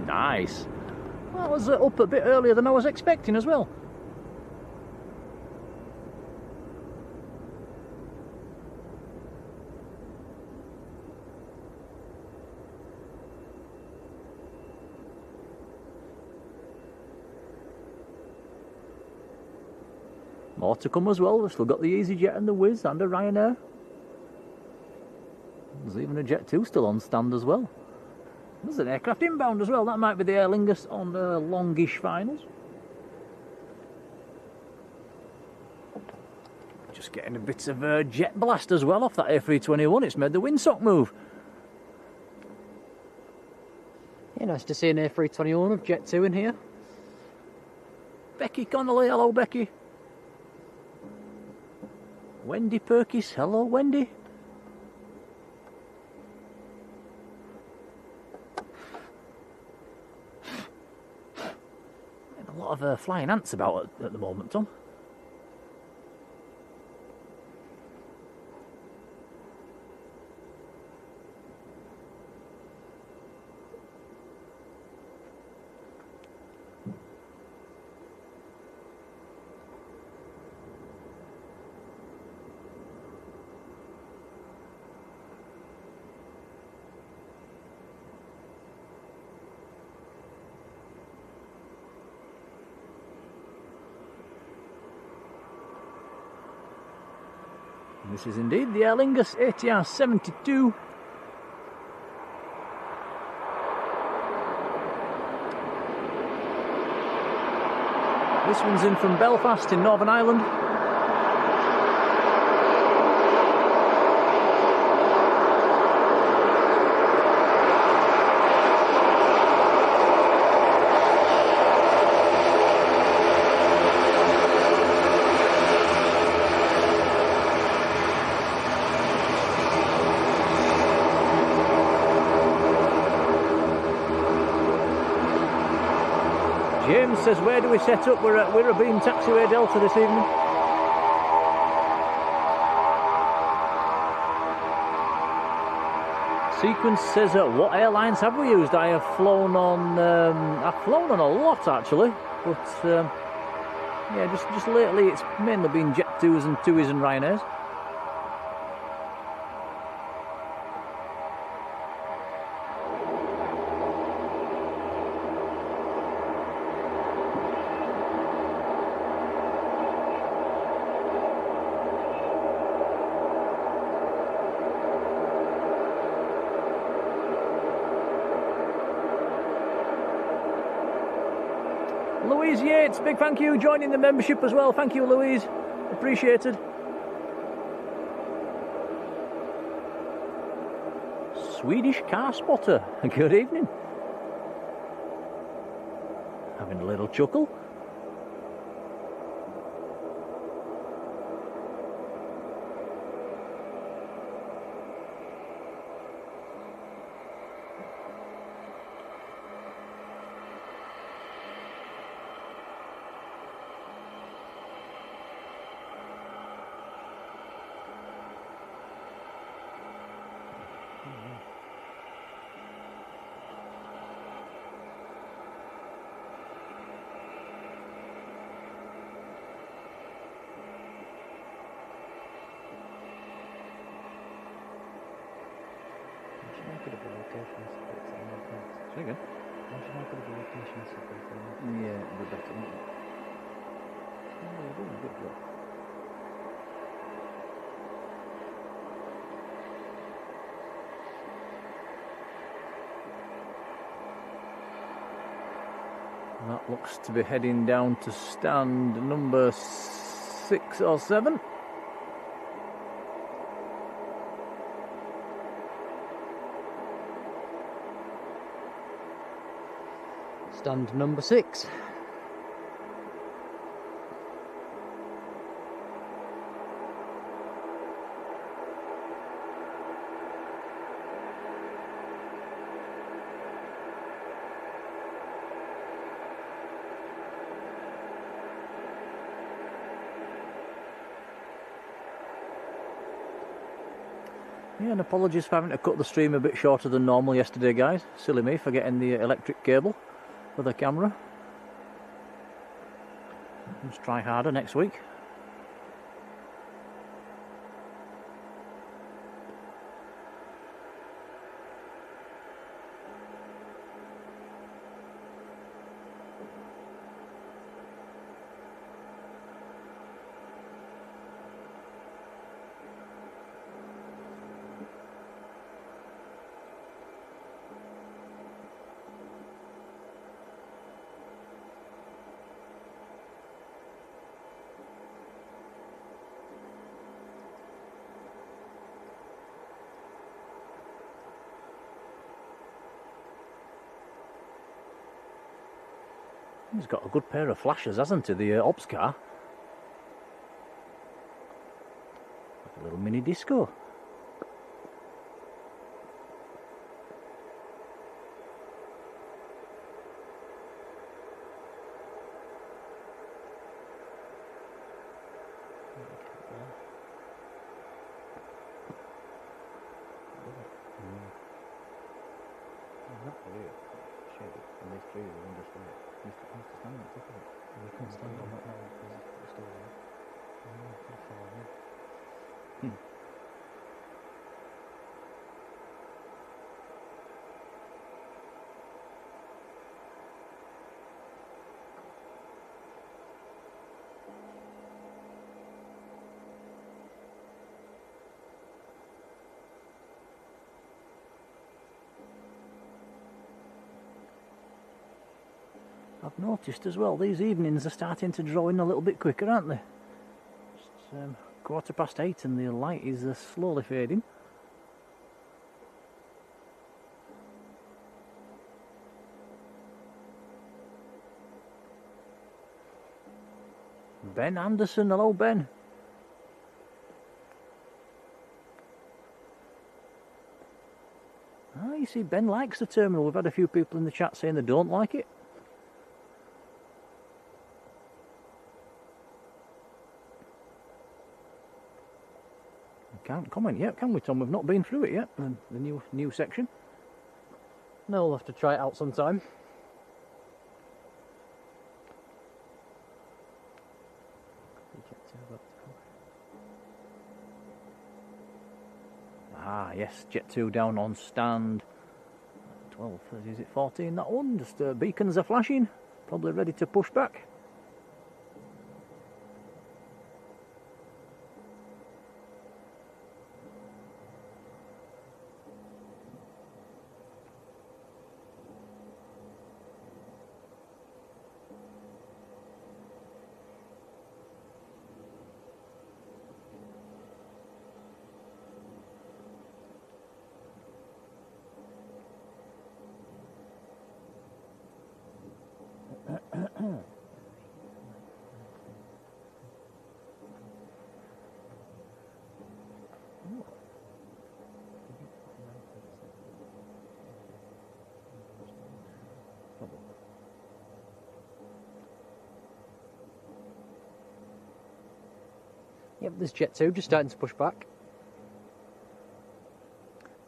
Nice. Well, I was up a bit earlier than I was expecting as well. More to come as well. We've still got the EasyJet and the Wizz and a Ryanair. There's even a Jet2 still on stand as well. There's an aircraft inbound as well. That might be the Aer Lingus on the longish finals. Just getting a bit of jet blast as well off that A321. It's made the windsock move. Yeah, nice to see an A321 of Jet2 in here. Becky Connolly, hello Becky. Wendy Perkis, hello Wendy. A lot of flying ants about at the moment, Tom. This is indeed the Aer Lingus ATR 72. This one's in from Belfast in Northern Ireland. James says, where do we set up? We're at Wirrabeen Taxiway Delta this evening. Sequence says, what airlines have we used? I have flown on a lot actually, but yeah, just lately it's mainly been Jet2s and TUIs and Ryanairs. Louise Yates, big thank you, joining the membership as well. Thank you, Louise. Appreciated. Swedish car spotter, good evening. Having a little chuckle. Say again? Yeah, it'd be better, wouldn't it? Oh, you're doing a good job. That looks to be heading down to stand number 6 or 7. Stand number 6. Yeah, and apologies for having to cut the stream a bit shorter than normal yesterday, guys. Silly me for getting the electric cable for the camera. Let's try harder next week. He's got a good pair of flashers, hasn't he, the ops car? Like a little mini disco. I've noticed as well, these evenings are starting to draw in a little bit quicker, aren't they? It's 8:15 and the light is slowly fading. Ben Anderson, hello Ben. Ah, you see, Ben likes the terminal. We've had a few people in the chat saying they don't like it. Can't comment yet, can we, Tom? We've not been through it yet, the new section. No, we'll have to try it out sometime. Ah, yes, Jet2 down on stand 12, is it 14, that one? Just beacons are flashing, probably ready to push back. Yep, there's Jet2 just starting to push back.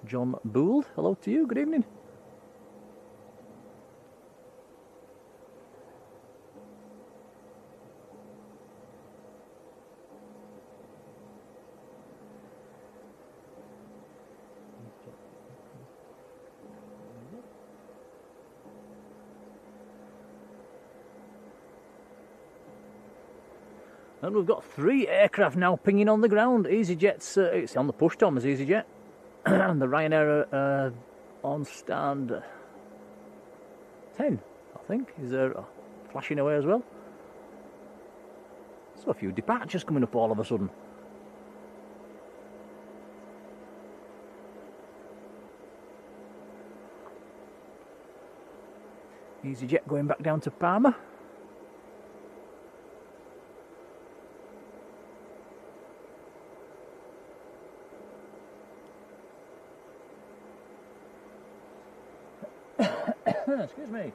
John Bould, hello to you, good evening. And we've got 3 aircraft now pinging on the ground. EasyJet's, it's on the push, Tom, as EasyJet. And the Ryanair on stand 10, I think, is there flashing away as well. So a few departures coming up all of a sudden. EasyJet going back down to Palma. Excuse me.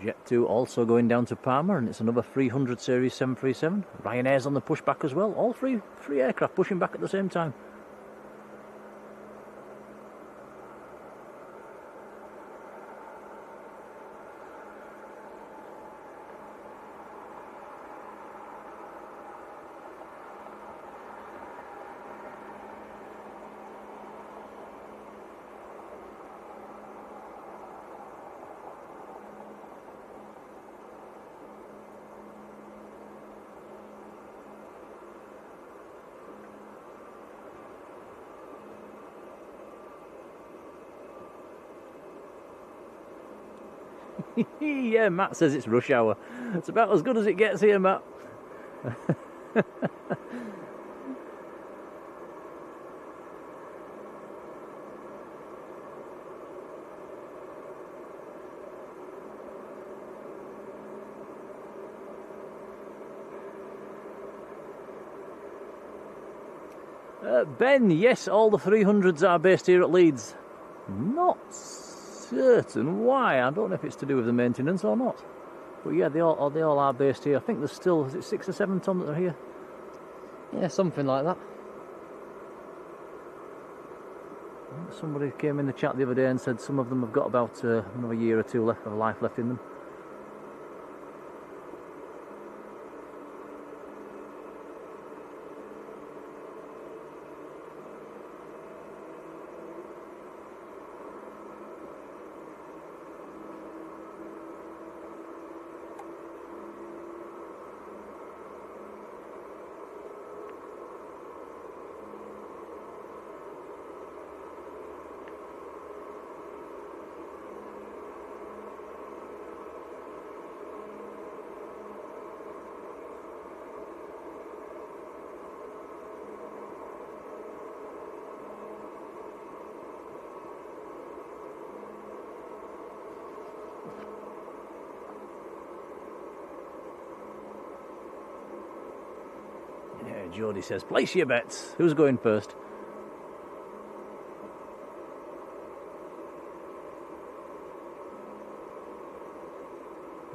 Jet2 also going down to Palma, and it's another 300 series 737. Ryanair's on the pushback as well. All three aircraft pushing back at the same time. Yeah, Matt says it's rush hour. It's about as good as it gets here, Matt. Ben, yes, all the 300s are based here at Leeds. Not certain why. I don't know if it's to do with the maintenance or not. But yeah, they all are based here. I think there's still, is it 6 or 7 ton that are here? Yeah, something like that. Somebody came in the chat the other day and said some of them have got about another year or 2 left of life left in them. Jodie says, place your bets. Who's going first?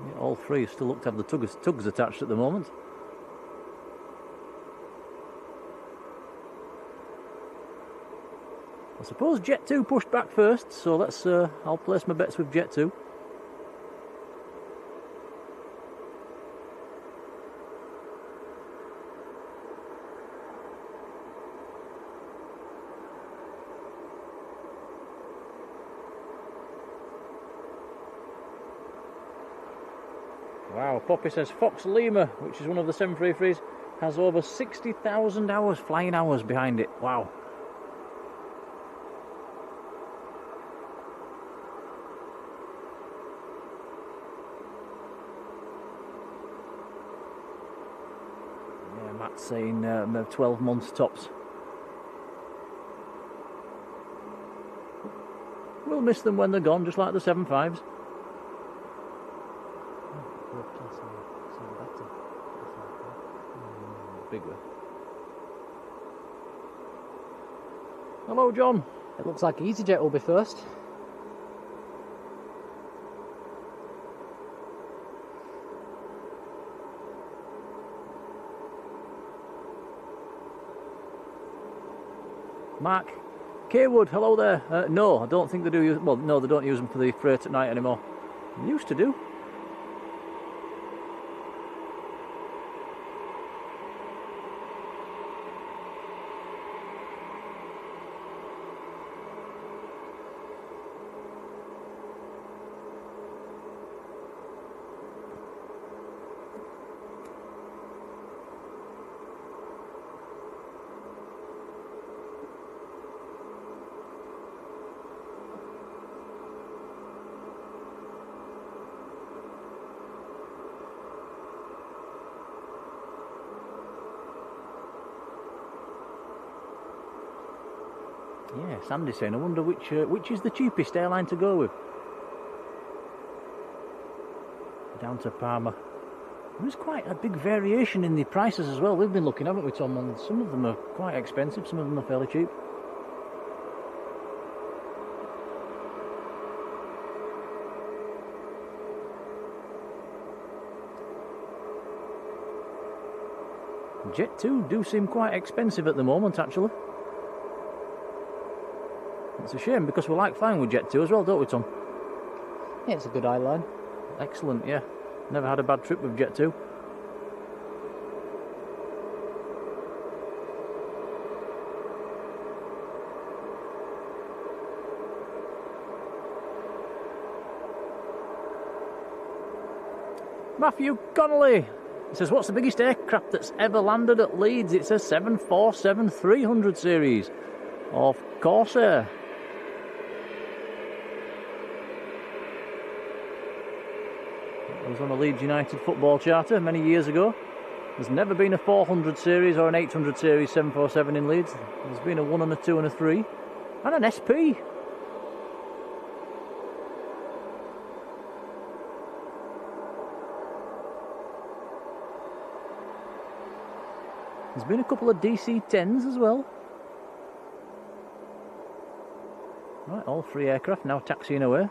Yeah, all 3 still look to have the tugs attached at the moment. I suppose Jet2 pushed back first, so let's. I'll place my bets with Jet2. Wow, Poppy says Fox Lima, which is one of the 733s, has over 60,000 hours, flying hours behind it. Wow. Yeah, Matt's saying 12 months tops. We'll miss them when they're gone, just like the 75s. Bigger. Hello, John. It looks like EasyJet will be first. Mark Kaywood, hello there. No, I don't think they do use. Well, no, they don't use them for the freight at night anymore. They used to do. Yeah, Sandy's saying, I wonder which is the cheapest airline to go with. Down to Parma. There's quite a big variation in the prices as well. We've been looking, haven't we, Tom? And some of them are quite expensive, some of them are fairly cheap. Jet2 do seem quite expensive at the moment, actually. It's a shame because we like flying with Jet2 as well, don't we, Tom? Yeah, it's a good airline. Excellent, yeah. Never had a bad trip with Jet2. Matthew Connolly says, what's the biggest aircraft that's ever landed at Leeds? It says 747-300 series of Corsair. It was on a Leeds United football charter many years ago. There's never been a 400 series or an 800 series 747 in Leeds. There's been a 1 and a 2 and a 3 and an SP. There's been a couple of DC-10s as well. Right, all 3 aircraft now taxiing away.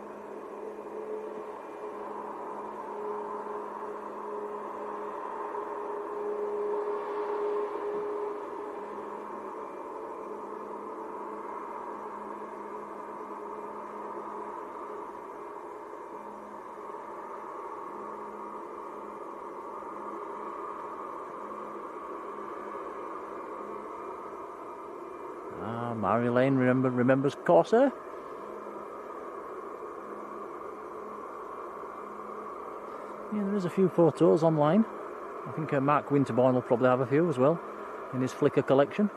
Marjolein remembers Corsair. Yeah, there is a few photos online. I think Mark Winterbourne will probably have a few as well in his Flickr collection.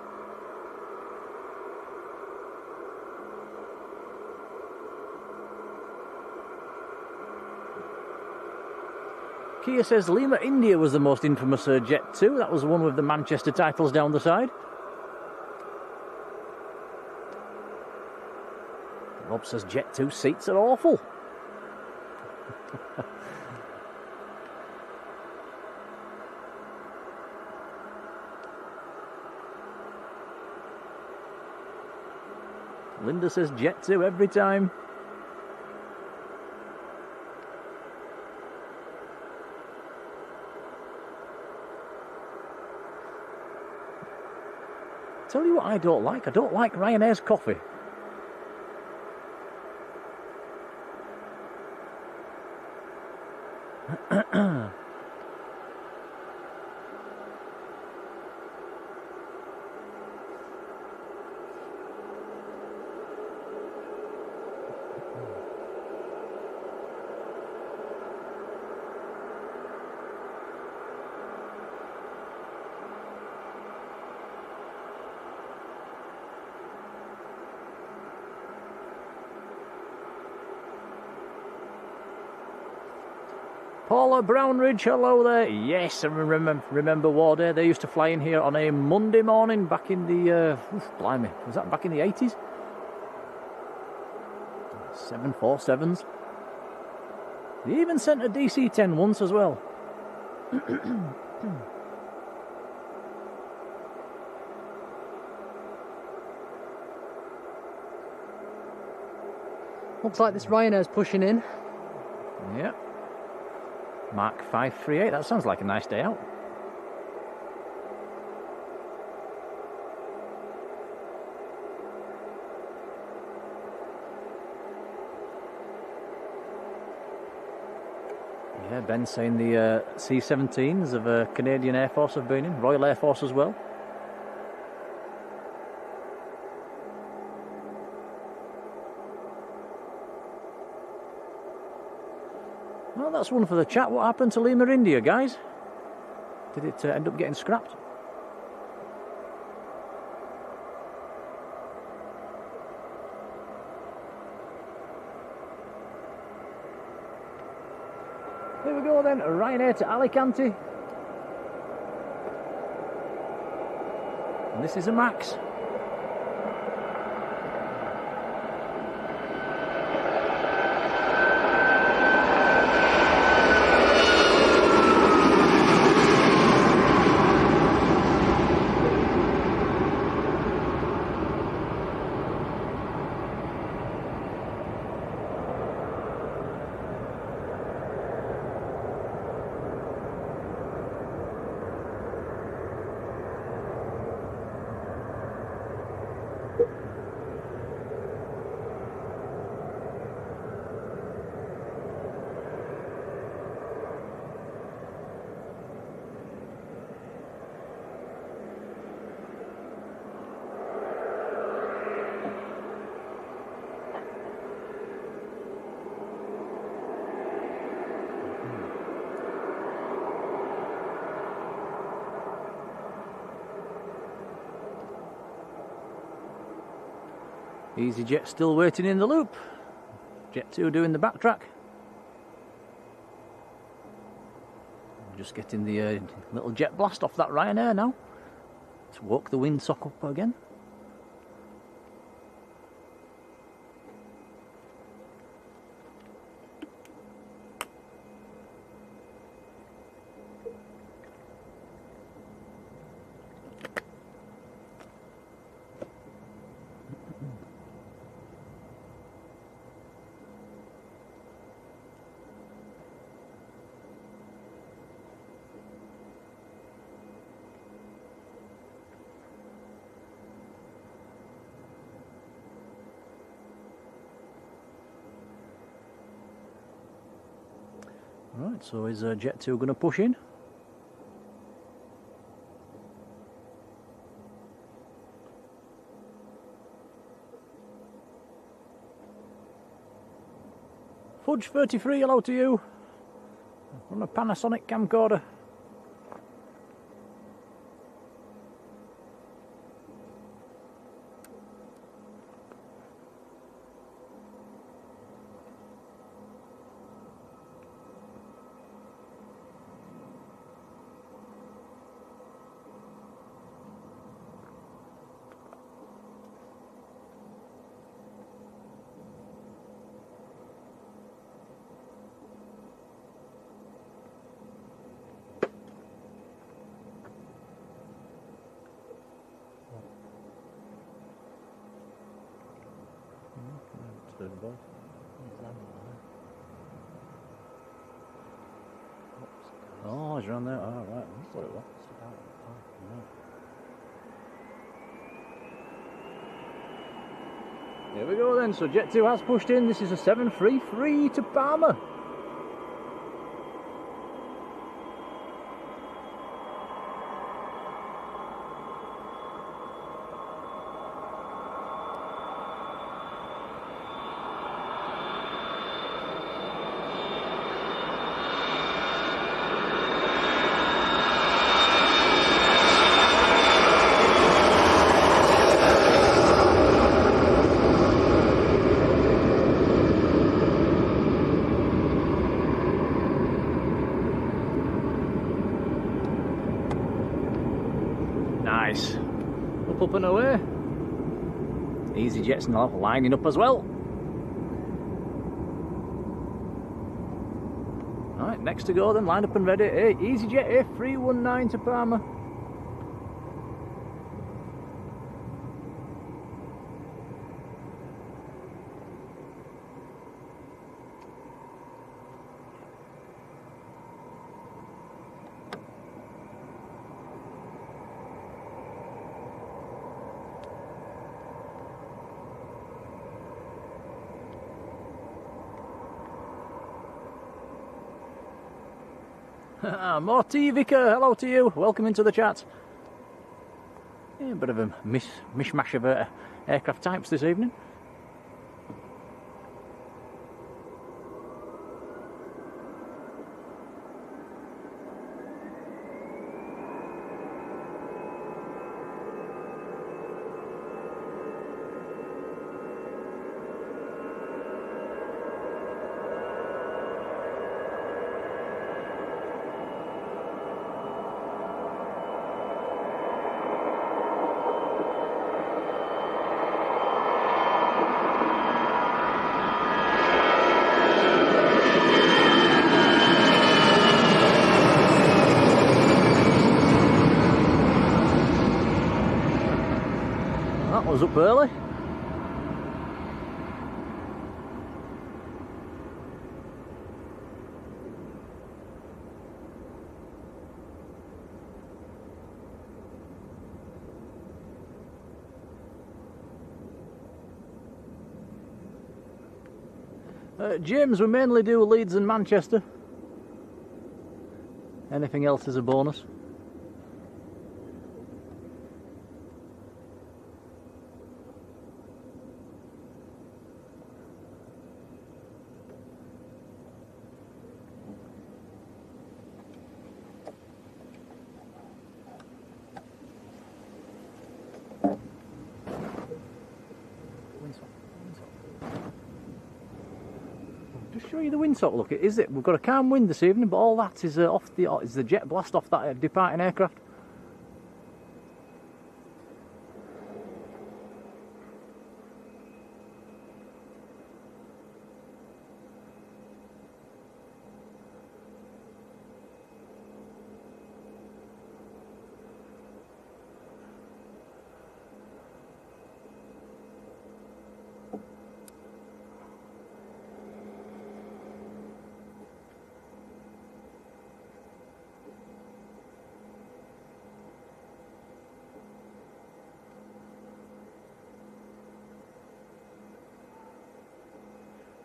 Kia says Lima India was the most infamous Jet2. That was the one with the Manchester titles down the side. Rob says Jet2 seats are awful. Linda says Jet2 every time. Tell you what I don't like. I don't like Ryanair's coffee. Paula Brownridge, hello there. Yes, I remember Warday. They used to fly in here on a Monday morning back in the... blimey, was that back in the 80s? 747s. They even sent a DC-10 once as well. Looks like this Ryanair's pushing in. Yep. Mark 538, that sounds like a nice day out. Yeah, Ben's saying the C-17s of Canadian Air Force have been in, Royal Air Force as well. Well, that's one for the chat. What happened to Lima India, guys? Did it end up getting scrapped? Here we go then, Ryanair to Alicante. And this is a Max. EasyJet still waiting in the loop. Jet2 doing the backtrack. Just getting the little jet blast off that Ryanair now. To woke the windsock up again. Right, so is Jet2 going to push in? Fudge33, hello to you. From a Panasonic camcorder. Oh, he's around there. Oh, right. That's what it was. Here we go then. So Jet2 has pushed in. This is a 733 to Palmer. Nice. Up and away. EasyJet's now lining up as well. Right, next to go then, line up and ready. EasyJet A319 to Palmer. Morty Vicar, hello to you. Welcome into the chat. Yeah, a bit of a mishmash of aircraft types this evening. That was up early. James, we mainly do Leeds and Manchester. Anything else is a bonus. Just show you the windsock. Look, is it? We've got a calm wind this evening, but all that is is the jet blast off that departing aircraft.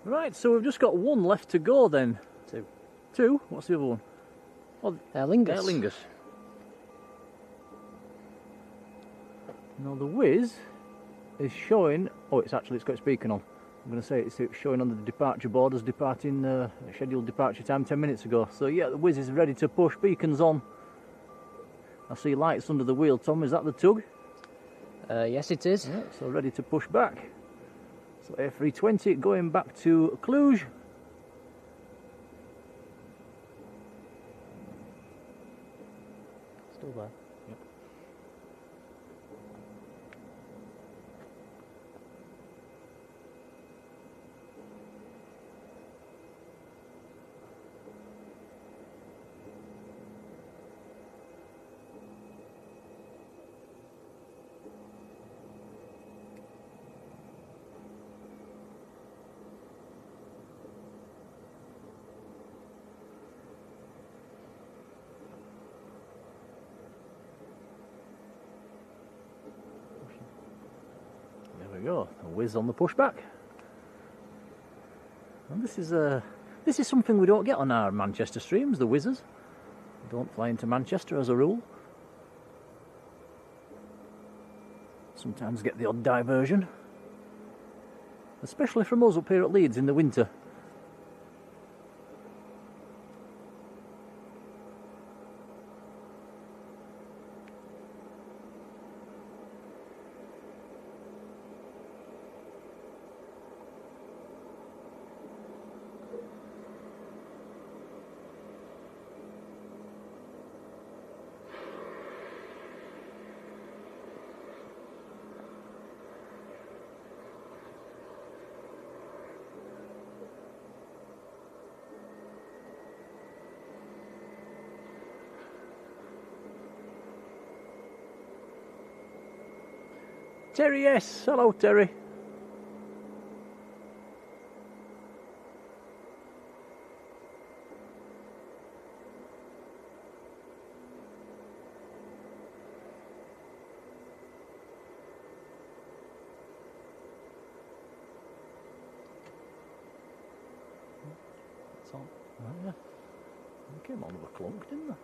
Right, so we've just got one left to go then. Two. Two? What's the other one? Oh, Aer Lingus. Aer Lingus. Now the Wizz is showing. Oh, it's got its beacon on. I'm going to say it's showing on the departure board as departing scheduled departure time 10 minutes ago. So yeah, the Wizz is ready to push. Beacons on. I see lights under the wheel. Tom, is that the tug? Yes, it is. Yeah, so ready to push back. So A320 going back to Cluj. Still there. Yep. There we go, a Wizz on the pushback. And this is something we don't get on our Manchester streams, the Wizzers. We don't fly into Manchester as a rule. Sometimes get the odd diversion. Especially from us up here at Leeds in the winter. Terry, yes. Hello, Terry. It's on. Right, yeah. They came on with a clunk, didn't they?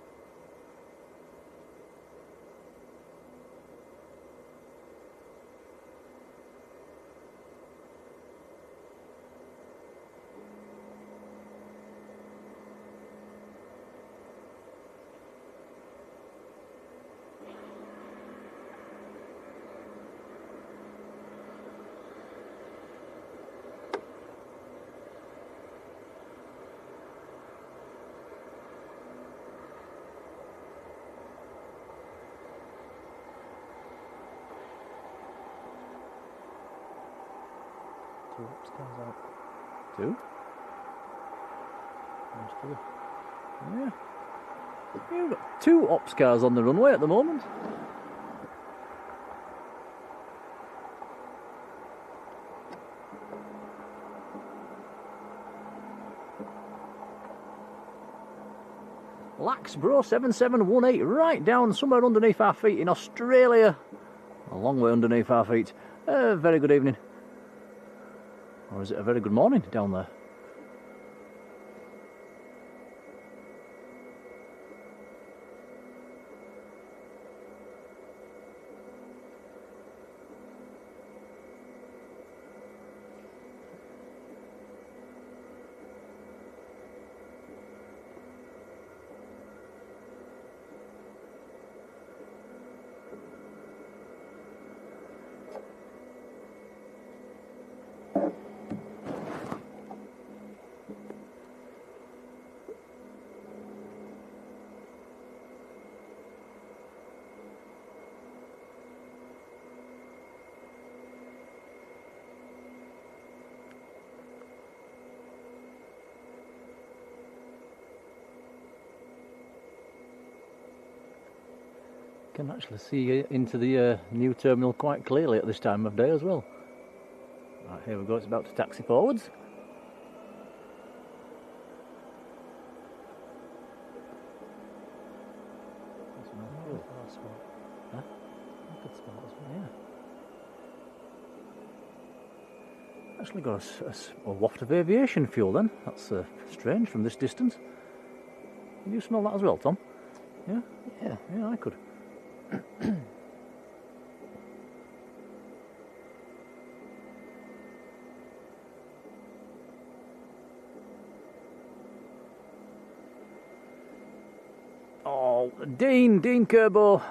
Two upstairs out. Two? Nice two. Yeah. You've got two ops cars on the runway at the moment. Lax Bro 7718 right down somewhere underneath our feet in Australia. A long way underneath our feet. Very good evening. Or is it a very good morning down there? Can actually see into the new terminal quite clearly at this time of day as well. Right, here we go, it's about to taxi forwards. That's a nice fuel. Huh? Good spot as well. Yeah. Actually got a waft of aviation fuel then. That's strange from this distance. Can you smell that as well, Tom? Yeah? Yeah. Yeah, I could. Oh, Dean Kerbo.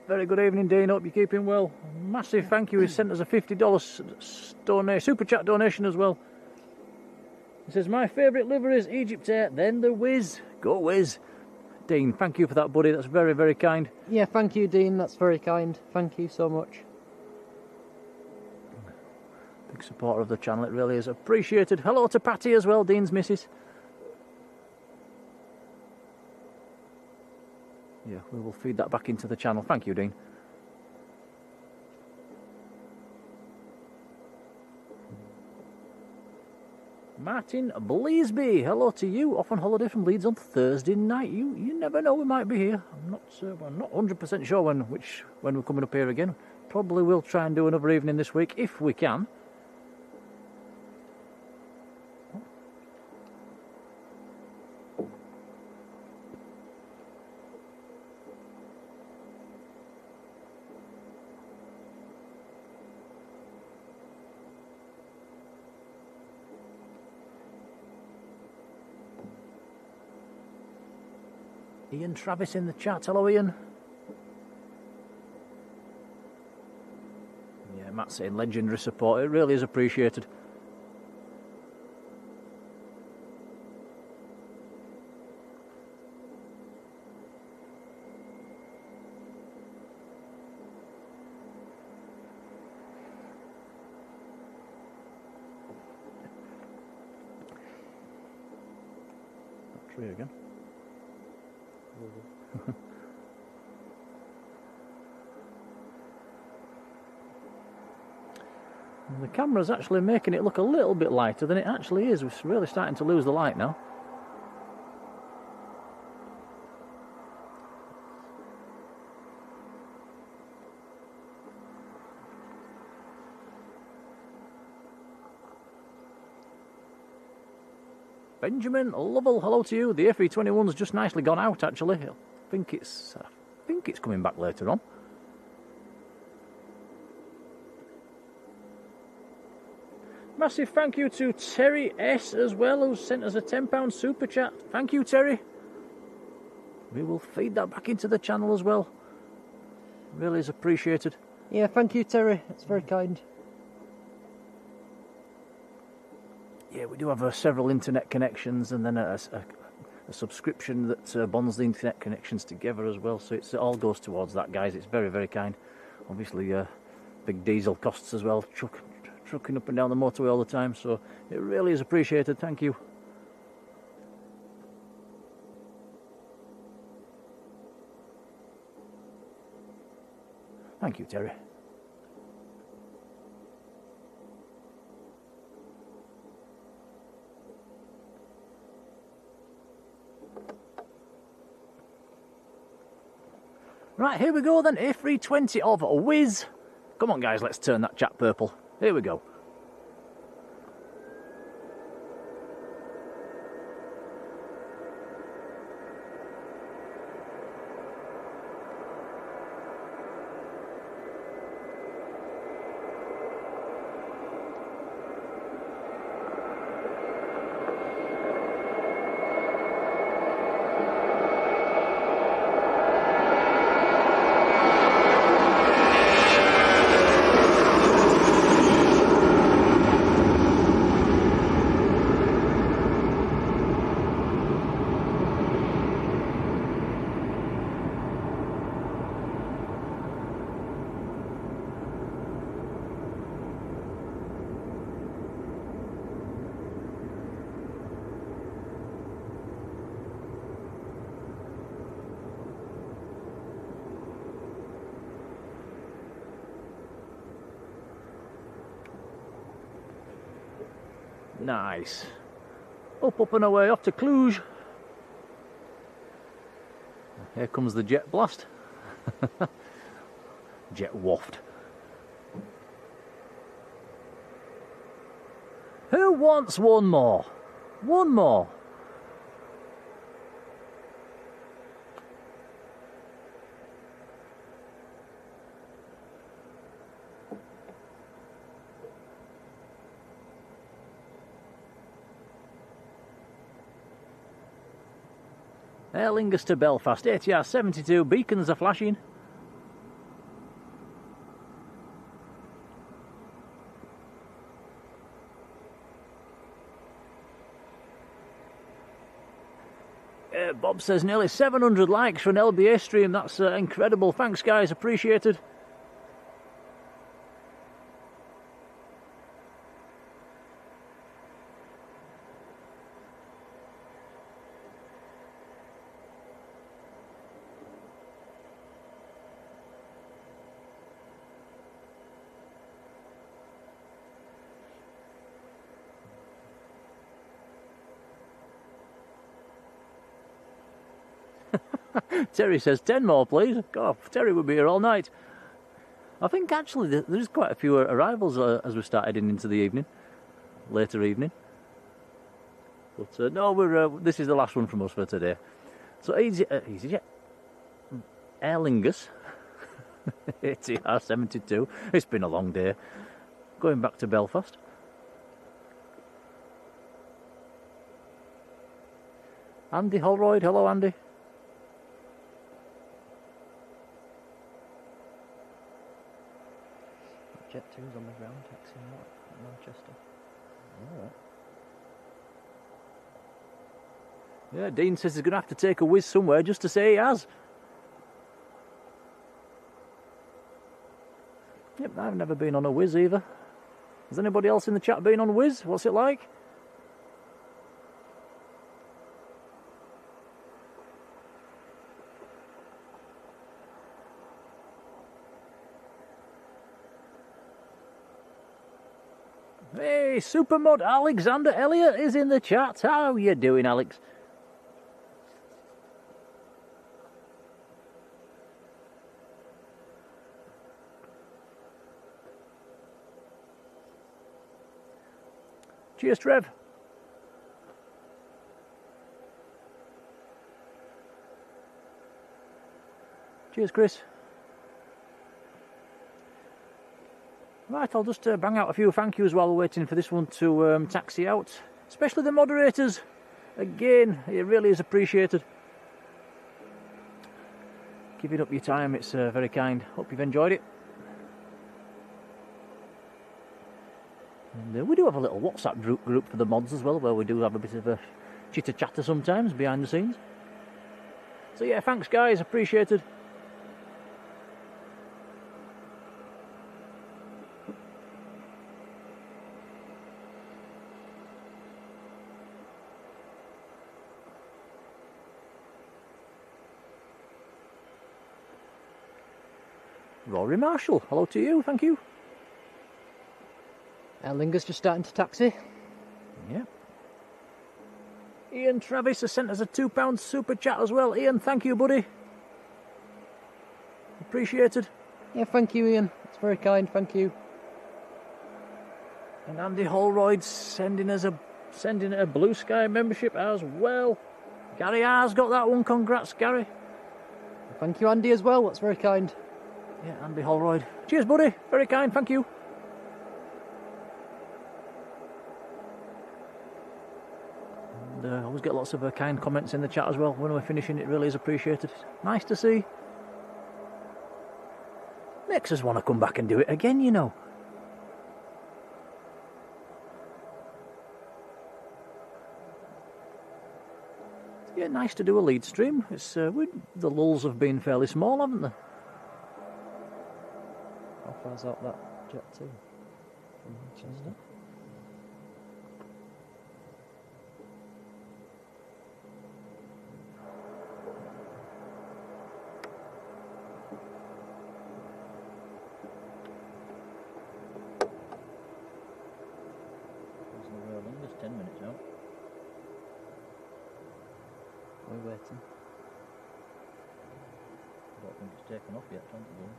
Very good evening, Dean. Hope you're keeping well. Massive thank you. He sent us a $50 super chat donation as well. He says, my favourite livery is Egypt Air, then the Wizz. Go Wizz. Dean, thank you for that, buddy. That's very, very kind. Yeah, thank you, Dean. That's very kind. Thank you so much. Big supporter of the channel. It really is appreciated. Hello to Patty as well, Dean's missus. Yeah, we will feed that back into the channel. Thank you, Dean. Martin Bleasby, hello to you. Off on holiday from Leeds on Thursday night. You never know, we might be here. I'm not we're not 100% sure when we're coming up here again. Probably will try and do another evening this week if we can. Ian Travis in the chat. Hello, Ian. Yeah, Matt's saying legendary support. It really is appreciated. That tree again. The camera's actually making it look a little bit lighter than it actually is. We're really starting to lose the light now. Benjamin Lovell, hello to you. The A321's just nicely gone out, actually. I think it's coming back later on. Massive thank you to Terry S as well, who sent us a £10 super chat. Thank you, Terry. We will feed that back into the channel as well. Really is appreciated. Yeah, thank you, Terry. That's very kind. Yeah, we do have several internet connections, and then a subscription that bonds the internet connections together as well. So it all goes towards that, guys. It's very, very kind. Obviously, big diesel costs as well, trucking up and down the motorway all the time. So it really is appreciated. Thank you. Thank you, Terry. Right, here we go then, A320 of Wizz. Come on guys, let's turn that chat purple. Here we go. Nice. Up and away off to Cluj. Here comes the jet blast. Jet waft. Who wants one more? One more. Aer Lingus to Belfast, ATR 72, beacons are flashing. Bob says nearly 700 likes for an LBA stream, that's incredible. Thanks guys, appreciated. Terry says 10 more please. God, Terry would be here all night. I think actually there's quite a few arrivals as we start heading into the evening, later evening. But no, this is the last one from us for today. So EasyJet, Aer Lingus, ATR 72. It's been a long day. Going back to Belfast. Andy Holroyd, hello Andy. Jet2's on the ground taxiing out at Manchester. Oh. Yeah, Dean says he's going to have to take a whiz somewhere just to say he has. Yep, I've never been on a whiz either. Has anybody else in the chat been on whiz? What's it like? Hey, Supermod Alexander Elliott is in the chat. How are you doing, Alex? Cheers, Trev. Cheers, Chris. Right, I'll just bang out a few thank yous while we're waiting for this one to taxi out. Especially the moderators. Again, it really is appreciated. Giving up your time, it's very kind. Hope you've enjoyed it. And we do have a little WhatsApp group for the mods as well, where we do have a bit of a chitter-chatter sometimes behind the scenes. So yeah, thanks guys, appreciated. Rory Marshall, hello to you, thank you. Aer Lingus just starting to taxi. Yeah. Ian Travis has sent us a £2 super chat as well. Ian, thank you, buddy. Appreciated. Yeah, thank you, Ian. It's very kind, thank you. And Andy Holroyd sending a Blue Sky membership as well. Gary R's got that one. Congrats, Gary. Thank you, Andy, as well. That's very kind. Yeah, Andy Holroyd. Cheers, buddy. Very kind, thank you. And I always get lots of kind comments in the chat as well when we're finishing. It really is appreciated. Nice to see. Makes us want to come back and do it again, you know. Yeah, nice to do a lead stream. It's the lulls have been fairly small, haven't they? How far's out that Jet2 from Manchester? Just 10 minutes out. We're waiting. I don't think it's taken off yet, Thankyou.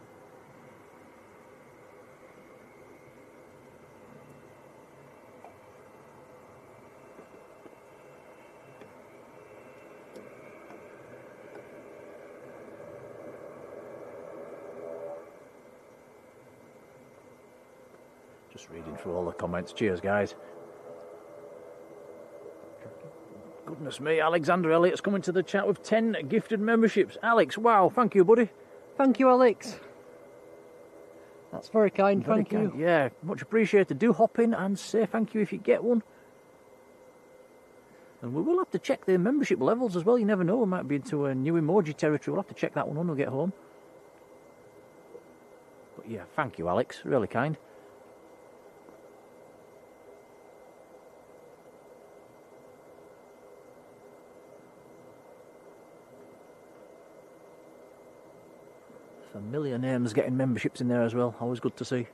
Just reading through all the comments. Cheers, guys. Goodness me, Alexander Elliott's coming to the chat with 10 gifted memberships. Alex, wow, thank you, buddy. Thank you, Alex. That's very kind, Very thank you. kind. Yeah, much appreciated. Do hop in and say thank you if you get one. And we will have to check the membership levels as well. You never know, we might be into a new emoji territory. We'll have to check that one when we get home. But yeah, thank you, Alex. Really kind. Familiar names getting memberships in there as well. Always good to see.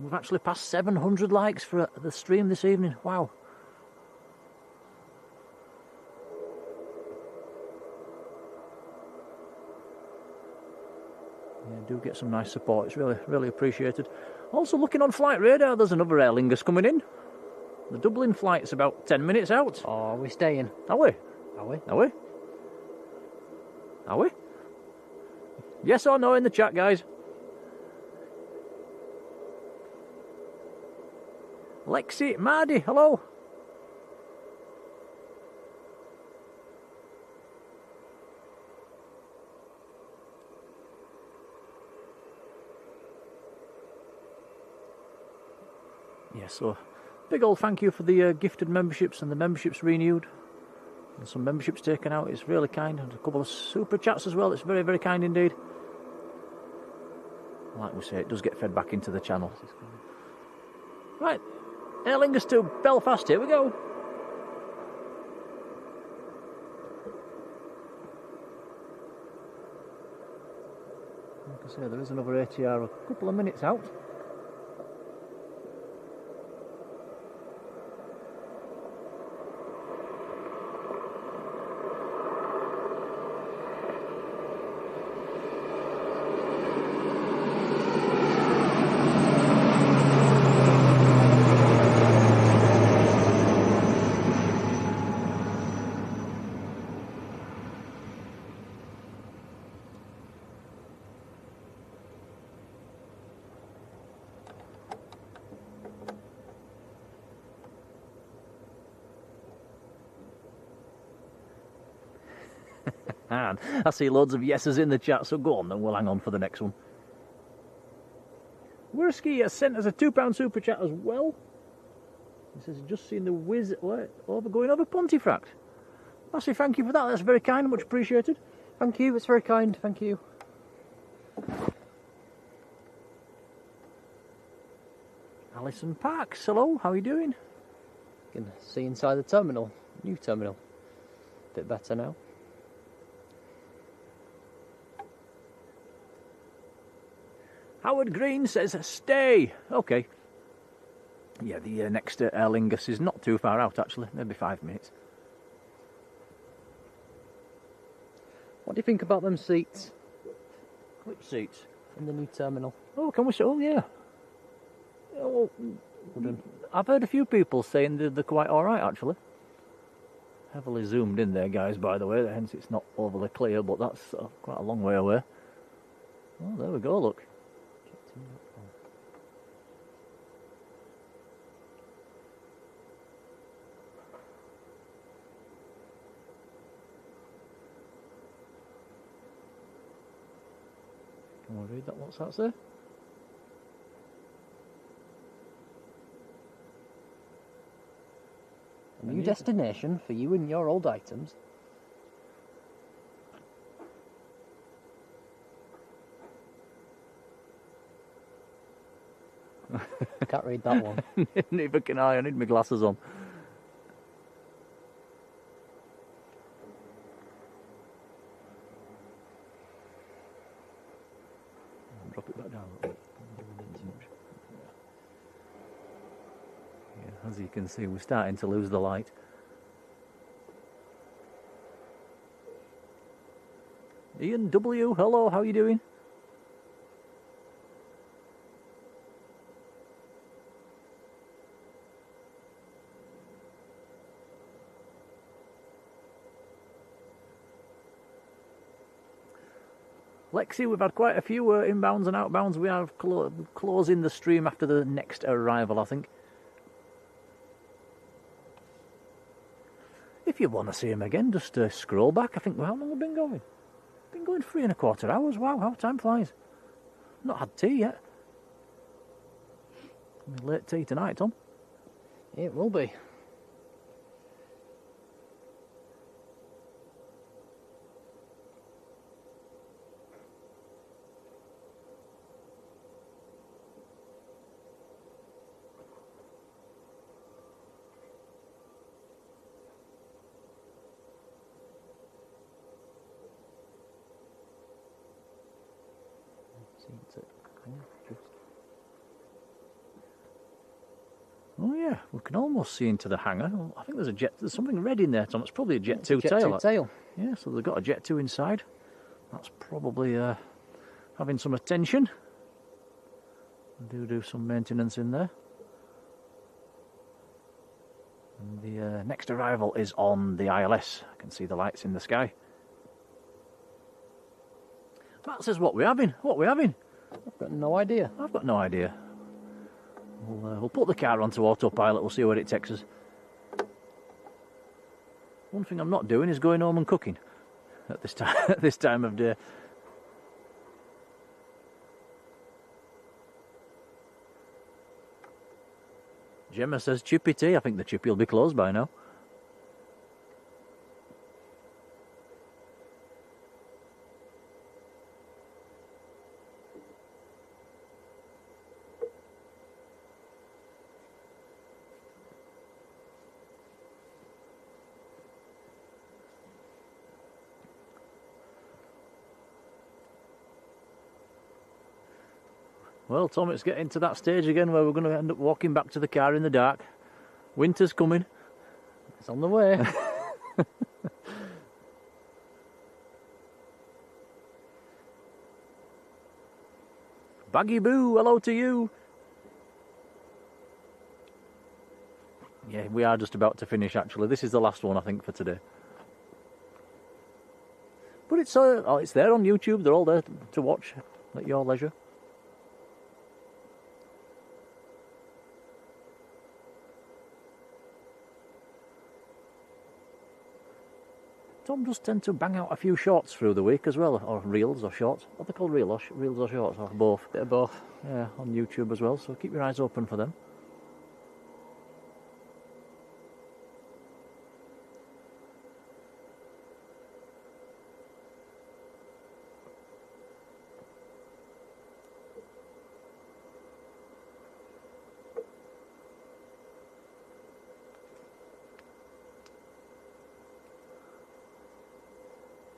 We've actually passed 700 likes for the stream this evening. Wow. Yeah, do get some nice support. It's really, really appreciated. Also looking on Flight Radar, there's another Aer Lingus coming in. The Dublin flight's about 10 minutes out. Oh, are we staying? Are we? Are we? Are we? Are we? Yes or no in the chat, guys? Lexi, Mardy, hello. Yeah, so big old thank you for the gifted memberships and the memberships renewed. And some memberships taken out. It's really kind. And a couple of super chats as well. It's very, very kind indeed. Like we say, it does get fed back into the channel. Right, Aer Lingus to Belfast. Here we go. Like I say, there is another ATR a couple of minutes out. And I see loads of yeses in the chat, so go on then, we'll hang on for the next one. Wursky has sent us a £2 super chat as well. He says, just seen the Wizz going over Pontefract. Massive thank you for that, that's very kind, much appreciated. Thank you, it's very kind, thank you. Alison Parks, hello, how are you doing? You can see inside the terminal, new terminal. Bit better now. Howard Green says, stay. Okay. Yeah, the next Aer Lingus is not too far out actually, maybe 5 minutes. What do you think about them seats? Which seats? In the new terminal. Oh, can we see? Oh, yeah. Oh, I've heard a few people saying they're quite alright actually. Heavily zoomed in there, guys, by the way, hence it's not overly clear, but that's quite a long way away. Oh, there we go, look. Can we read that? What's that say? A new destination for you and your old items. I can't read that one. Neither can I need my glasses on. Drop it back down a little bit. Yeah, as you can see, we're starting to lose the light. Ian W, hello, how are you doing? Lexi, we've had quite a few inbounds and outbounds. We are closing the stream after the next arrival, I think. If you want to see him again, just scroll back. I think, well, how long have we been going? Been going 3¼ hours. Wow, how time flies. Not had tea yet. Late tea tonight, Tom. It will be. Oh yeah, we can almost see into the hangar. I think there's something red in there, Tom. It's probably a Jet2 tail. Jet2 tail. Yeah, so they've got a Jet2 inside. That's probably having some attention. Do some maintenance in there. And the next arrival is on the ILS. I can see the lights in the sky. Matt says, what we having? What we having? I've got no idea. I've got no idea. We'll put the car onto autopilot, we'll see where it takes us. One thing I'm not doing is going home and cooking at this time of day. Gemma says chippy tea. I think the chippy will be closed by now. Well, Tom, it's getting to that stage again where we're going to end up walking back to the car in the dark. Winter's coming. It's on the way. Baggy Boo, hello to you. Yeah, we are just about to finish, actually. This is the last one, I think, for today. But it's there on YouTube. They're all there to watch at your leisure. Tom does tend to bang out a few shorts through the week as well, or reels or shorts. What are they called, reels or shorts, or both? Bit of both. Yeah, on YouTube as well, so keep your eyes open for them.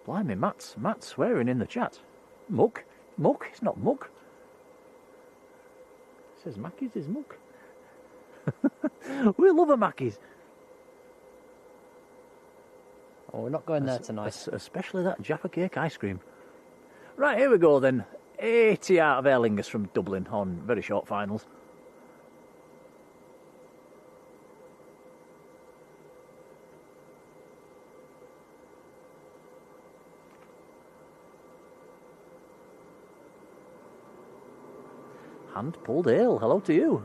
Blimey, Matt's swearing in the chat. Muck? Muck? It's not muck. It says Mackey's is muck. We love a Mackey's. Oh, we're not going there tonight. Especially that Jaffa cake ice cream. Right, here we go then. 80 out of Aer Lingus from Dublin on very short finals. Hand pulled ale, hello to you.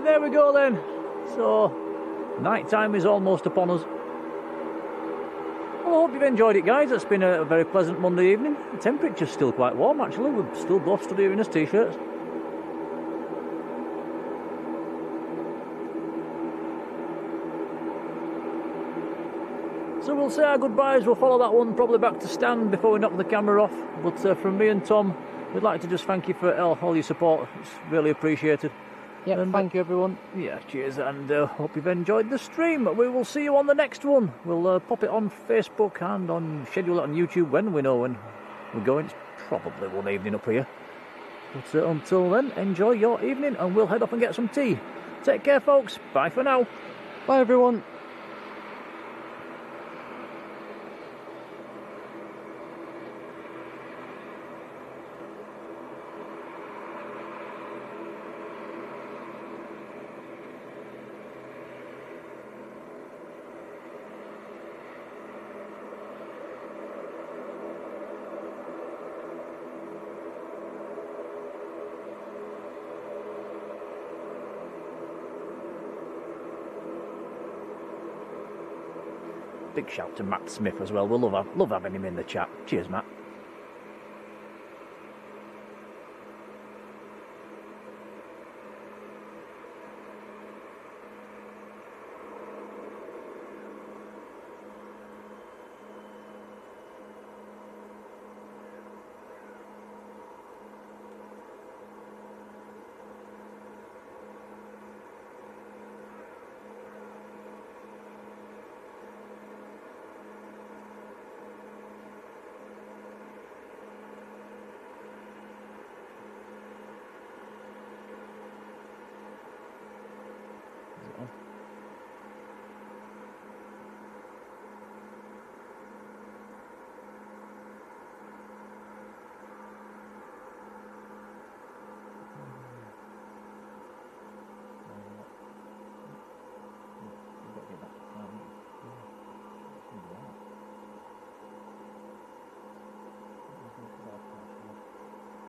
There we go then. So, night time is almost upon us. Well, I hope you've enjoyed it, guys. It's been a very pleasant Monday evening. The temperature's still quite warm, actually. We're still both stood here in us t-shirts. So we'll say our goodbyes. We'll follow that one probably back to stand before we knock the camera off. But from me and Tom, we'd like to just thank you for all your support. It's really appreciated. Yeah, thank you everyone. Yeah, cheers, and hope you've enjoyed the stream. We will see you on the next one. We'll pop it on Facebook and schedule it on YouTube when we know when we're going. It's probably one evening up here. But until then, enjoy your evening, and we'll head off and get some tea. Take care, folks. Bye for now. Bye everyone. Big shout to Matt Smith as well. We'll love having him in the chat. Cheers, Matt.